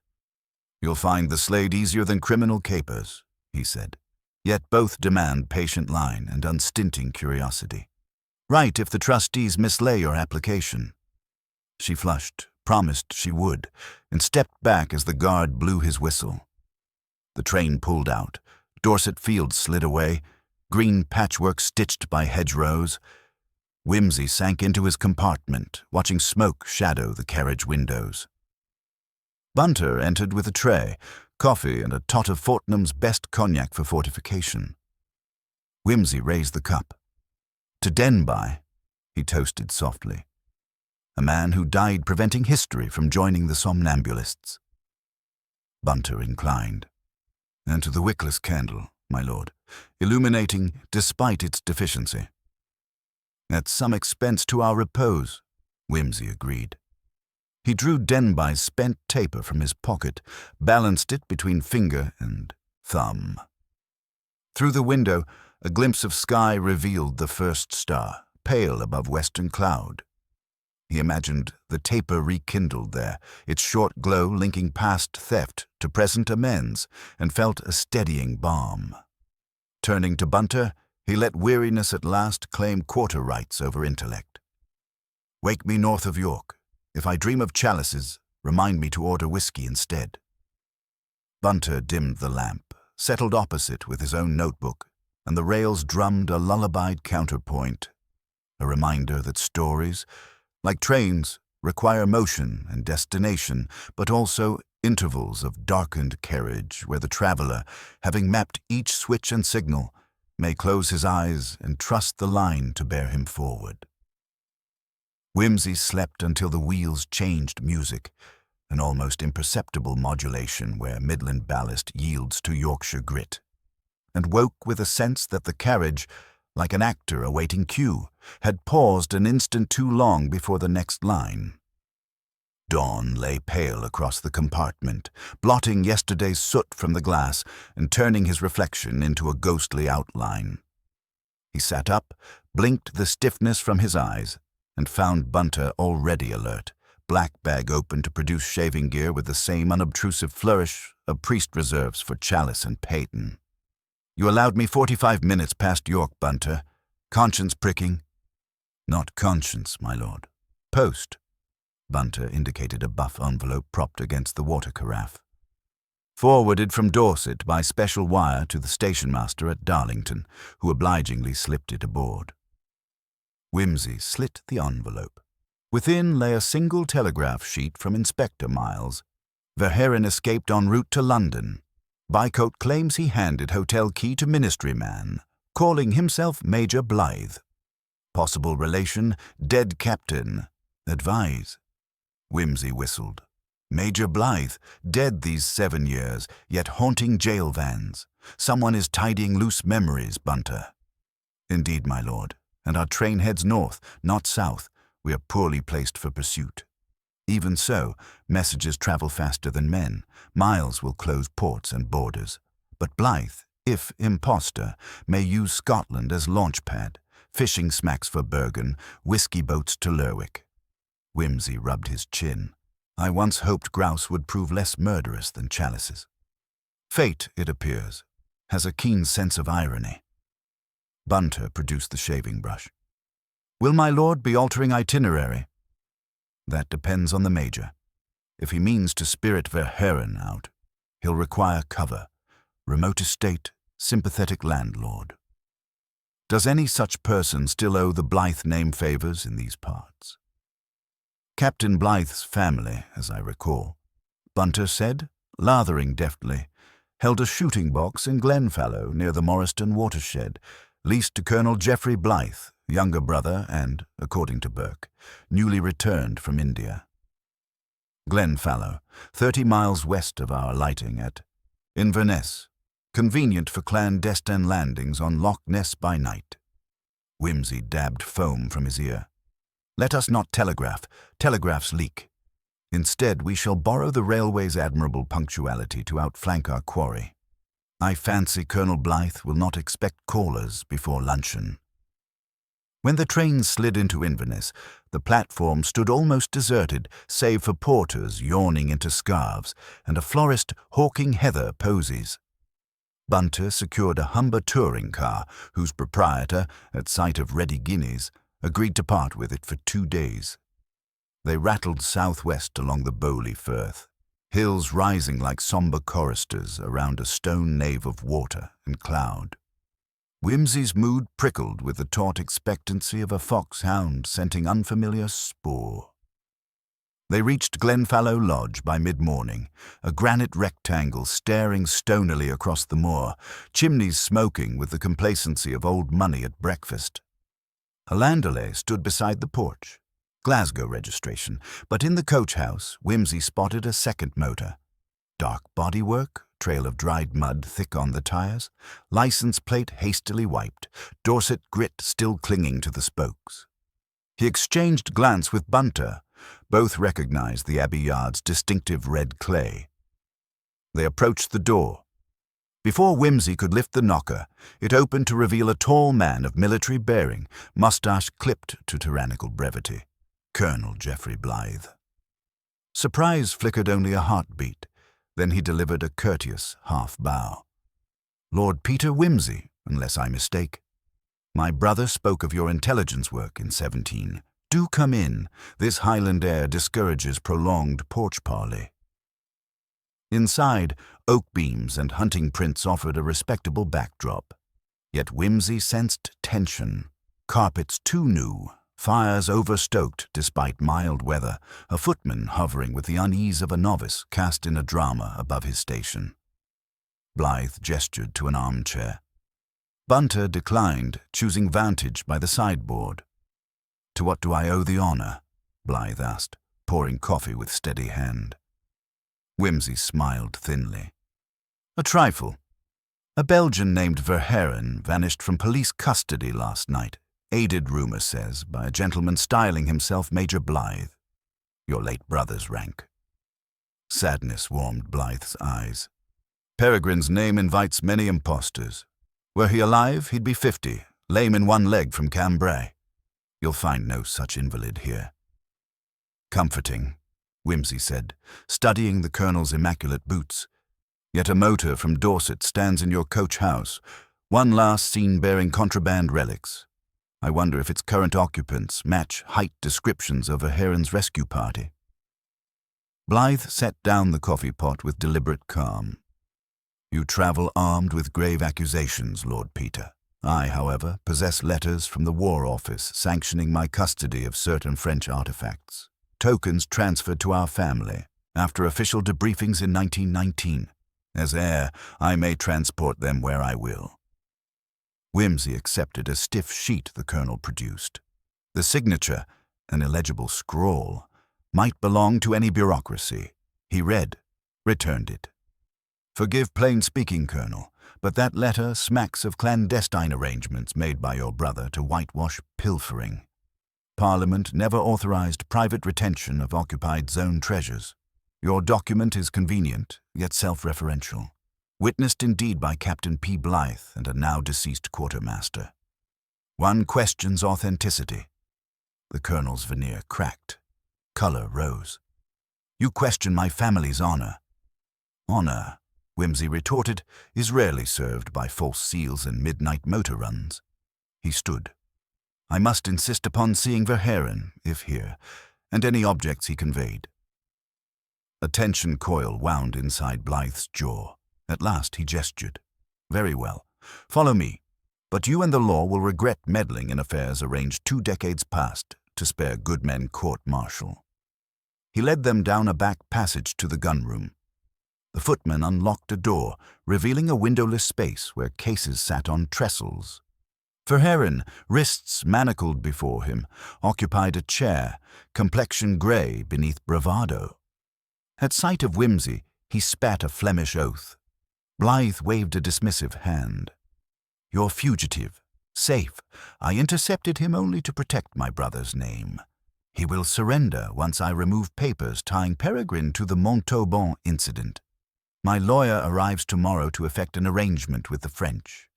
You'll find the Slade easier than criminal capers, he said. Yet both demand patient line and unstinting curiosity. Write if the trustees mislay your application. She flushed, promised she would, and stepped back as the guard blew his whistle. The train pulled out. Dorset Fields slid away, green patchwork stitched by hedgerows. Whimsy sank into his compartment, watching smoke shadow the carriage windows. Bunter entered with a tray, coffee and a tot of Fortnum's best cognac for fortification. Whimsy raised the cup. To Denby, he toasted softly. A man who died preventing history from joining the somnambulists. Bunter inclined. And to the wickless candle, my lord, illuminating despite its deficiency. At some expense to our repose, Whimsy agreed. He drew Denby's spent taper from his pocket, balanced it between finger and thumb. Through the window, a glimpse of sky revealed the first star, pale above western cloud. He imagined the taper rekindled there, its short glow linking past theft to present amends, and felt a steadying balm. Turning to Bunter, he let weariness at last claim quarter rights over intellect. "Wake me north of York. If I dream of chalices, remind me to order whiskey instead." Bunter dimmed the lamp, settled opposite with his own notebook, and the rails drummed a lullabied counterpoint, a reminder that stories, like trains, require motion and destination, but also intervals of darkened carriage where the traveler, having mapped each switch and signal, may close his eyes and trust the line to bear him forward. Whimsy slept until the wheels changed music, an almost imperceptible modulation where Midland ballast yields to Yorkshire grit, and woke with a sense that the carriage, like an actor awaiting cue, had paused an instant too long before the next line. Dawn lay pale across the compartment, blotting yesterday's soot from the glass and turning his reflection into a ghostly outline. He sat up, blinked the stiffness from his eyes, and found Bunter already alert, black bag open to produce shaving gear with the same unobtrusive flourish a priest reserves for chalice and paten. "You allowed me 45 minutes past York, Bunter. Conscience pricking?" "Not conscience, my lord. Post." Bunter indicated a buff envelope propped against the water carafe. "Forwarded from Dorset by special wire to the stationmaster at Darlington, who obligingly slipped it aboard." Whimsy slit the envelope. Within lay a single telegraph sheet from Inspector Miles. Verhaeren escaped en route to London. Bycoat claims he handed hotel key to ministry man, calling himself Major Blythe. Possible relation, dead captain. Advise. Whimsy whistled. Major Blythe, dead these 7 years, yet haunting jail vans. Someone is tidying loose memories, Bunter. Indeed, my lord, and our train heads north, not south. We are poorly placed for pursuit. Even so, messages travel faster than men. Miles will close ports and borders. But Blythe, if imposter, may use Scotland as launchpad, fishing smacks for Bergen, whiskey boats to Lerwick. Whimsy rubbed his chin. I once hoped grouse would prove less murderous than chalices. Fate, it appears, has a keen sense of irony. Bunter produced the shaving brush. Will my lord be altering itinerary? That depends on the Major. If he means to spirit Verhaeren out, he'll require cover. Remote estate, sympathetic landlord. Does any such person still owe the Blythe name favours in these parts? Captain Blythe's family, as I recall, Bunter said, lathering deftly, held a shooting box in Glenfallow near the Morriston watershed, leased to Colonel Geoffrey Blythe, younger brother and, according to Burke, newly returned from India. Glenfallow, 30 miles west of our lighting at Inverness, convenient for clandestine landings on Loch Ness by night. Whimsy dabbed foam from his ear. Let us not telegraph. Telegraphs leak. Instead, we shall borrow the railway's admirable punctuality to outflank our quarry. I fancy Colonel Blythe will not expect callers before luncheon. When the train slid into Inverness, the platform stood almost deserted, save for porters yawning into scarves and a florist hawking heather posies. Bunter secured a Humber touring car, whose proprietor, at sight of ready guineas, agreed to part with it for 2 days. They rattled southwest along the Bowley Firth, hills rising like sombre choristers around a stone nave of water and cloud. Whimsy's mood prickled with the taut expectancy of a foxhound scenting unfamiliar spoor. They reached Glenfallow Lodge by mid-morning, a granite rectangle staring stonily across the moor, chimneys smoking with the complacency of old money at breakfast. A landaulet stood beside the porch, Glasgow registration, but in the coach-house, Whimsy spotted a second motor. Dark bodywork, trail of dried mud thick on the tires, license plate hastily wiped, Dorset grit still clinging to the spokes. He exchanged glance with Bunter. Both recognized the Abbey Yard's distinctive red clay. They approached the door. Before Whimsy could lift the knocker, it opened to reveal a tall man of military bearing, mustache clipped to tyrannical brevity. Colonel Geoffrey Blythe. Surprise flickered only a heartbeat. Then he delivered a courteous half-bow. "Lord Peter Whimsy, unless I mistake. My brother spoke of your intelligence work in 17. Do come in. This Highland air discourages prolonged porch parley." Inside, oak beams and hunting prints offered a respectable backdrop. Yet Whimsy sensed tension. Carpets too new, fires overstoked despite mild weather, a footman hovering with the unease of a novice cast in a drama above his station. Blythe gestured to an armchair. Bunter declined, choosing vantage by the sideboard. "To what do I owe the honor?" Blythe asked, pouring coffee with steady hand. Whimsy smiled thinly. "A trifle. A Belgian named Verhaeren vanished from police custody last night, aided, rumor says, by a gentleman styling himself Major Blythe. Your late brother's rank." Sadness warmed Blythe's eyes. "Peregrine's name invites many impostors. Were he alive, he'd be 50, lame in one leg from Cambrai. You'll find no such invalid here." "Comforting," Whimsy said, studying the colonel's immaculate boots. "Yet a motor from Dorset stands in your coach house, one last seen bearing contraband relics. I wonder if its current occupants match height descriptions of Verhaeren's rescue party." Blythe set down the coffee pot with deliberate calm. "You travel armed with grave accusations, Lord Peter. I, however, possess letters from the War Office sanctioning my custody of certain French artifacts. Tokens transferred to our family after official debriefings in 1919. As heir, I may transport them where I will." Whimsy accepted a stiff sheet the colonel produced. The signature, an illegible scrawl, might belong to any bureaucracy. He read, returned it. "Forgive plain speaking, Colonel, but that letter smacks of clandestine arrangements made by your brother to whitewash pilfering. Parliament never authorized private retention of occupied zone treasures. Your document is convenient, yet self-referential. Witnessed indeed by Captain P. Blythe and a now-deceased quartermaster. One questions authenticity." The colonel's veneer cracked. Color rose. "You question my family's honor." "Honor," Whimsy retorted, "is rarely served by false seals and midnight motor runs." He stood. "I must insist upon seeing Verhaeren, if here, and any objects he conveyed." A tension coil wound inside Blythe's jaw. At last he gestured. "Very well. Follow me. But you and the law will regret meddling in affairs arranged 2 decades past to spare good men court-martial." He led them down a back passage to the gunroom. The footman unlocked a door, revealing a windowless space where cases sat on trestles. Verhaeren, wrists manacled before him, occupied a chair, complexion grey beneath bravado. At sight of Whimsy, he spat a Flemish oath. Blythe waved a dismissive hand. "You're fugitive. Safe. I intercepted him only to protect my brother's name. He will surrender once I remove papers tying Peregrine to the Montauban incident. My lawyer arrives tomorrow to effect an arrangement with the French."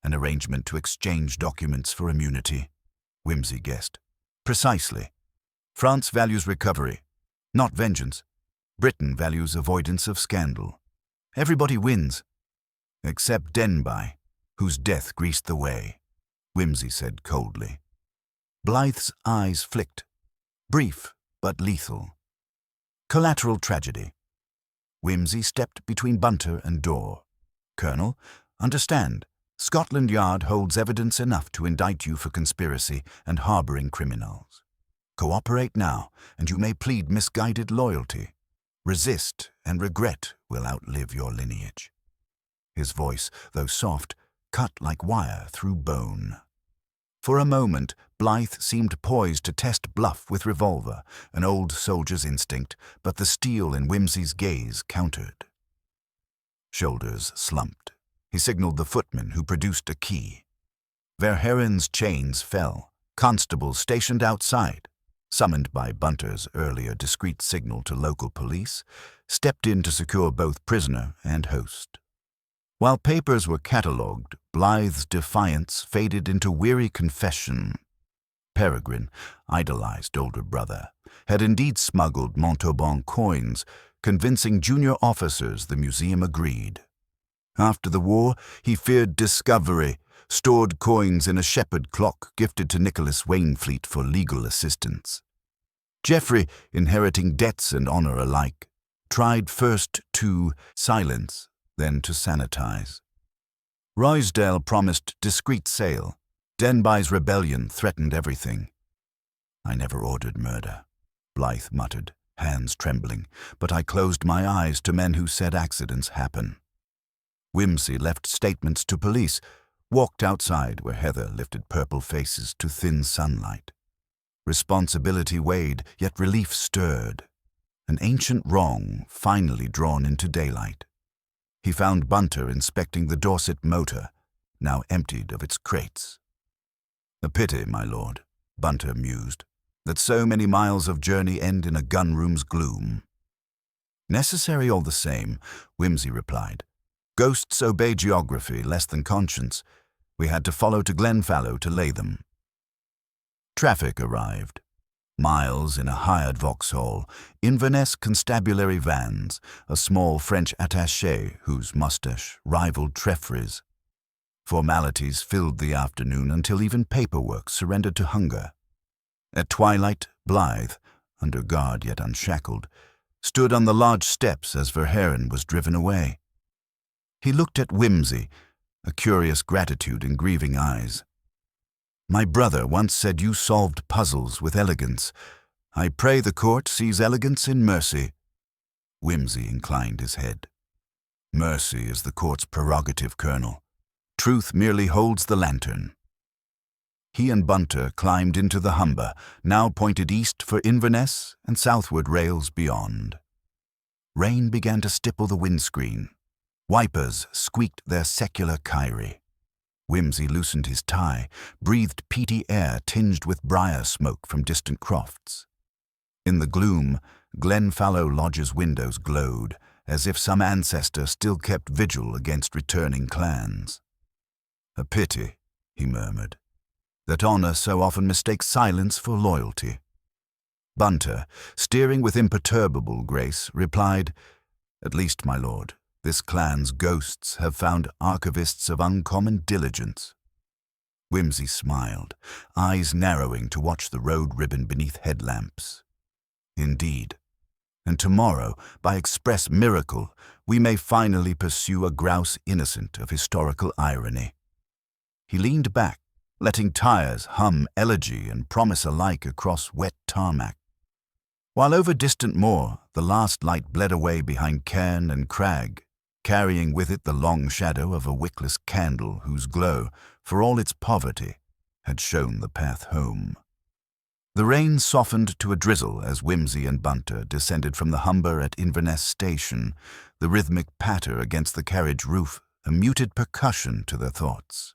"An arrangement to exchange documents for immunity," Whimsy guessed. "Precisely. France values recovery, not vengeance. Britain values avoidance of scandal. Everybody wins, except Denby, whose death greased the way," Whimsy said coldly. Blythe's eyes flicked. Brief, but lethal. Collateral tragedy. Whimsy stepped between Bunter and door. "Colonel, understand. Scotland Yard holds evidence enough to indict you for conspiracy and harboring criminals. Cooperate now, and you may plead misguided loyalty. Resist, and regret will outlive your lineage." His voice, though soft, cut like wire through bone. For a moment, Blythe seemed poised to test bluff with revolver, an old soldier's instinct, but the steel in Whimsy's gaze countered. Shoulders slumped. He signaled the footman, who produced a key. Verhaeren's chains fell. Constables stationed outside, summoned by Bunter's earlier discreet signal to local police, stepped in to secure both prisoner and host. While papers were catalogued, Blythe's defiance faded into weary confession. Peregrine, idolized older brother, had indeed smuggled Montauban coins, convincing junior officers the museum agreed. After the war, he feared discovery, stored coins in a shepherd clock gifted to Nicholas Wainfleet for legal assistance. Geoffrey, inheriting debts and honor alike, tried first to silence, then to sanitize. Roysdale promised discreet sale. Denby's rebellion threatened everything. "I never ordered murder," Blythe muttered, hands trembling, but I closed my eyes to men who said accidents happen. Whimsy left statements to police, walked outside where Heather lifted purple faces to thin sunlight. Responsibility weighed, yet relief stirred. An ancient wrong finally drawn into daylight. He found Bunter inspecting the Dorset motor, now emptied of its crates. "A pity, my lord," Bunter mused, "that so many miles of journey end in a gun-room's gloom." "Necessary all the same," Whimsy replied. "Ghosts obey geography less than conscience. We had to follow to Glenfallow to lay them." Traffic arrived. Miles in a hired Vauxhall, Inverness constabulary vans, a small French attaché whose moustache rivaled Treffry's. Formalities filled the afternoon until even paperwork surrendered to hunger. At twilight, Blythe, under guard yet unshackled, stood on the lodge steps as Verhaeren was driven away. He looked at Whimsy, a curious gratitude in grieving eyes. "My brother once said you solved puzzles with elegance. I pray the court sees elegance in mercy." Whimsy inclined his head. "Mercy is the court's prerogative, Colonel. Truth merely holds the lantern." He and Bunter climbed into the Humber, now pointed east for Inverness and southward rails beyond. Rain began to stipple the windscreen. Wipers squeaked their secular kyrie. Whimsy loosened his tie, breathed peaty air tinged with briar smoke from distant crofts. In the gloom, Glenfallow Lodge's windows glowed, as if some ancestor still kept vigil against returning clans. "A pity," he murmured, "that honor so often mistakes silence for loyalty." Bunter, steering with imperturbable grace, replied, "At least, my lord, this clan's ghosts have found archivists of uncommon diligence." Whimsy smiled, eyes narrowing to watch the road ribbon beneath headlamps. "Indeed. And tomorrow, by express miracle, we may finally pursue a grouse innocent of historical irony." He leaned back, letting tires hum elegy and promise alike across wet tarmac. While over distant moor, the last light bled away behind cairn and crag, carrying with it the long shadow of a wickless candle whose glow, for all its poverty, had shown the path home. The rain softened to a drizzle as Whimsy and Bunter descended from the Humber at Inverness Station, the rhythmic patter against the carriage roof a muted percussion to their thoughts.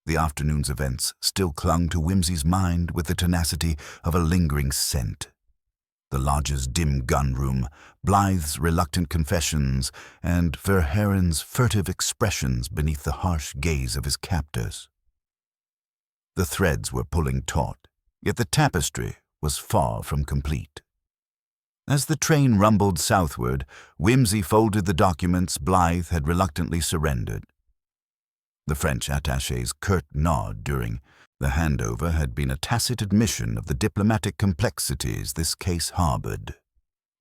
The afternoon's events still clung to Whimsy's mind with the tenacity of a lingering scent. The lodge's dim gun-room, Blythe's reluctant confessions, and Verhaeren's furtive expressions beneath the harsh gaze of his captors. The threads were pulling taut, yet the tapestry was far from complete. As the train rumbled southward, Whimsy folded the documents Blythe had reluctantly surrendered. The French attaché's curt nod during the handover had been a tacit admission of the diplomatic complexities this case harbored.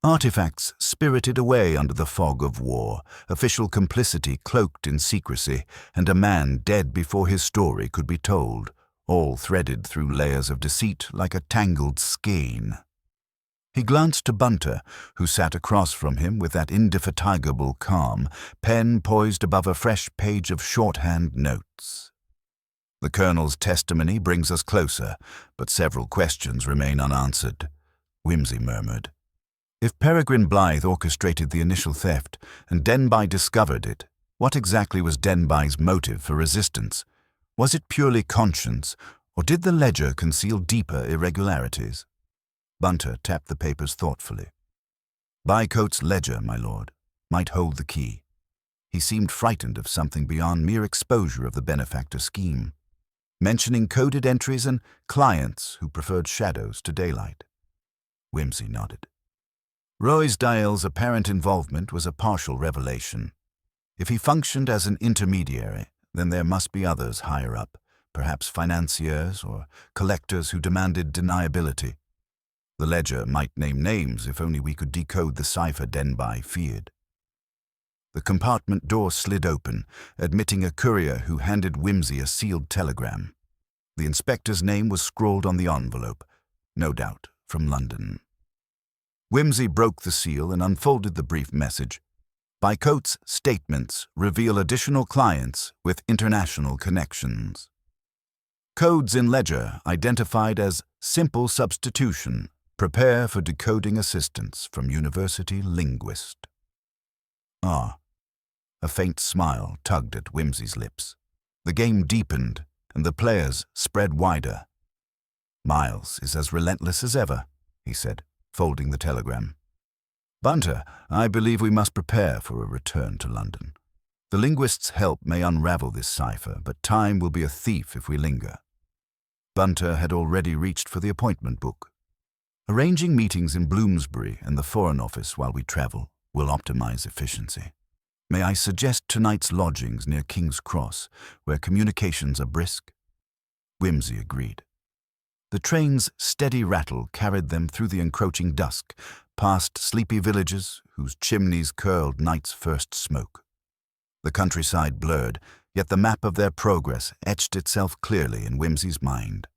Artifacts spirited away under the fog of war, official complicity cloaked in secrecy, and a man dead before his story could be told, all threaded through layers of deceit like a tangled skein. He glanced to Bunter, who sat across from him with that indefatigable calm, pen poised above a fresh page of shorthand notes. "The Colonel's testimony brings us closer, but several questions remain unanswered," Whimsy murmured. If Peregrine Blythe orchestrated the initial theft and Denby discovered it, what exactly was Denby's motive for resistance? Was it purely conscience, or did the ledger conceal deeper irregularities? Bunter tapped the papers thoughtfully. "Bycoat's ledger, my lord, might hold the key." He seemed frightened of something beyond mere exposure of the benefactor scheme, mentioning coded entries and clients who preferred shadows to daylight. Whimsy nodded. Roysdale's apparent involvement was a partial revelation. If he functioned as an intermediary, then there must be others higher up, perhaps financiers or collectors who demanded deniability. The ledger might name names if only we could decode the cipher Denby feared. The compartment door slid open, admitting a courier who handed Whimsy a sealed telegram. The inspector's name was scrawled on the envelope, no doubt from London. Whimsy broke the seal and unfolded the brief message. By Coates' statements reveal additional clients with international connections. Codes in ledger identified as simple substitution. Prepare for decoding assistance from university linguist. Ah. A faint smile tugged at Whimsy's lips. The game deepened, and the players spread wider. Miles is as relentless as ever, he said, folding the telegram. Bunter, I believe we must prepare for a return to London. The linguist's help may unravel this cipher, but time will be a thief if we linger. Bunter had already reached for the appointment book. Arranging meetings in Bloomsbury and the Foreign Office while we travel will optimize efficiency. May I suggest tonight's lodgings near King's Cross, where communications are brisk? Whimsy agreed. The train's steady rattle carried them through the encroaching dusk, past sleepy villages whose chimneys curled night's first smoke. The countryside blurred, yet the map of their progress etched itself clearly in Whimsy's mind.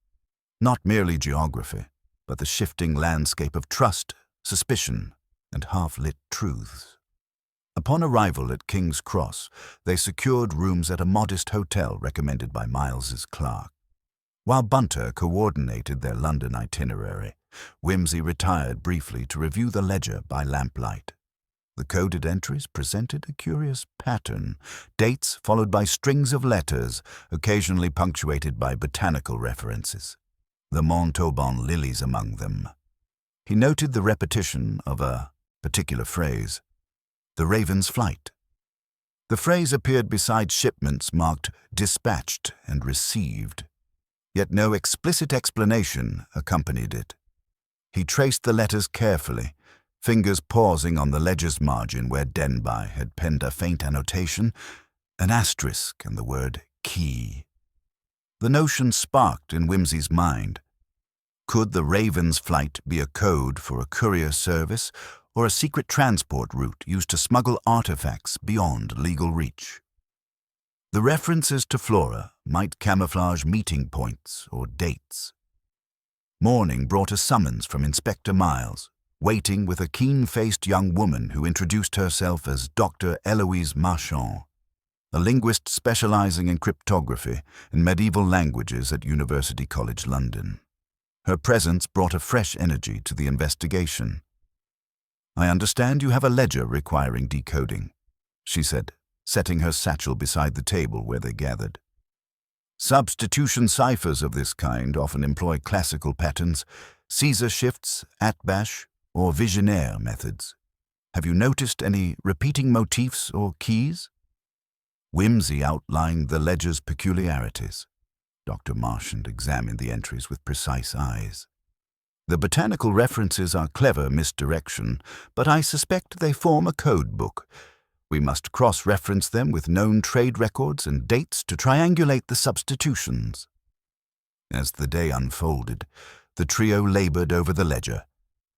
Not merely geography, but the shifting landscape of trust, suspicion, and half-lit truths. Upon arrival at King's Cross, they secured rooms at a modest hotel recommended by Miles's clerk. While Bunter coordinated their London itinerary, Whimsy retired briefly to review the ledger by lamplight. The coded entries presented a curious pattern, dates followed by strings of letters, occasionally punctuated by botanical references, the Montauban lilies among them. He noted the repetition of a particular phrase, the Raven's flight. The phrase appeared beside shipments marked dispatched and received, yet no explicit explanation accompanied it. He traced the letters carefully, fingers pausing on the ledger's margin where Denby had penned a faint annotation, an asterisk and the word key. The notion sparked in Whimsy's mind. Could the Raven's flight be a code for a courier service or a secret transport route used to smuggle artifacts beyond legal reach? The references to Flora might camouflage meeting points or dates. Morning brought a summons from Inspector Miles, waiting with a keen-faced young woman who introduced herself as Dr. Eloise Marchand, a linguist specializing in cryptography and medieval languages at University College London. Her presence brought a fresh energy to the investigation. I understand you have a ledger requiring decoding, she said, setting her satchel beside the table where they gathered. Substitution ciphers of this kind often employ classical patterns, Caesar shifts, atbash, or visionaire methods. Have you noticed any repeating motifs or keys? Whimsy outlined the ledger's peculiarities. Dr. Marchand examined the entries with precise eyes. The botanical references are clever misdirection, but I suspect they form a code book. We must cross-reference them with known trade records and dates to triangulate the substitutions. As the day unfolded, the trio labored over the ledger.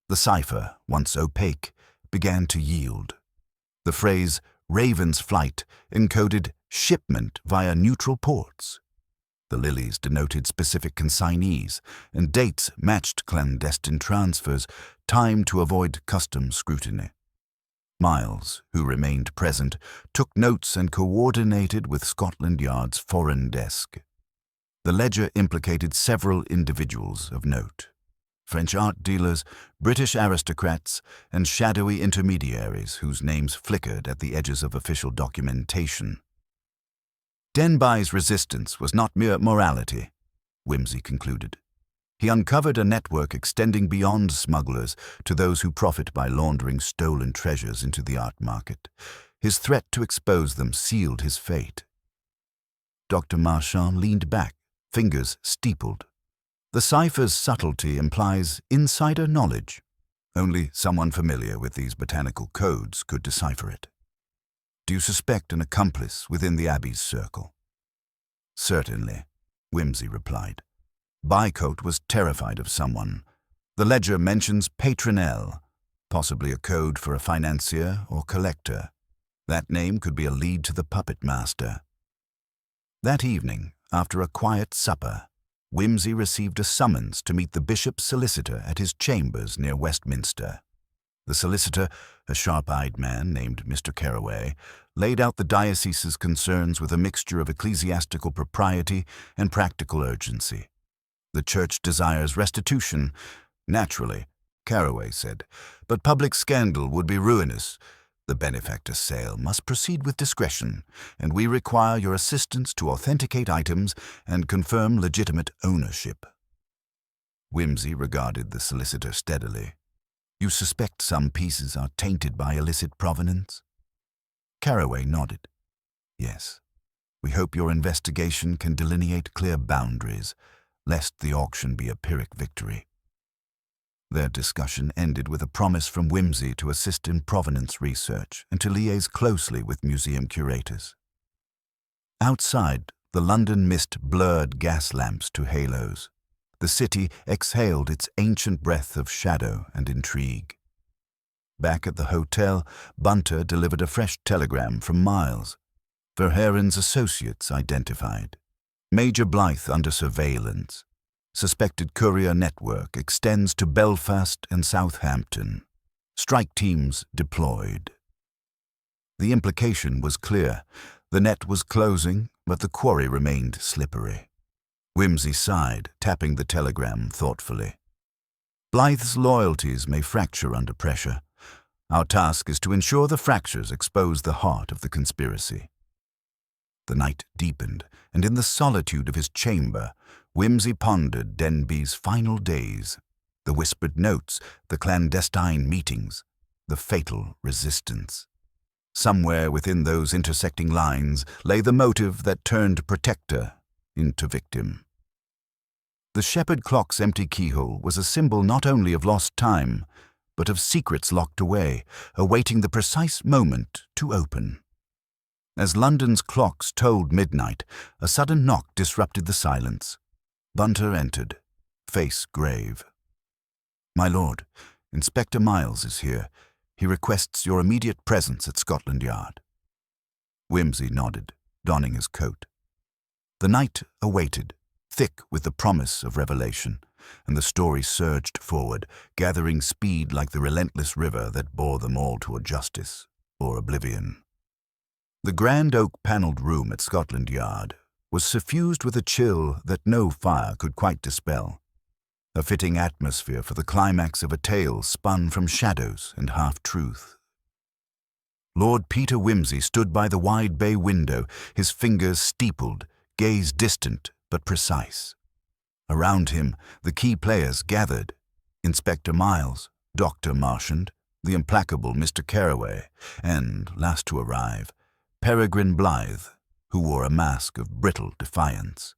The cipher, once opaque, began to yield. The phrase Raven's flight encoded shipment via neutral ports. The lilies denoted specific consignees, and dates matched clandestine transfers, timed to avoid customs scrutiny. Miles, who remained present, took notes and coordinated with Scotland Yard's foreign desk. The ledger implicated several individuals of note: French art dealers, British aristocrats, and shadowy intermediaries whose names flickered at the edges of official documentation. Denby's resistance was not mere morality, Whimsy concluded. He uncovered a network extending beyond smugglers to those who profit by laundering stolen treasures into the art market. His threat to expose them sealed his fate. Dr. Marchand leaned back, fingers steepled. The cipher's subtlety implies insider knowledge. Only someone familiar with these botanical codes could decipher it. Do you suspect an accomplice within the Abbey's circle? Certainly, Whimsy replied. Bycoat was terrified of someone. The ledger mentions Patron L, possibly a code for a financier or collector. That name could be a lead to the puppet master. That evening, after a quiet supper, Whimsy received a summons to meet the bishop's solicitor at his chambers near Westminster. The solicitor, a sharp-eyed man named Mr. Carraway, laid out the diocese's concerns with a mixture of ecclesiastical propriety and practical urgency. The church desires restitution, naturally, Carraway said, but public scandal would be ruinous. The benefactor's sale must proceed with discretion, and we require your assistance to authenticate items and confirm legitimate ownership. Whimsy regarded the solicitor steadily. You suspect some pieces are tainted by illicit provenance? Carraway nodded. Yes. We hope your investigation can delineate clear boundaries, lest the auction be a Pyrrhic victory. Their discussion ended with a promise from Whimsy to assist in provenance research and to liaise closely with museum curators. Outside, the London mist blurred gas lamps to halos. The city exhaled its ancient breath of shadow and intrigue. Back at the hotel, Bunter delivered a fresh telegram from Miles. Verhaaren's associates identified. Major Blythe under surveillance. Suspected courier network extends to Belfast and Southampton. Strike teams deployed. The implication was clear. The net was closing, but the quarry remained slippery. Whimsy sighed, tapping the telegram thoughtfully. Blythe's loyalties may fracture under pressure. Our task is to ensure the fractures expose the heart of the conspiracy. The night deepened, and in the solitude of his chamber, Whimsy pondered Denby's final days, the whispered notes, the clandestine meetings, the fatal resistance. Somewhere within those intersecting lines lay the motive that turned protector into victim. The shepherd clock's empty keyhole was a symbol not only of lost time, but of secrets locked away, awaiting the precise moment to open. As London's clocks tolled midnight, a sudden knock disrupted the silence. Bunter entered, face grave. My lord, Inspector Miles is here. He requests your immediate presence at Scotland Yard. Whimsy nodded, donning his coat. The night awaited, thick with the promise of revelation, and the story surged forward, gathering speed like the relentless river that bore them all toward justice or oblivion. The grand oak-panelled room at Scotland Yard was suffused with a chill that no fire could quite dispel, a fitting atmosphere for the climax of a tale spun from shadows and half-truth. Lord Peter Whimsy stood by the wide bay window, his fingers steepled, gaze distant but precise. Around him, the key players gathered: Inspector Miles, Dr. Marchand, the implacable Mr. Carraway, and, last to arrive, Peregrine Blythe, who wore a mask of brittle defiance.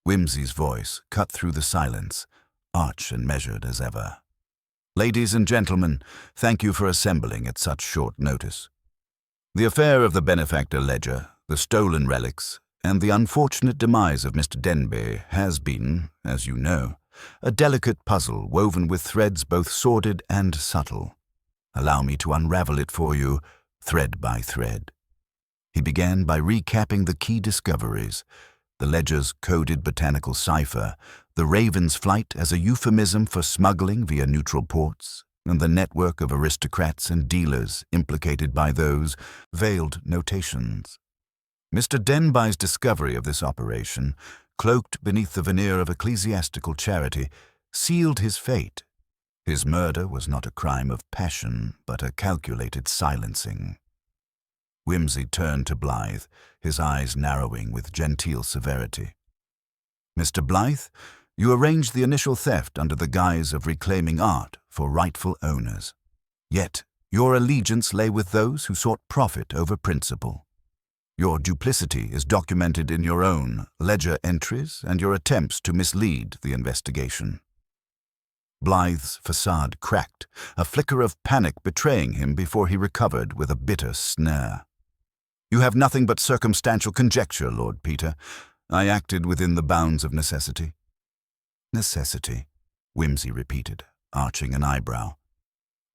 Whimsy's voice cut through the silence, arch and measured as ever. Ladies and gentlemen, thank you for assembling at such short notice. The affair of the benefactor ledger, the stolen relics, and the unfortunate demise of Mr. Denby has been, as you know, a delicate puzzle woven with threads both sordid and subtle. Allow me to unravel it for you, thread by thread. He began by recapping the key discoveries: the ledger's coded botanical cipher, the Raven's flight as a euphemism for smuggling via neutral ports, and the network of aristocrats and dealers implicated by those veiled notations. Mr. Denby's discovery of this operation, cloaked beneath the veneer of ecclesiastical charity, sealed his fate. His murder was not a crime of passion, but a calculated silencing. Whimsy turned to Blythe, his eyes narrowing with genteel severity. Mr. Blythe, You arranged the initial theft under the guise of reclaiming art for rightful owners. Yet, your allegiance lay with those who sought profit over principle. Your duplicity is documented in your own ledger entries and your attempts to mislead the investigation. Blythe's facade cracked, a flicker of panic betraying him before he recovered with a bitter snare. You have nothing but circumstantial conjecture, Lord Peter. I acted within the bounds of necessity. Necessity, Whimsy repeated, arching an eyebrow.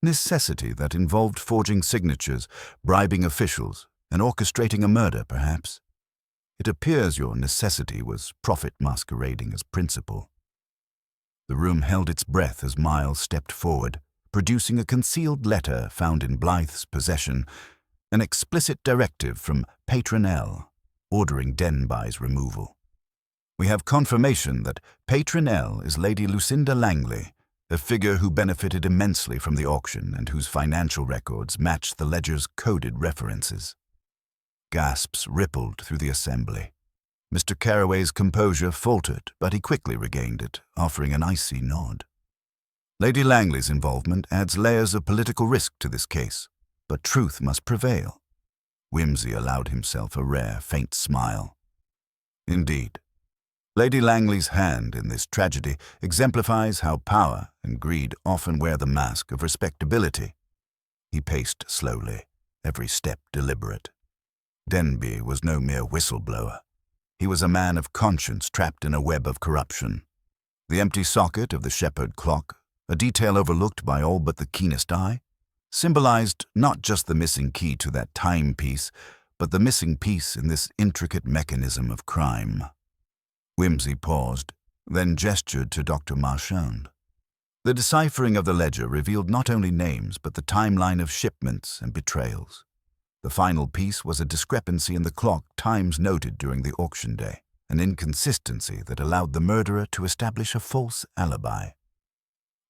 Necessity that involved forging signatures, bribing officials, and orchestrating a murder, perhaps. It appears your necessity was profit masquerading as principle. The room held its breath as Miles stepped forward, producing a concealed letter found in Blythe's possession, an explicit directive from Patron L, ordering Denby's removal. We have confirmation that Patron L is Lady Lucinda Langley, a figure who benefited immensely from the auction and whose financial records matched the ledger's coded references. Gasps rippled through the assembly. Mr. Carraway's composure faltered, but he quickly regained it, offering an icy nod. Lady Langley's involvement adds layers of political risk to this case, but truth must prevail. Whimsy allowed himself a rare, faint smile. Indeed. Lady Langley's hand in this tragedy exemplifies how power and greed often wear the mask of respectability. He paced slowly, every step deliberate. Denby was no mere whistleblower. He was a man of conscience trapped in a web of corruption. The empty socket of the Shepherd clock, a detail overlooked by all but the keenest eye, symbolized not just the missing key to that timepiece, but the missing piece in this intricate mechanism of crime. Whimsy paused, then gestured to Dr. Marchand. The deciphering of the ledger revealed not only names but the timeline of shipments and betrayals. The final piece was a discrepancy in the clock times noted during the auction day, an inconsistency that allowed the murderer to establish a false alibi.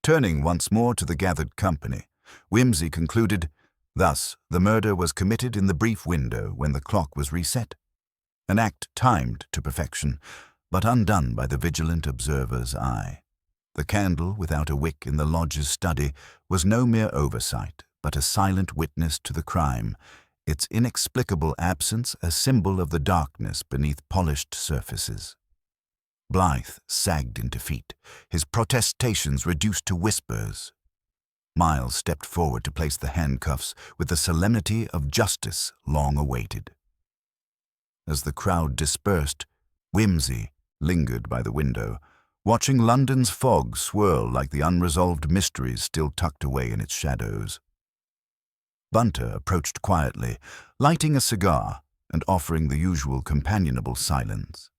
Turning once more to the gathered company, Whimsy concluded, thus, the murder was committed in the brief window when the clock was reset, an act timed to perfection, but undone by the vigilant observer's eye. The candle without a wick in the lodge's study was no mere oversight, but a silent witness to the crime, its inexplicable absence a symbol of the darkness beneath polished surfaces. Blythe sagged into feet, his protestations reduced to whispers. Miles stepped forward to place the handcuffs with the solemnity of justice long awaited. As the crowd dispersed, Whimsy lingered by the window, watching London's fog swirl like the unresolved mysteries still tucked away in its shadows. Bunter approached quietly, lighting a cigar and offering the usual companionable silence.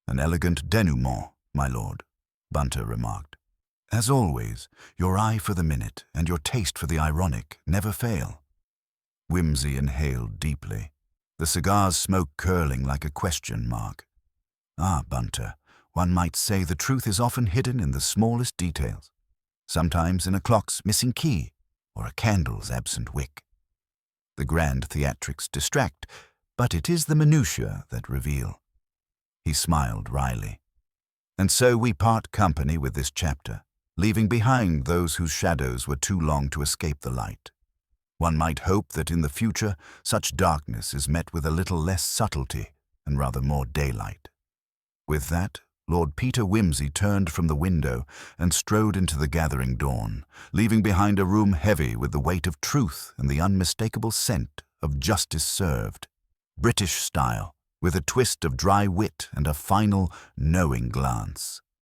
An elegant denouement, my lord, Bunter remarked. As always, your eye for the minute and your taste for the ironic never fail. Whimsy inhaled deeply, the cigar's smoke curling like a question mark. Ah, Bunter, one might say the truth is often hidden in the smallest details, sometimes in a clock's missing key or a candle's absent wick. The grand theatrics distract, but it is the minutiae that reveal. He smiled wryly. And so we part company with this chapter, leaving behind those whose shadows were too long to escape the light. One might hope that in the future such darkness is met with a little less subtlety and rather more daylight. With that, Lord Peter Whimsy turned from the window and strode into the gathering dawn, leaving behind a room heavy with the weight of truth and the unmistakable scent of justice served, British style, with a twist of dry wit and a final, knowing glance.